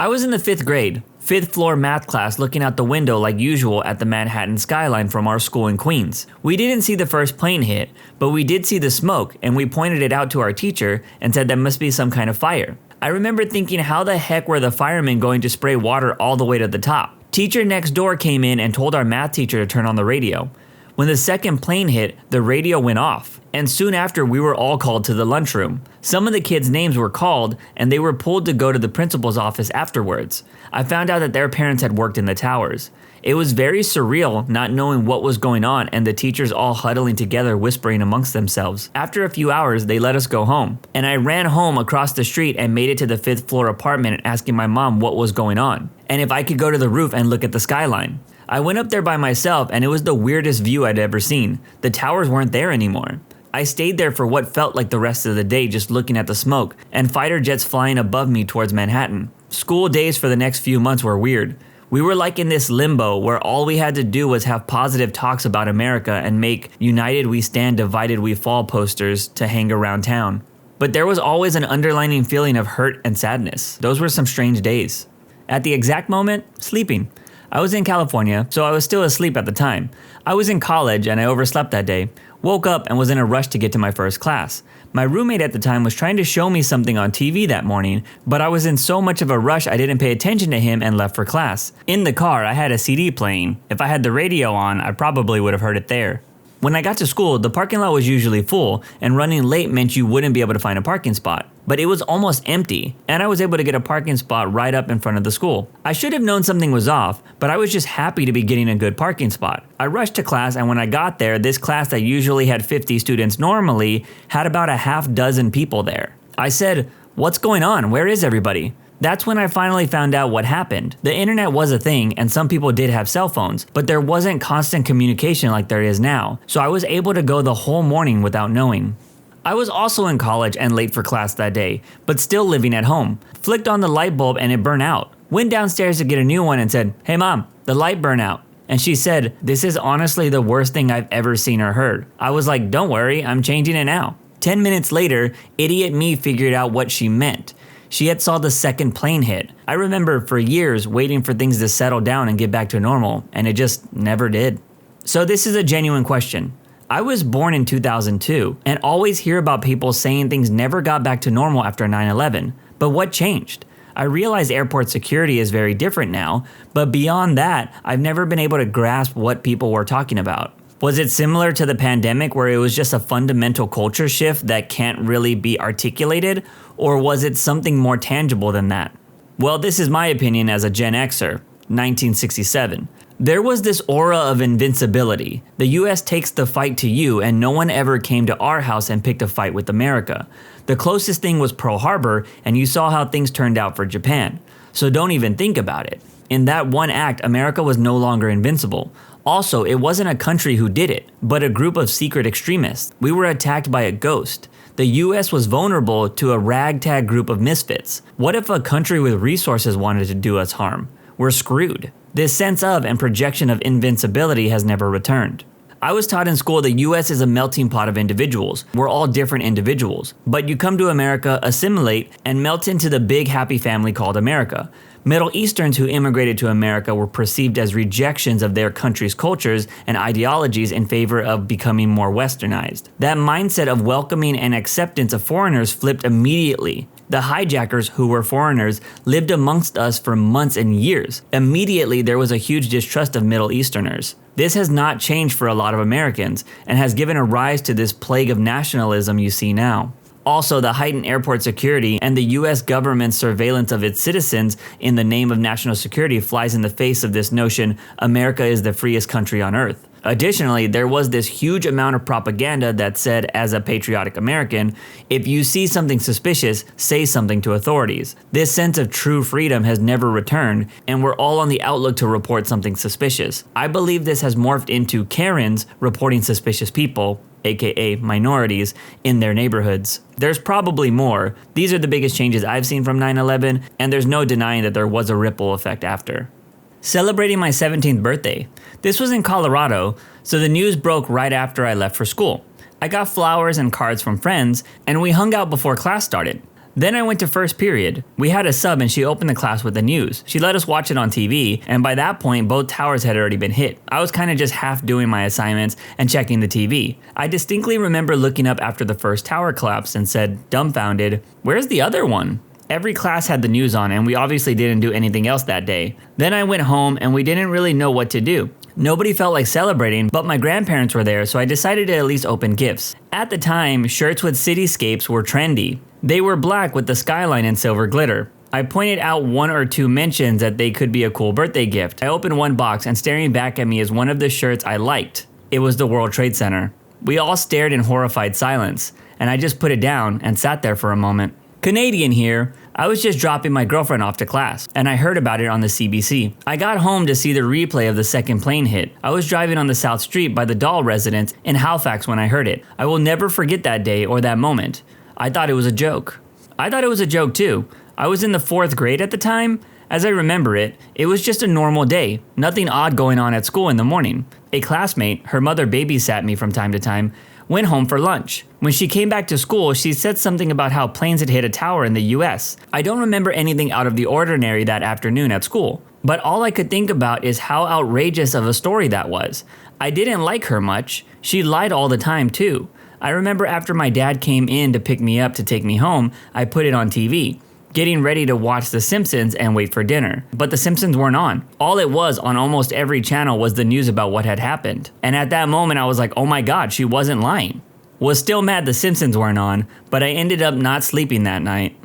I was in the 5th grade, 5th floor math class looking out the window like usual at the Manhattan skyline from our school in Queens. We didn't see the first plane hit, but we did see the smoke and we pointed it out to our teacher and said that must be some kind of fire. I remember thinking, how the heck were the firemen going to spray water all the way to the top? Teacher next door came in and told our math teacher to turn on the radio. When the second plane hit, the radio went off, and soon after we were all called to the lunchroom. Some of the kids' names were called, and they were pulled to go to the principal's office afterwards. I found out that their parents had worked in the towers. It was very surreal not knowing what was going on and the teachers all huddling together whispering amongst themselves. After a few hours, they let us go home. And I ran home across the street and made it to the 5th floor apartment asking my mom what was going on and if I could go to the roof and look at the skyline. I went up there by myself and it was the weirdest view I'd ever seen. The towers weren't there anymore. I stayed there for what felt like the rest of the day just looking at the smoke and fighter jets flying above me towards Manhattan. School days for the next few months were weird. We were like in this limbo where all we had to do was have positive talks about America and make "United we stand, divided we fall" posters to hang around town. But there was always an underlying feeling of hurt and sadness. Those were some strange days. At the exact moment, sleeping. I was in California, so I was still asleep at the time. I was in college and I overslept that day. Woke up and was in a rush to get to my first class. My roommate at the time was trying to show me something on TV that morning, but I was in so much of a rush I didn't pay attention to him and left for class. In the car, I had a CD playing. If I had the radio on, I probably would have heard it there. When I got to school, the parking lot was usually full, and running late meant you wouldn't be able to find a parking spot. But it was almost empty, and I was able to get a parking spot right up in front of the school. I should have known something was off, but I was just happy to be getting a good parking spot. I rushed to class, and when I got there, this class that usually had 50 students normally had about a half dozen people there. I said, "What's going on? Where is everybody?" That's when I finally found out what happened. The internet was a thing and some people did have cell phones, but there wasn't constant communication like there is now, so I was able to go the whole morning without knowing. I was also in college and late for class that day, but still living at home. Flicked on the light bulb and it burned out. Went downstairs to get a new one and said, "Hey mom, the light burned out." And she said, "This is honestly the worst thing I've ever seen or heard." I was like, "Don't worry, I'm changing it now." 10 minutes later, idiot me figured out what she meant. She had saw the second plane hit. I remember for years waiting for things to settle down and get back to normal, and it just never did. So this is a genuine question. I was born in 2002 and always hear about people saying things never got back to normal after 9/11. But what changed? I realize airport security is very different now, but beyond that, I've never been able to grasp what people were talking about. Was it similar to the pandemic where it was just a fundamental culture shift that can't really be articulated? Or was it something more tangible than that? Well, this is my opinion as a Gen Xer, 1967. There was this aura of invincibility. The US takes the fight to you and no one ever came to our house and picked a fight with America. The closest thing was Pearl Harbor and you saw how things turned out for Japan. So don't even think about it. In that one act, America was no longer invincible. Also, it wasn't a country who did it, but a group of secret extremists. We were attacked by a ghost. The US was vulnerable to a ragtag group of misfits. What if a country with resources wanted to do us harm? We're screwed. This sense of and projection of invincibility has never returned. I was taught in school the US is a melting pot of individuals. We're all different individuals. But you come to America, assimilate, and melt into the big happy family called America. Middle Easterns who immigrated to America were perceived as rejections of their country's cultures and ideologies in favor of becoming more westernized. That mindset of welcoming and acceptance of foreigners flipped immediately. The hijackers, who were foreigners, lived amongst us for months and years. Immediately, there was a huge distrust of Middle Easterners. This has not changed for a lot of Americans and has given a rise to this plague of nationalism you see now. Also, the heightened airport security and the US government's surveillance of its citizens in the name of national security flies in the face of this notion America is the freest country on earth. Additionally, there was this huge amount of propaganda that said, as a patriotic American, if you see something suspicious, say something to authorities. This sense of true freedom has never returned, and we're all on the outlook to report something suspicious. I believe this has morphed into Karens reporting suspicious people, aka minorities, in their neighborhoods. There's probably more. These are the biggest changes I've seen from 9/11, and there's no denying that there was a ripple effect after. Celebrating my 17th birthday. This was in Colorado, so the news broke right after I left for school. I got flowers and cards from friends, and we hung out before class started. Then I went to first period. We had a sub and she opened the class with the news. She let us watch it on TV, and by that point, both towers had already been hit. I was kind of just half doing my assignments and checking the TV. I distinctly remember looking up after the first tower collapsed and said, dumbfounded, "Where's the other one?" Every class had the news on and we obviously didn't do anything else that day. Then I went home and we didn't really know what to do. Nobody felt like celebrating, but my grandparents were there, so I decided to at least open gifts. At the time, shirts with cityscapes were trendy. They were black with the skyline and silver glitter. I pointed out 1 or 2 mentions that they could be a cool birthday gift. I opened one box and staring back at me is one of the shirts I liked. It was the World Trade Center. We all stared in horrified silence, and I just put it down and sat there for a moment. Canadian here. I was just dropping my girlfriend off to class, and I heard about it on the CBC. I got home to see the replay of the second plane hit. I was driving on the South Street by the Dahl residence in Halifax when I heard it. I will never forget that day or that moment. I thought it was a joke. I thought it was a joke too. I was in the 4th grade at the time. As I remember it, it was just a normal day. Nothing odd going on at school in the morning. A classmate, her mother babysat me from time to time, went home for lunch. When she came back to school, she said something about how planes had hit a tower in the US. I don't remember anything out of the ordinary that afternoon at school, but all I could think about is how outrageous of a story that was. I didn't like her much. She lied all the time too. I remember after my dad came in to pick me up to take me home, I put it on TV, getting ready to watch The Simpsons and wait for dinner. But The Simpsons weren't on. All it was on almost every channel was the news about what had happened. And at that moment I was like, oh my god, she wasn't lying. Was still mad The Simpsons weren't on, but I ended up not sleeping that night.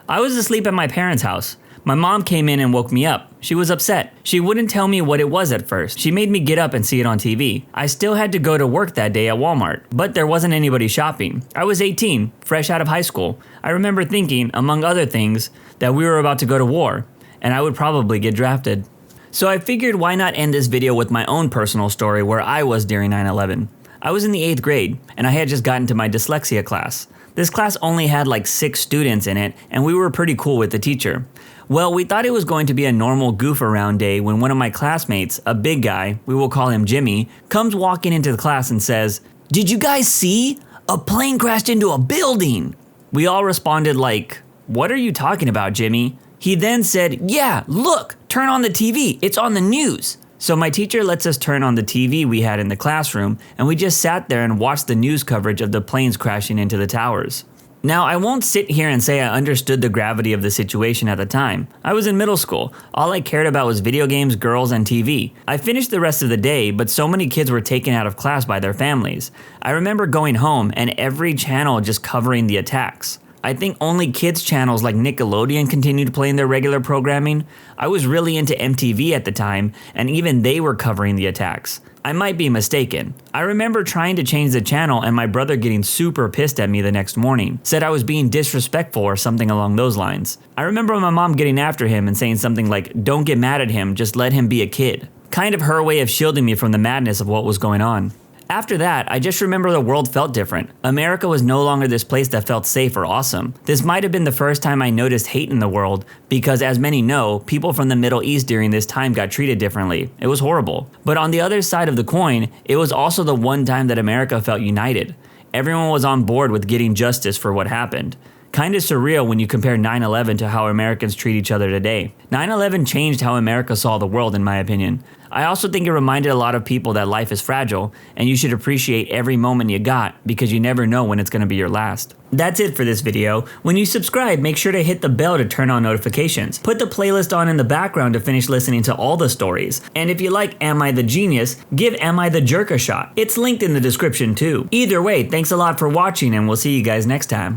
I was asleep at my parents' house. My mom came in and woke me up. She was upset. She wouldn't tell me what it was at first. She made me get up and see it on TV. I still had to go to work that day at Walmart, but there wasn't anybody shopping. I was 18, fresh out of high school. I remember thinking, among other things, that we were about to go to war, and I would probably get drafted. So I figured why not end this video with my own personal story where I was during 9/11. I was in the 8th grade, and I had just gotten to my dyslexia class. This class only had like 6 students in it, and we were pretty cool with the teacher. Well, we thought it was going to be a normal goof around day when one of my classmates, a big guy, we will call him Jimmy, comes walking into the class and says, "Did you guys see? A plane crashed into a building." We all responded like, "What are you talking about, Jimmy?" He then said, "Yeah, look, turn on the TV, it's on the news." So my teacher lets us turn on the TV we had in the classroom, and we just sat there and watched the news coverage of the planes crashing into the towers. Now, I won't sit here and say I understood the gravity of the situation at the time. I was in middle school. All I cared about was video games, girls, and TV. I finished the rest of the day, but so many kids were taken out of class by their families. I remember going home and every channel just covering the attacks. I think only kids channels like Nickelodeon continued playing their regular programming. I was really into MTV at the time, and even they were covering the attacks. I might be mistaken. I remember trying to change the channel and my brother getting super pissed at me the next morning, said I was being disrespectful or something along those lines. I remember my mom getting after him and saying something like, "Don't get mad at him, just let him be a kid." Kind of her way of shielding me from the madness of what was going on. After that, I just remember the world felt different. America was no longer this place that felt safe or awesome. This might have been the first time I noticed hate in the world, because as many know, people from the Middle East during this time got treated differently. It was horrible. But on the other side of the coin, it was also the one time that America felt united. Everyone was on board with getting justice for what happened. Kinda surreal when you compare 9/11 to how Americans treat each other today. 9/11 changed how America saw the world, in my opinion. I also think it reminded a lot of people that life is fragile, and you should appreciate every moment you got, because you never know when it's gonna be your last. That's it for this video. When you subscribe, make sure to hit the bell to turn on notifications. Put the playlist on in the background to finish listening to all the stories. And if you like Am I the Genius, give Am I the Jerk a shot. It's linked in the description too. Either way, thanks a lot for watching, and we'll see you guys next time.